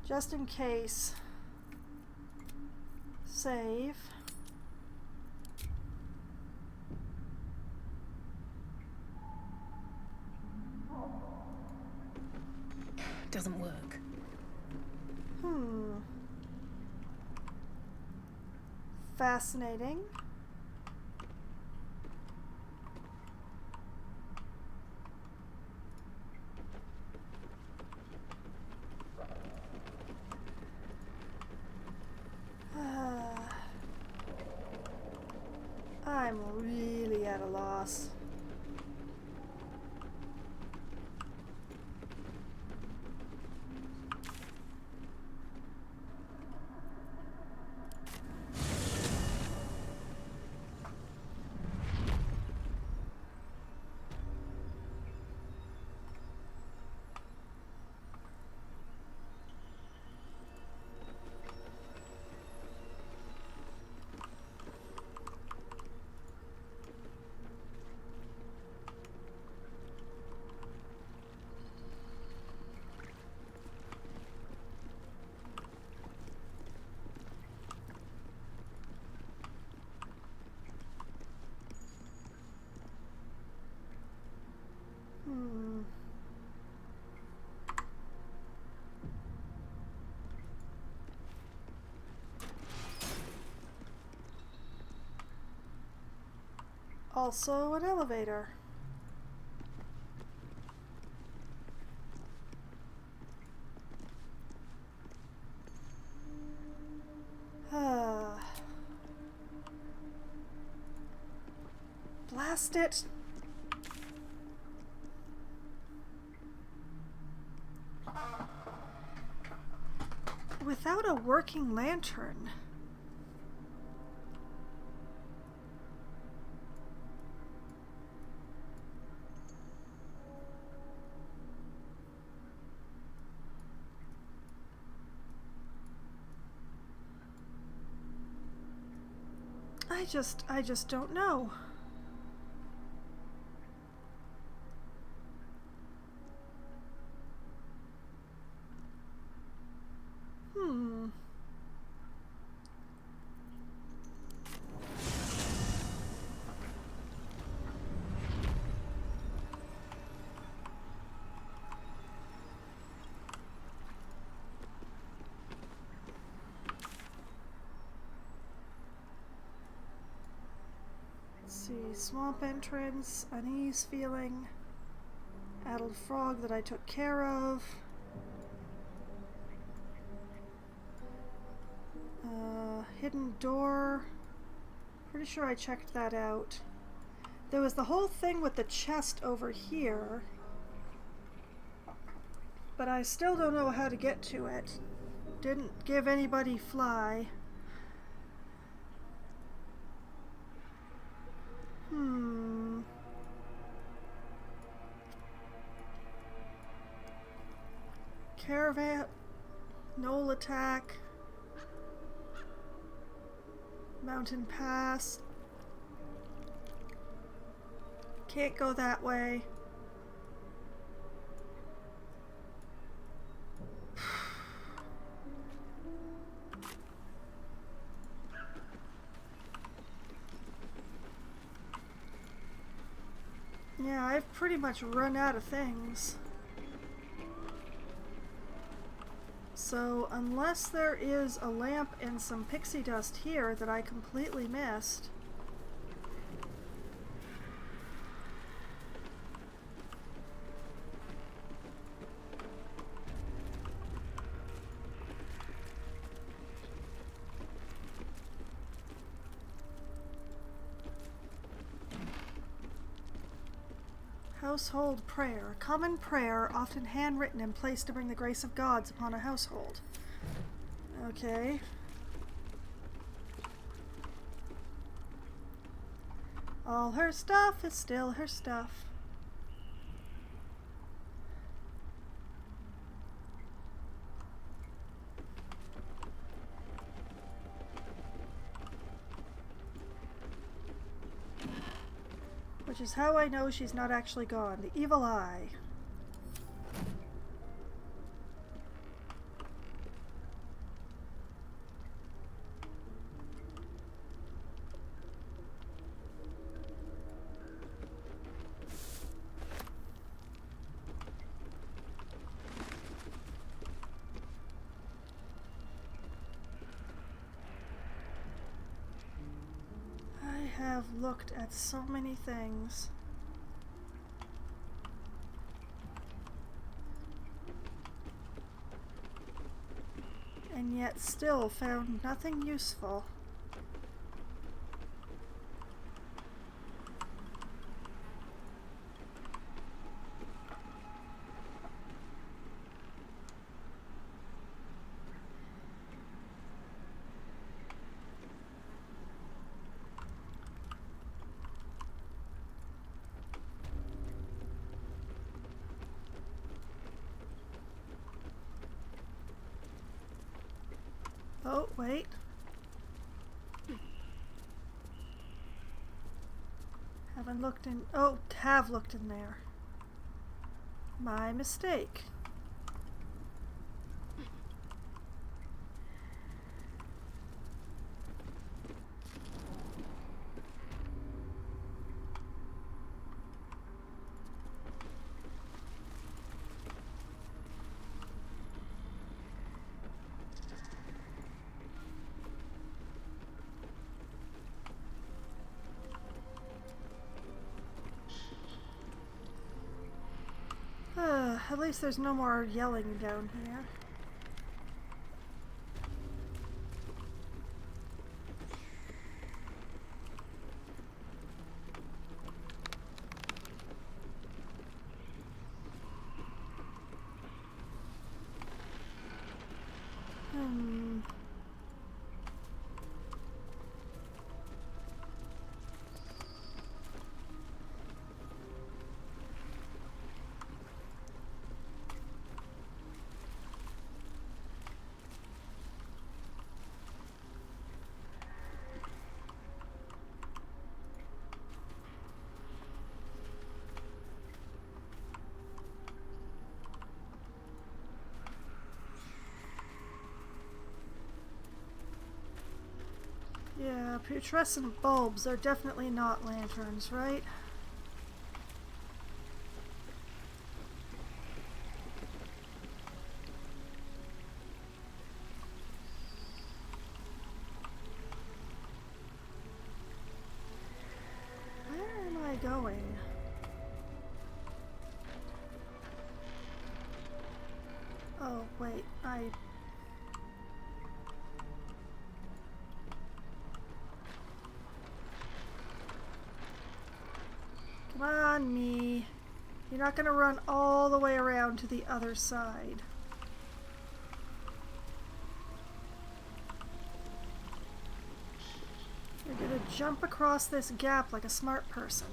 just in case, save. Doesn't work. Fascinating. I'm really at a loss. Also an elevator. Blast it. Without a working lantern. I just don't know. See, swamp entrance, unease feeling, addled frog that I took care of, hidden door, pretty sure I checked that out. There was the whole thing with the chest over here, but I still don't know how to get to it. Didn't give anybody fly. Caravan, Knoll attack, mountain pass. Can't go that way. Yeah, I've pretty much run out of things. So, unless there is a lamp and some pixie dust here that I completely missed. Household prayer. A common prayer, often handwritten and placed to bring the grace of gods upon a household. Okay. All her stuff is still her stuff. Which is how I know she's not actually gone. The evil eye. I have looked at so many things. And yet still found nothing useful. Oh, wait. Haven't looked in... Oh, have looked in there. My mistake. At least there's no more yelling down here. Yeah, putrescent bulbs are definitely not lanterns, right? Where am I going? Oh, wait, Come on, me. You're not gonna run all the way around to the other side. You're gonna jump across this gap like a smart person.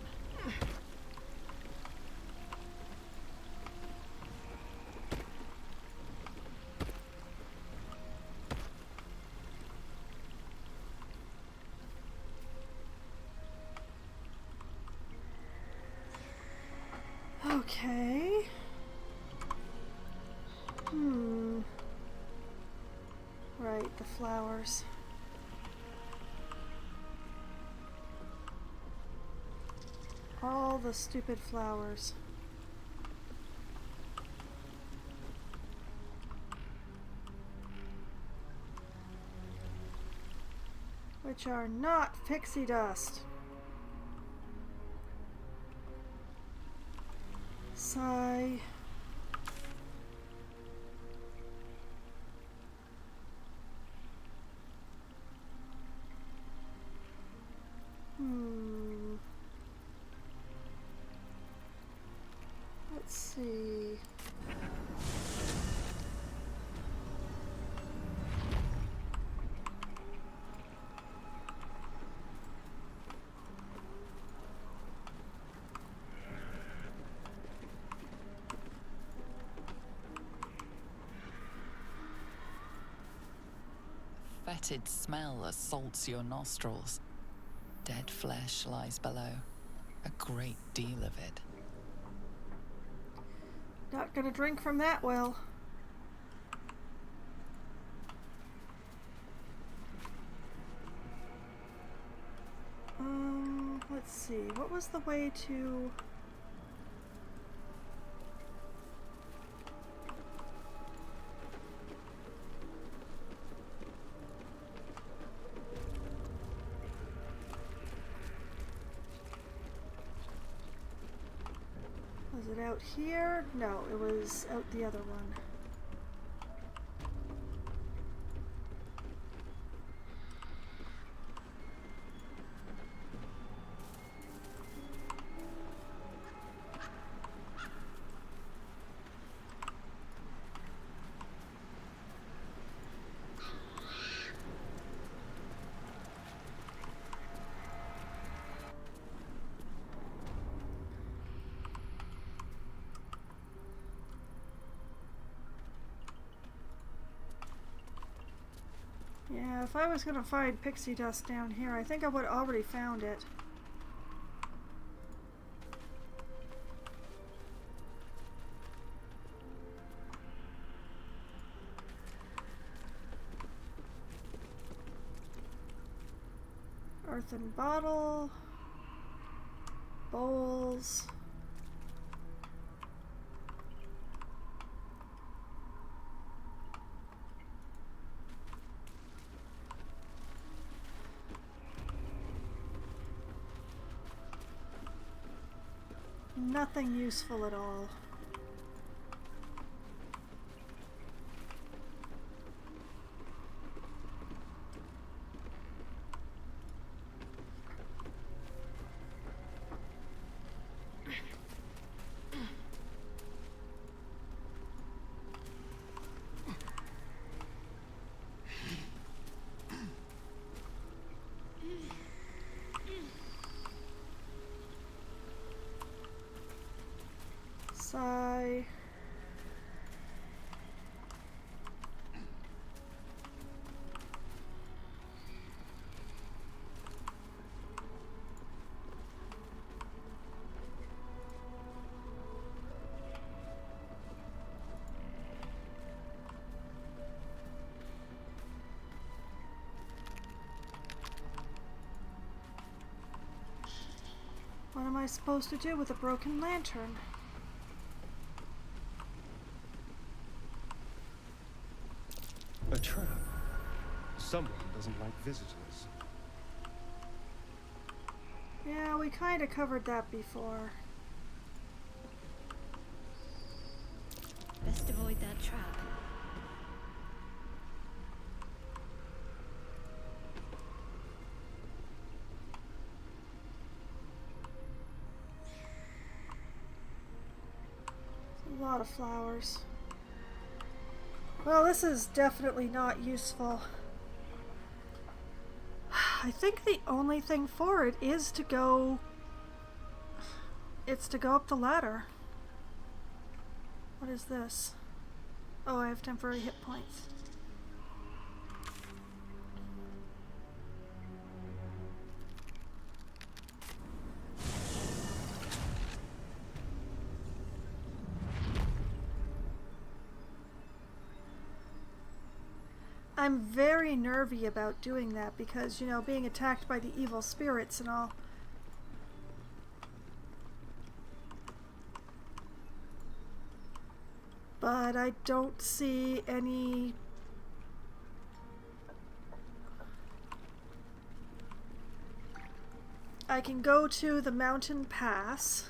Okay. Right, the flowers. All the stupid flowers. Which are not pixie dust. Sigh. Let's see. Fetid smell assaults your nostrils. Dead flesh lies below. A great deal of it. Not gonna drink from that well. Let's see. What was the way to... Was it out here? No, it was out the other one. Yeah, if I was gonna find pixie dust down here, I think I would already found it. Earthen bottle, bowls. Nothing useful at all. Sigh. What am I supposed to do with a broken lantern? A trap. Someone doesn't like visitors. Yeah, we kind of covered that before. Best avoid that trap. A lot of flowers. Well, this is definitely not useful. I think the only thing for it is to go... It's to go up the ladder. What is this? Oh, I have temporary hit points. I'm very nervy about doing that because, you know, being attacked by the evil spirits and all. But I don't see any... I can go to the mountain pass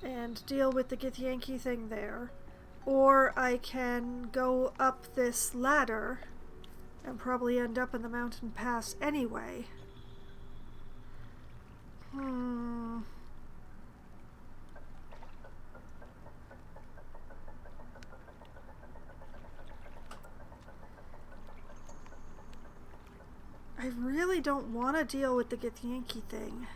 and deal with the Githyanki thing there. Or I can go up this ladder and probably end up in the mountain pass anyway. I really don't want to deal with the Githyanki thing.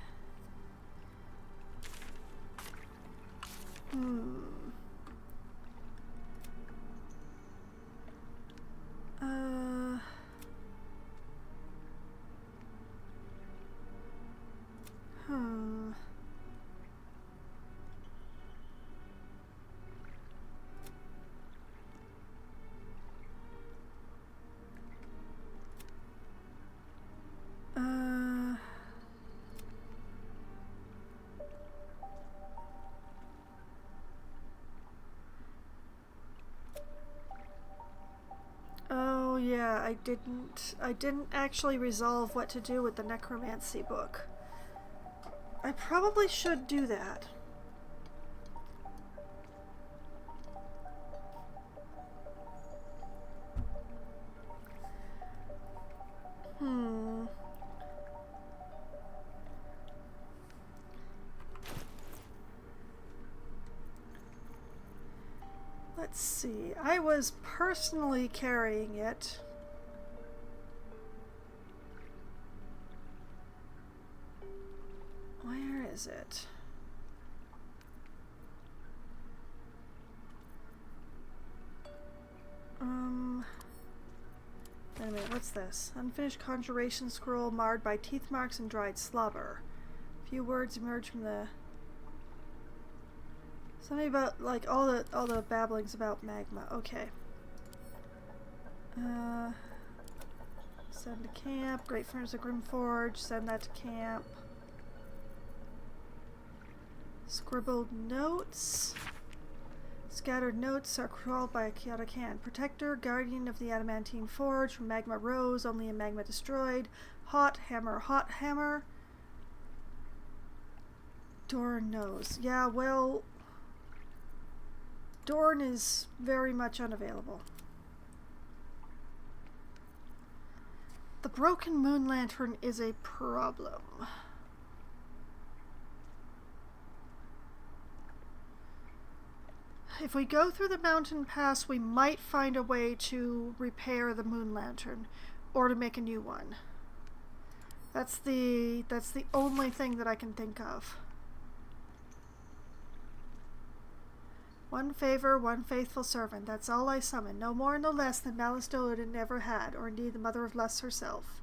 Oh yeah, I didn't actually resolve what to do with the necromancy book. I probably should do that. Let's see. I was personally carrying it. Where is it? Wait a minute, what's this? Unfinished conjuration scroll marred by teeth marks and dried slobber. Few words emerge from the... Something about, like, all the babblings about magma. Okay. Send to camp. Great Furnace of Grimforge. Send that to camp. Scribbled notes. Scattered notes are crawled by a chaotic hand. Protector, guardian of the adamantine forge. From magma rose, only in magma destroyed. Hot hammer, hot hammer. Dorn knows. Yeah, well, Dorn is very much unavailable. The broken moon lantern is a problem. If we go through the mountain pass, we might find a way to repair the moon lantern or to make a new one. That's the only thing that I can think of. One favor, one faithful servant. That's all I summon. No more, no less than Malice Do'Urden ever had, or indeed the mother of Lus herself.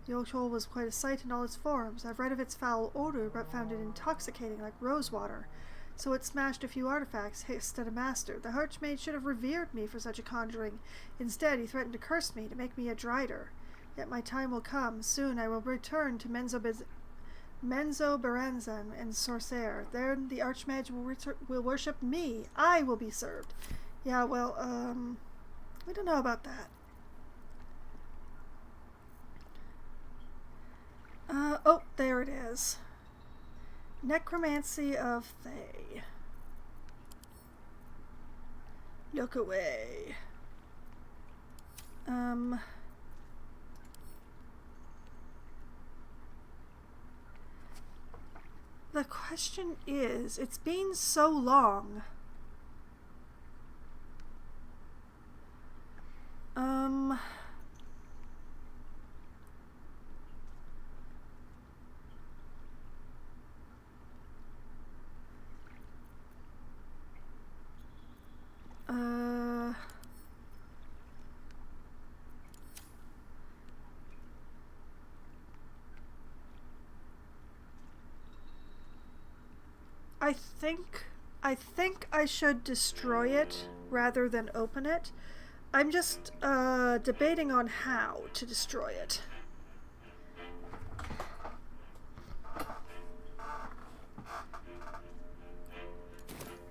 The old hole was quite a sight in all its forms. I've read of its foul odor, but found it intoxicating like rosewater. So it smashed a few artifacts, hissed at a master. The Archmage should have revered me for such a conjuring. Instead, he threatened to curse me, to make me a drider. Yet my time will come. Soon I will return to Menzoberranzan and Sorcerer. Then the Archmage will worship me. I will be served. Yeah, well, we don't know about that. Oh, there it is. Necromancy of Thay. Look away. The question is, it's been so long. I think I should destroy it rather than open it. I'm just debating on how to destroy it.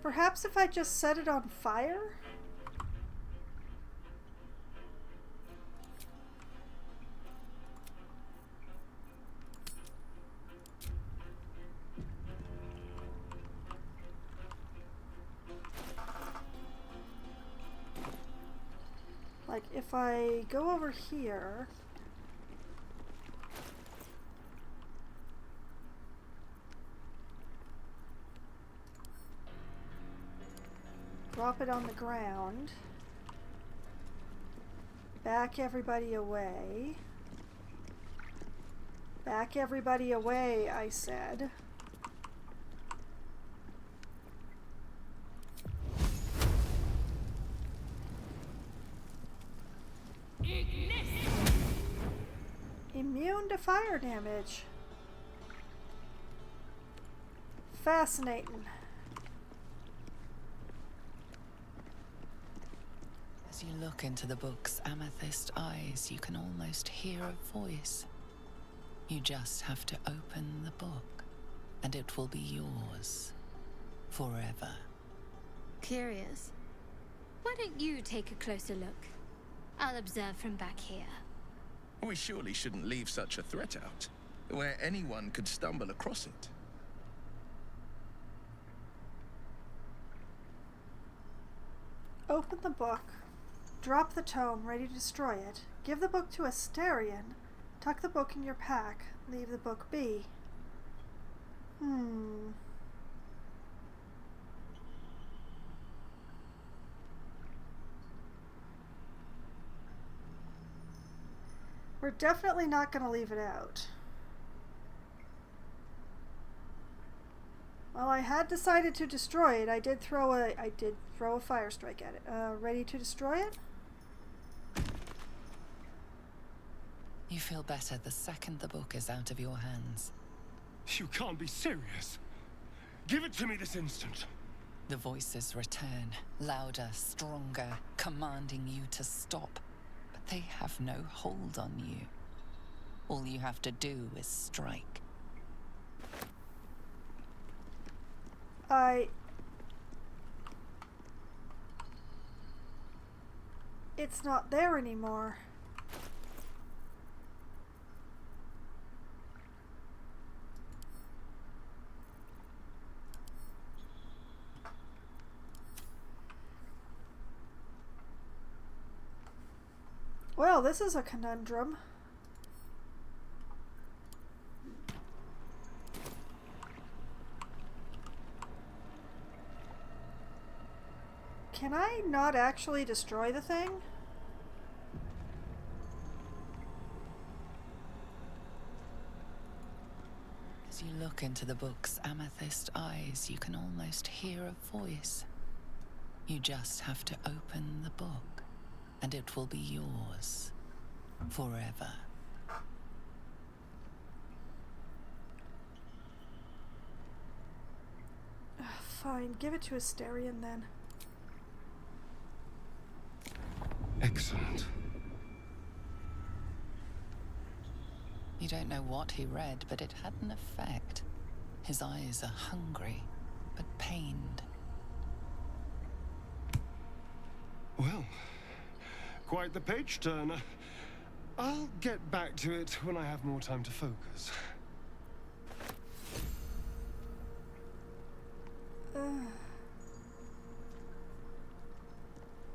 Perhaps if I just set it on fire? Like, if I go over here... Drop it on the ground. Back everybody away. Back everybody away, I said. Immune to fire damage. Fascinating. As you look into the book's amethyst eyes, you can almost hear a voice. You just have to open the book, and it will be yours forever. Curious. Why don't you take a closer look? I'll observe from back here. We surely shouldn't leave such a threat out, where anyone could stumble across it. Open the book. Drop the tome, ready to destroy it. Give the book to Astarion. Tuck the book in your pack. Leave the book be. We're definitely not going to leave it out. Well, I had decided to destroy it. I did throw a fire strike at it. Ready to destroy it? You feel better the second the book is out of your hands. You can't be serious. Give it to me this instant. The voices return, louder, stronger, commanding you to stop. But they have no hold on you. All you have to do is strike. It's not there anymore. Well, this is a conundrum. Can I not actually destroy the thing? As you look into the book's amethyst eyes, you can almost hear a voice. You just have to open the book, and it will be yours forever. Fine, give it to Asterion then. Excellent. You don't know what he read, but it had an effect. His eyes are hungry, but pained. Well, quite the page turner. I'll get back to it when I have more time to focus.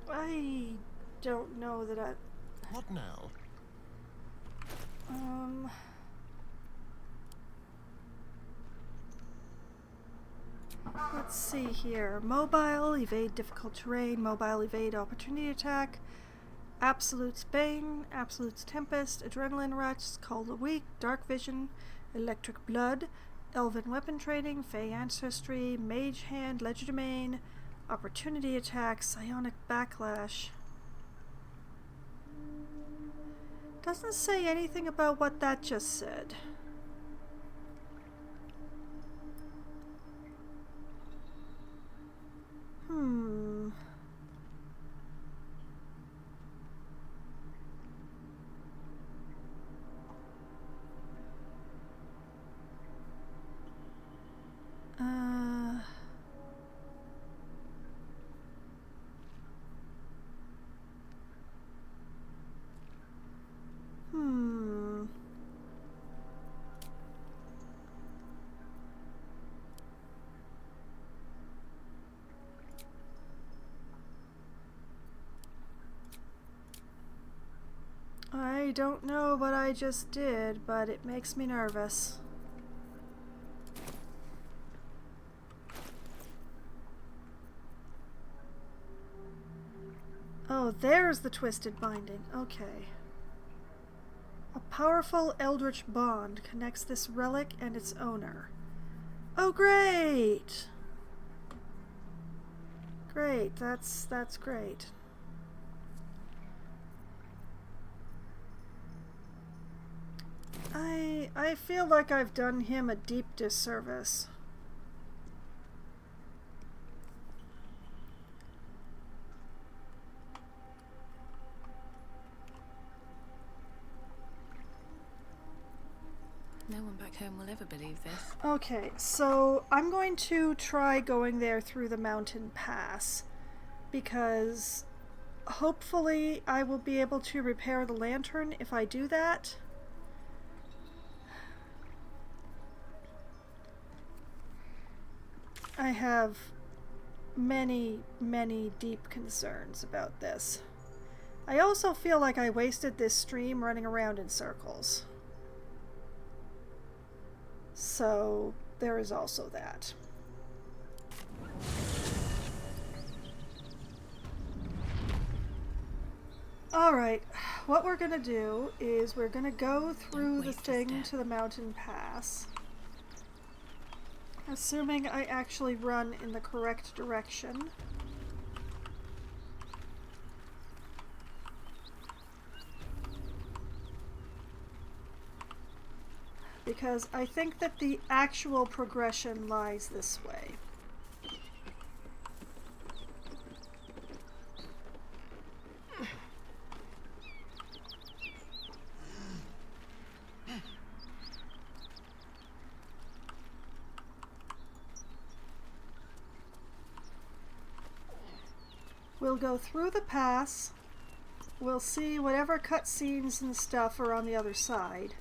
I don't know that I... What now? Let's see here. Mobile, evade difficult terrain, mobile, evade opportunity attack, Absolute's Bane, Absolute's Tempest, Adrenaline Rush, Call the Weak, Dark Vision, Electric Blood, Elven Weapon Training, Fey Ancestry, Mage Hand, Legerdemain, Opportunity Attack, Psionic Backlash. Doesn't say anything about what that just said. I don't know what I just did, but it makes me nervous. Oh, there's the twisted binding. Okay. A powerful eldritch bond connects this relic and its owner. Oh, great! Great, that's great. I feel like I've done him a deep disservice. No one back home will ever believe this. Okay, so I'm going to try going there through the mountain pass, because hopefully I will be able to repair the lantern if I do that. I have many, many deep concerns about this. I also feel like I wasted this stream running around in circles. So there is also that. Alright, what we're gonna do is we're gonna go through the thing to the mountain pass. Assuming I actually run in the correct direction. because I think that the actual progression lies this way. We'll go through the pass. We'll see whatever cutscenes and stuff are on the other side.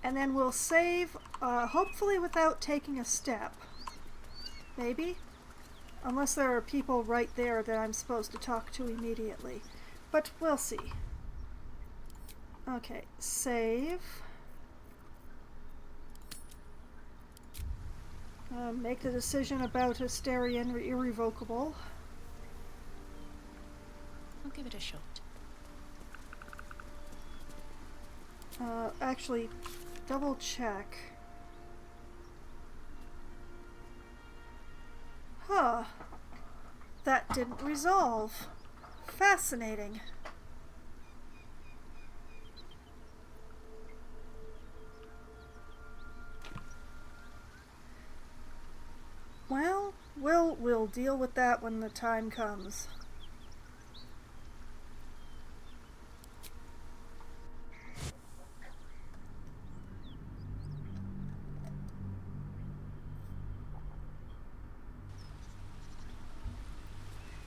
And then we'll save, hopefully without taking a step. Maybe? Unless there are people right there that I'm supposed to talk to immediately. But we'll see. Okay, save. Make the decision about Asterion irrevocable. I'll give it a shot. Actually, double check. Huh. That didn't resolve. Fascinating. Well, we'll deal with that when the time comes.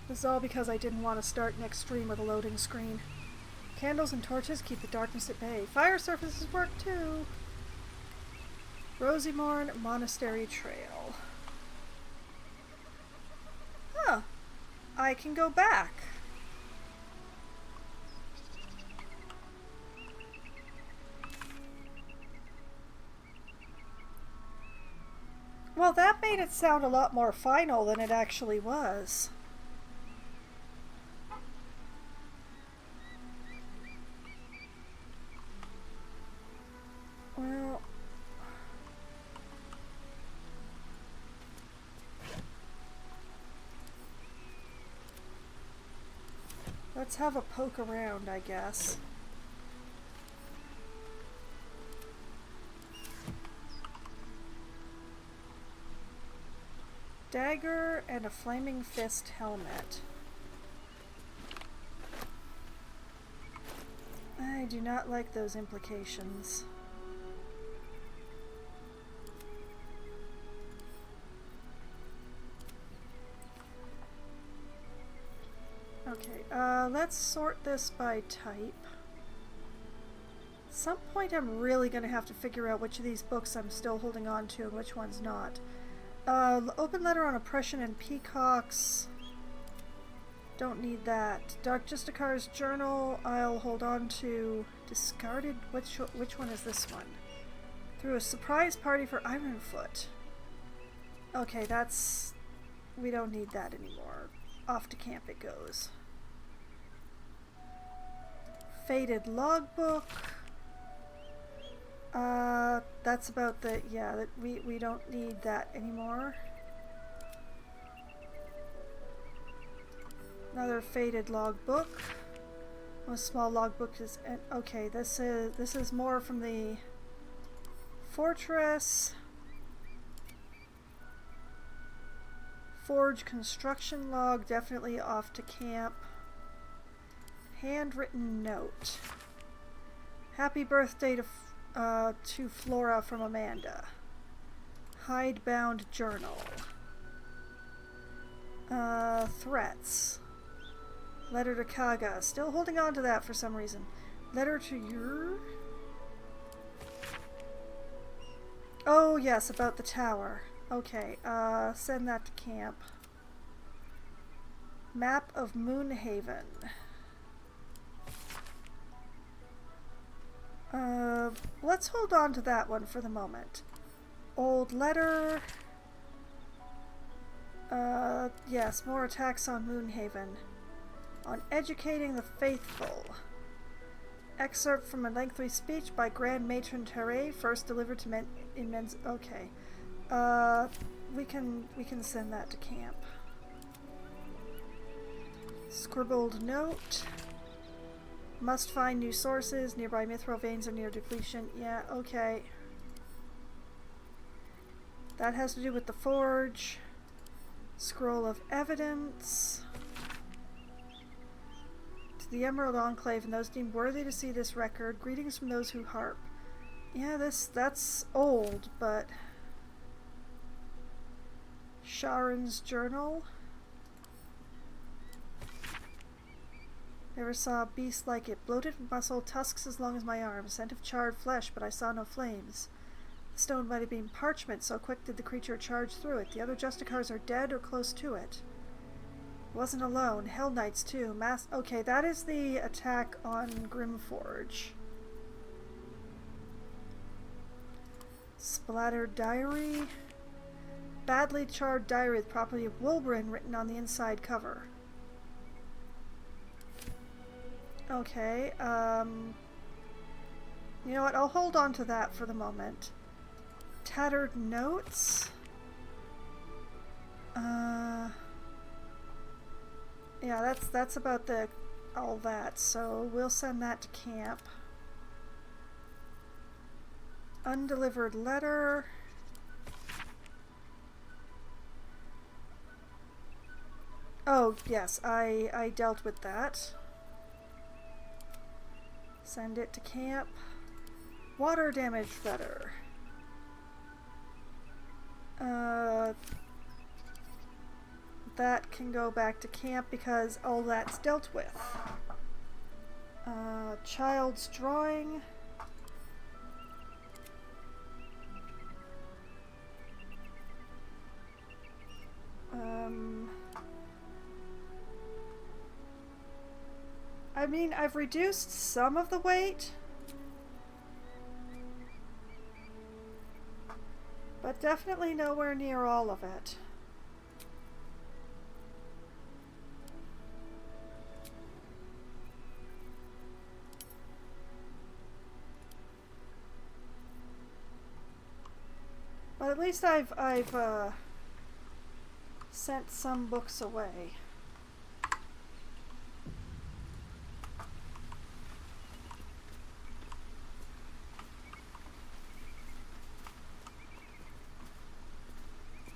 This is all because I didn't want to start next stream with a loading screen. Candles and torches keep the darkness at bay. Fire surfaces work too. Rosymorn Monastery Trail. Huh. I can go back. Well, that made it sound a lot more final than it actually was. Well, let's have a poke around, I guess. Dagger and a flaming fist helmet. I do not like those implications. Okay, let's sort this by type. At some point I'm really going to have to figure out which of these books I'm still holding on to and which one's not. Open letter on oppression and peacocks. Don't need that. Dark Justicar's journal, I'll hold on to. Discarded, which one is this one? Through a surprise party for Ironfoot. Okay, that's... we don't need that anymore. Off to camp it goes. Faded logbook. That's about the... yeah, that we don't need that anymore. Another faded logbook. A small logbook is... okay, this is more from the fortress. Forge construction log, definitely off to camp. Handwritten note. Happy birthday to Flora from Amanda. Hidebound journal. Threats. Letter to Kaga. Still holding on to that for some reason. Letter to your... oh yes, about the tower. Okay, send that to camp. Map of Moonhaven. Let's hold on to that one for the moment. Old letter. Yes, more attacks on Moonhaven. On educating the faithful. Excerpt from a lengthy speech by Grand Matron Terre, first delivered to in men's... okay. We can send that to camp. Scribbled note. Must find new sources. Nearby mithril veins are near depletion. Yeah, okay. That has to do with the forge. Scroll of evidence. To the Emerald Enclave and those deemed worthy to see this record, greetings from those who harp. Yeah, that's old, but... Sharon's journal. Never saw a beast like it. Bloated muscle, tusks as long as my arm, scent of charred flesh, but I saw no flames. The stone might have been parchment, so quick did the creature charge through it. The other Justicars are dead or close to it. It wasn't alone. Hell Knights too. Okay, that is the attack on Grimforge. Splattered diary. Badly charred diary with the property of Wolverine written on the inside cover. Okay, you know what, I'll hold on to that for the moment. Tattered notes? Yeah, that's about all that, so we'll send that to camp. Undelivered letter. Oh, yes, I dealt with that. Send it to camp. Water damage letter. That can go back to camp because all that's dealt with. Child's drawing. I mean, I've reduced some of the weight, but definitely nowhere near all of it. But at least I've sent some books away.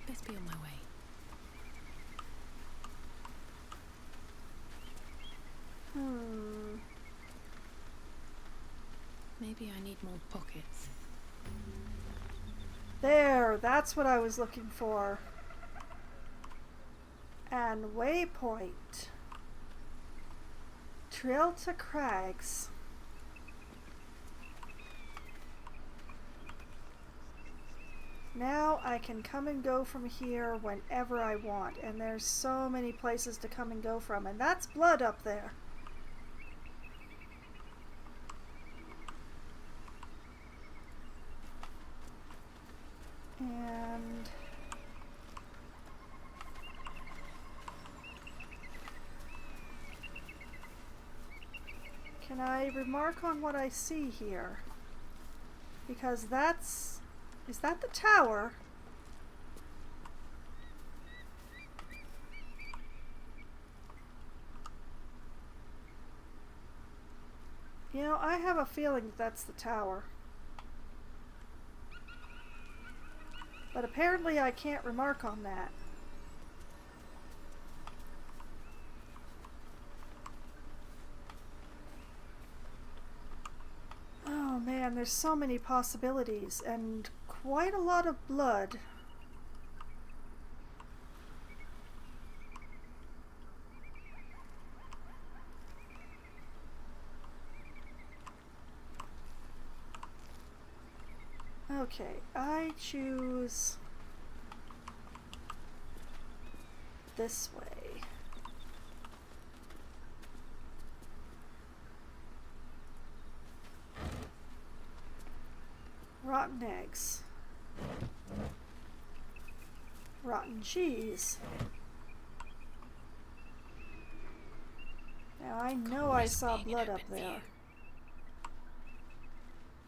Best be on my way. Maybe I need more pockets. There, that's what I was looking for. And waypoint. Trail to Crags. Now I can come and go from here whenever I want, and there's so many places to come and go from, and that's blood up there. And can I remark on what I see here? Because is that the tower? You know, I have a feeling that's the tower. But apparently I can't remark on that. Oh man, there's so many possibilities and quite a lot of blood. Okay, I choose this way. Rotten eggs. Rotten cheese. Now I know I saw blood up there.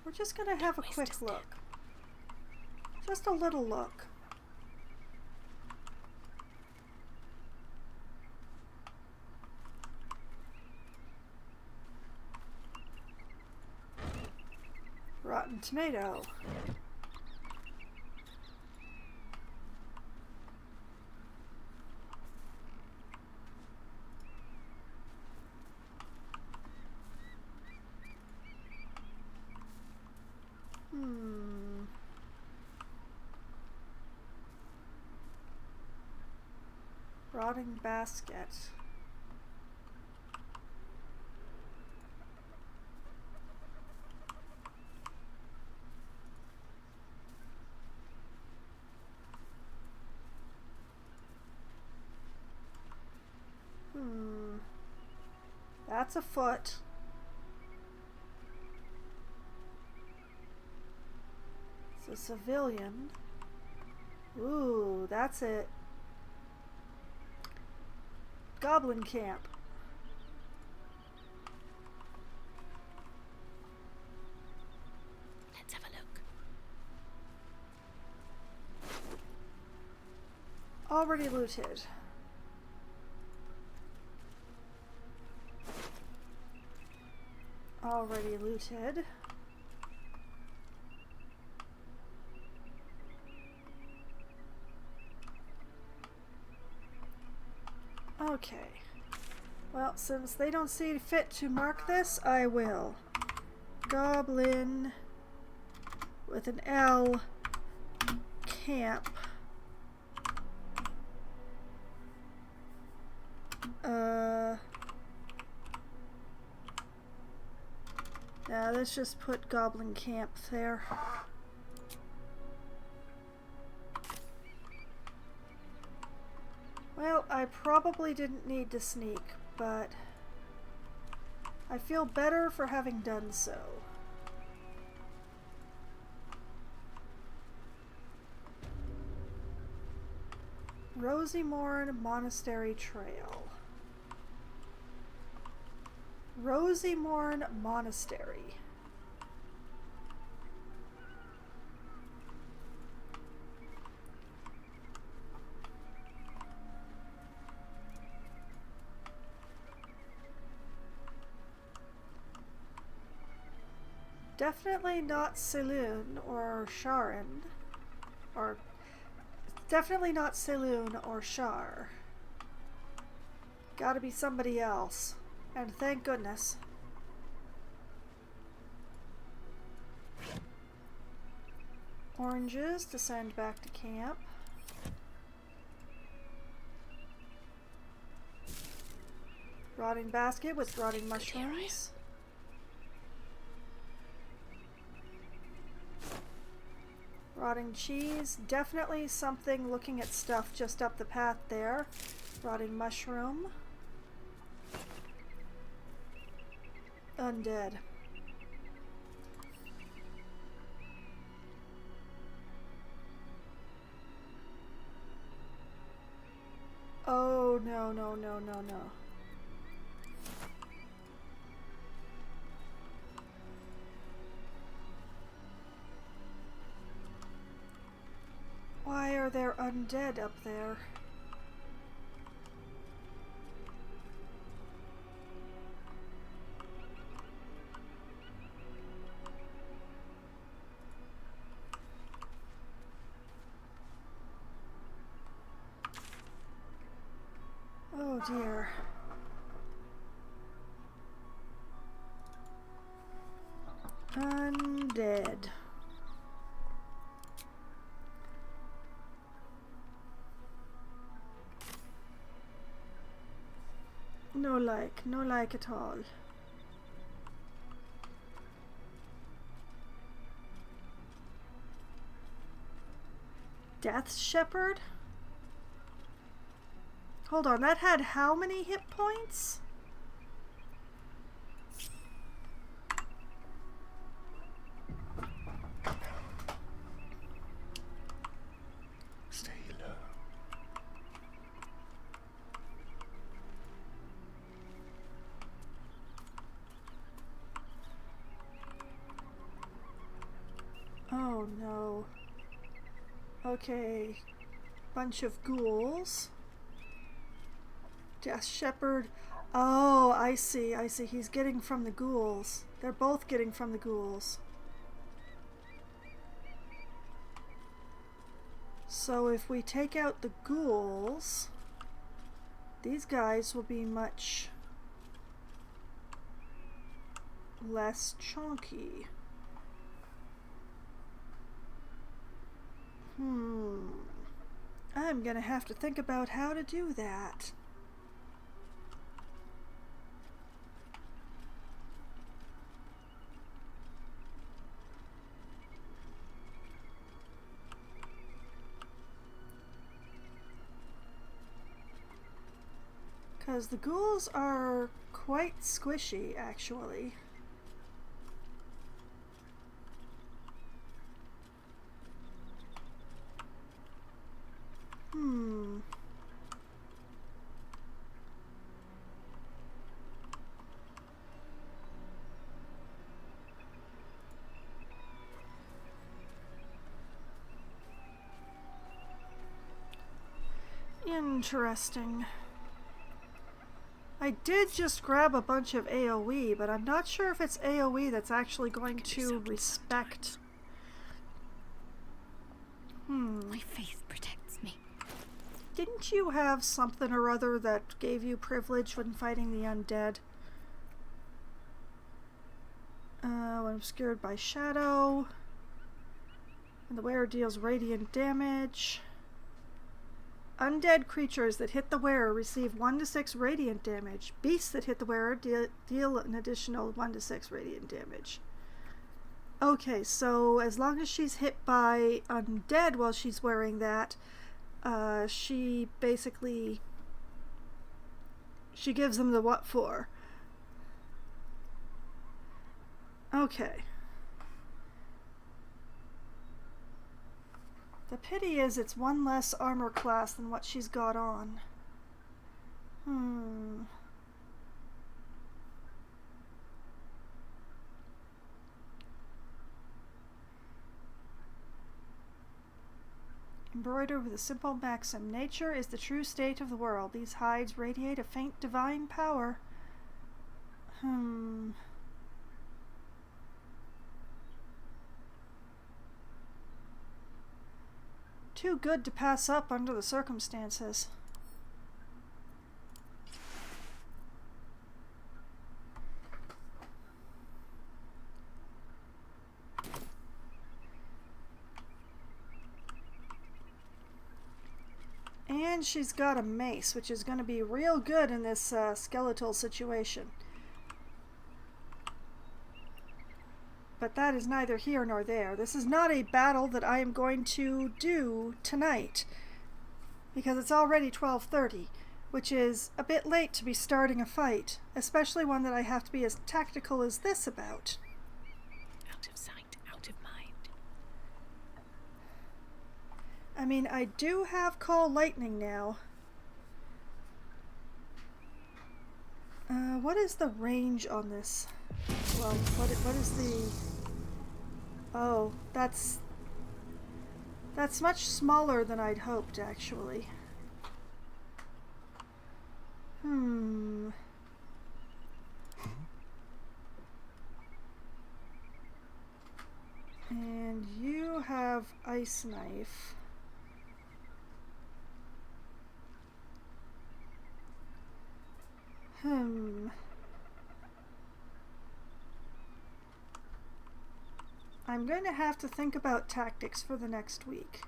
We're just gonna have a quick look. Just a little look. Rotten tomato. Rotting basket. That's a foot. It's a civilian. Ooh, that's it. Goblin camp. Let's have a look. Already looted. Already looted. Okay. Well, since they don't see fit to mark this, I will. Goblin with an L camp. Yeah, let's just put Goblin camp there. Well, I probably didn't need to sneak, but I feel better for having done so. Rosymorn Monastery Trail. Rosymorn Monastery. Definitely not Saloon or Sharon. Or definitely not Saloon or Shar. Gotta be somebody else. And thank goodness. Oranges to send back to camp. Rotting basket with rotting mushrooms. Rotting cheese. Definitely something looking at stuff just up the path there. Rotting mushroom. Undead. Oh, no, no, no, no, no. Why are there undead up there? Oh dear. Undead. No like at all. Death Shepherd? Hold on, that had how many hit points? Stay low. Oh no. Okay. Bunch of ghouls. Death Shepherd. Oh, I see. I see. He's getting from the ghouls. They're both getting from the ghouls. So if we take out the ghouls, these guys will be much less chunky. I'm gonna have to think about how to do that. Because the ghouls are quite squishy, actually. Interesting. I did just grab a bunch of AoE, but I'm not sure if it's AoE that's actually going to respect. My faith protects me. Didn't you have something or other that gave you privilege when fighting the undead? When obscured by shadow. And the wearer deals radiant damage. Undead creatures that hit the wearer receive 1 to 6 radiant damage. Beasts that hit the wearer deal an additional 1 to 6 radiant damage. Okay, so as long as she's hit by undead while she's wearing that, she basically... she gives them the what for. Okay. The pity is it's 1 less armor class than what she's got on. Embroidered with a simple maxim. Nature is the true state of the world. These hides radiate a faint divine power. Too good to pass up under the circumstances. And she's got a mace, which is going to be real good in this skeletal situation. But that is neither here nor there. This is not a battle that I am going to do tonight, because it's already 12:30, which is a bit late to be starting a fight, especially one that I have to be as tactical as this about. Out of sight, out of mind. I mean, I do have Call Lightning now. What is the range on this? Well, what is the... Oh, that's much smaller than I'd hoped, actually. And you have Ice Knife. I'm going to have to think about tactics for the next week.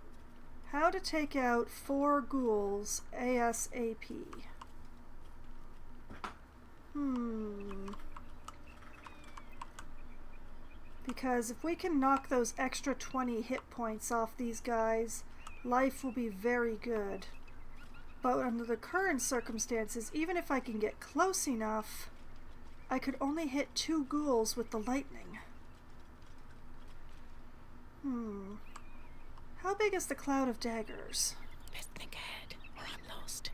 How to take out 4 ghouls ASAP. Because if we can knock those extra 20 hit points off these guys, life will be very good. But under the current circumstances, even if I can get close enough, I could only hit 2 ghouls with the lightning. How big is the cloud of daggers? Best think ahead, or I'm lost.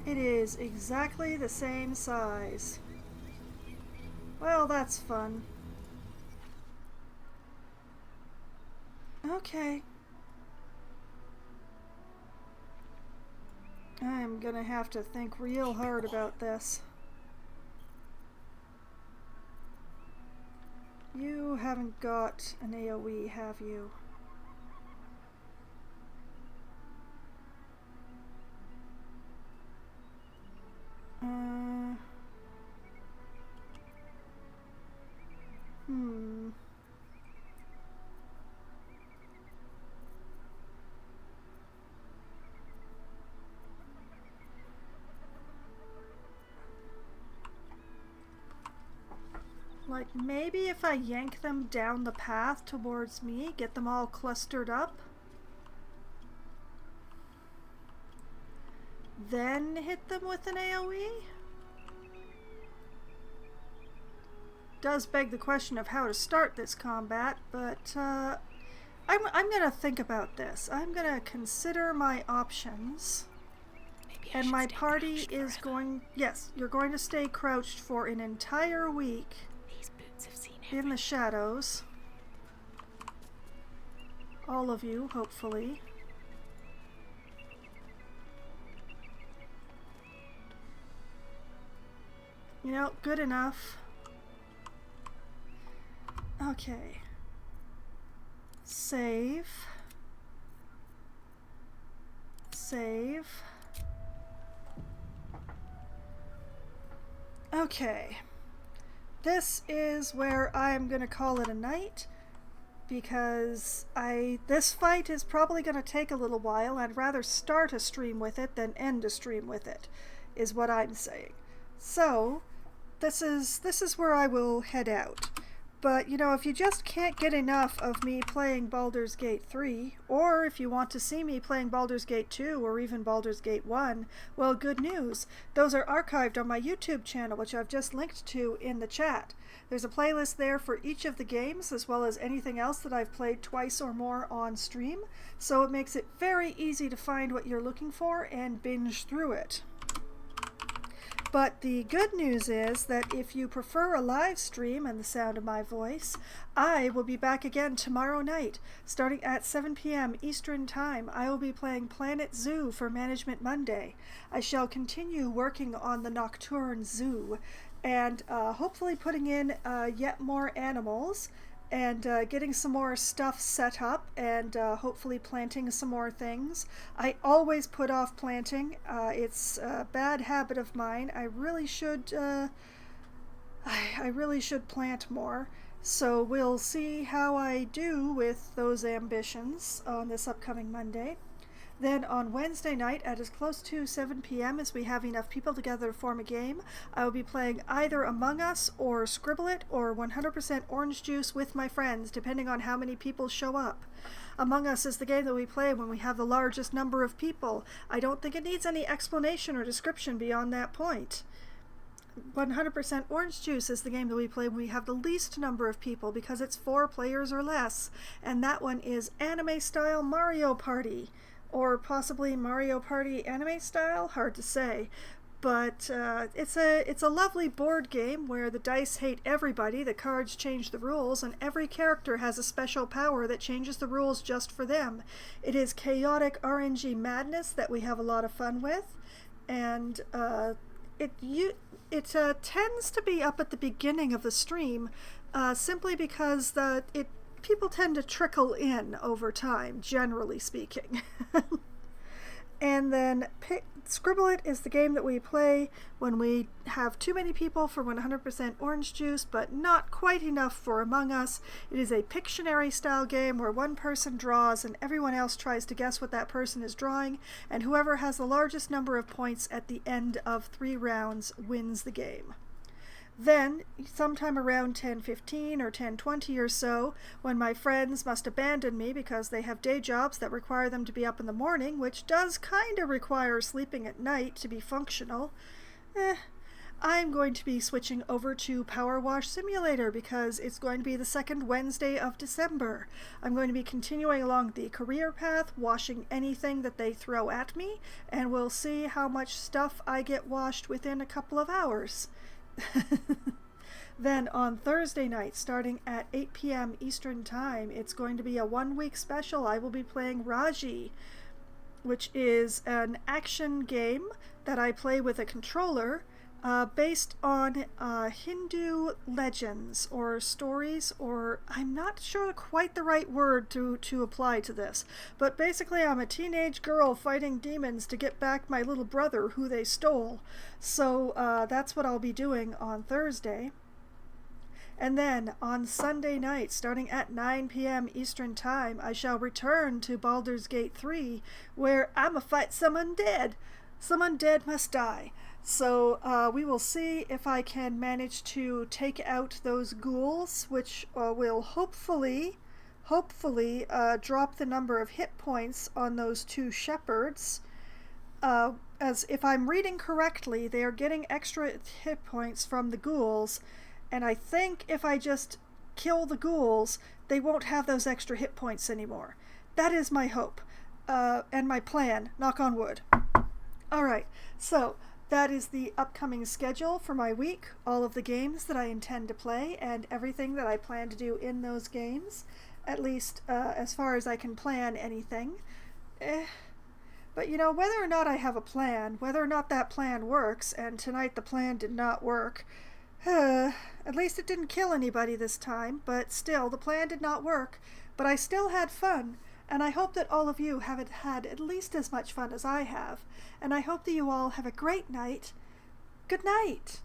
It is exactly the same size. Well, that's fun. Okay. I'm gonna have to think real hard about this. You haven't got an AoE, have you? Like, maybe if I yank them down the path towards me, get them all clustered up, then hit them with an AoE? Does beg the question of how to start this combat, but I'm gonna think about this. I'm gonna consider my options. And my party is going... Yes, you're going to stay crouched for an entire week in the shadows. All of you, hopefully. You know, good enough. Okay. Save. Save. Okay. This is where I'm gonna call it a night, because this fight is probably gonna take a little while. I'd rather start a stream with it than end a stream with it, is what I'm saying. So, this is where I will head out. But, you know, if you just can't get enough of me playing Baldur's Gate 3, or if you want to see me playing Baldur's Gate 2 or even Baldur's Gate 1, well, good news. Those are archived on my YouTube channel, which I've just linked to in the chat. There's a playlist there for each of the games, as well as anything else that I've played twice or more on stream, so it makes it very easy to find what you're looking for and binge through it. But the good news is that if you prefer a live stream and the sound of my voice, I will be back again tomorrow night, starting at 7 p.m. Eastern Time. I will be playing Planet Zoo for Management Monday. I shall continue working on the Nocturne Zoo and hopefully putting in yet more animals and getting some more stuff set up and hopefully planting some more things. I always put off planting. It's a bad habit of mine. I really should plant more. So we'll see how I do with those ambitions on this upcoming Monday. Then on Wednesday night at as close to 7 p.m. as we have enough people together to form a game, I will be playing either Among Us or Scribble It or 100% Orange Juice with my friends, depending on how many people show up. Among Us is the game that we play when we have the largest number of people. I don't think it needs any explanation or description beyond that point. 100% Orange Juice is the game that we play when we have the least number of people because it's 4 players or less, and that one is anime-style Mario Party. Or possibly Mario Party anime style, hard to say. But it's a lovely board game where the dice hate everybody, the cards change the rules, and every character has a special power that changes the rules just for them. It is chaotic RNG madness that we have a lot of fun with, and it tends to be up at the beginning of the stream simply because people tend to trickle in over time, generally speaking. And then Scribble It is the game that we play when we have too many people for 100% Orange Juice, but not quite enough for Among Us. It is a Pictionary style game where one person draws and everyone else tries to guess what that person is drawing, and whoever has the largest number of points at the end of 3 rounds wins the game. Then, sometime around 10:15 or 10:20 or so, when my friends must abandon me because they have day jobs that require them to be up in the morning, which does kind of require sleeping at night to be functional, I'm going to be switching over to Power Wash Simulator because it's going to be the second Wednesday of December. I'm going to be continuing along the career path, washing anything that they throw at me, and we'll see how much stuff I get washed within a couple of hours. Then on Thursday night, starting at 8 p.m. Eastern Time, it's going to be a 1-week special. I will be playing Raji, which is an action game that I play with a controller based on Hindu legends or stories, or I'm not sure quite the right word to apply to this. But basically I'm a teenage girl fighting demons to get back my little brother who they stole. So that's what I'll be doing on Thursday. And then on Sunday night, starting at 9 p.m. Eastern Time, I shall return to Baldur's Gate 3, where I'ma fight some undead. Some undead must die. So we will see if I can manage to take out those ghouls, which will hopefully drop the number of hit points on those two shepherds. As if I'm reading correctly, they are getting extra hit points from the ghouls, and I think if I just kill the ghouls, they won't have those extra hit points anymore. That is my hope, and my plan, knock on wood. Alright, so that is the upcoming schedule for my week, all of the games that I intend to play, and everything that I plan to do in those games, at least as far as I can plan anything. But you know, whether or not I have a plan, whether or not that plan works, and tonight the plan did not work, at least it didn't kill anybody this time, but still, the plan did not work, but I still had fun, and I hope that all of you have had at least as much fun as I have, and I hope that you all have a great night. Good night!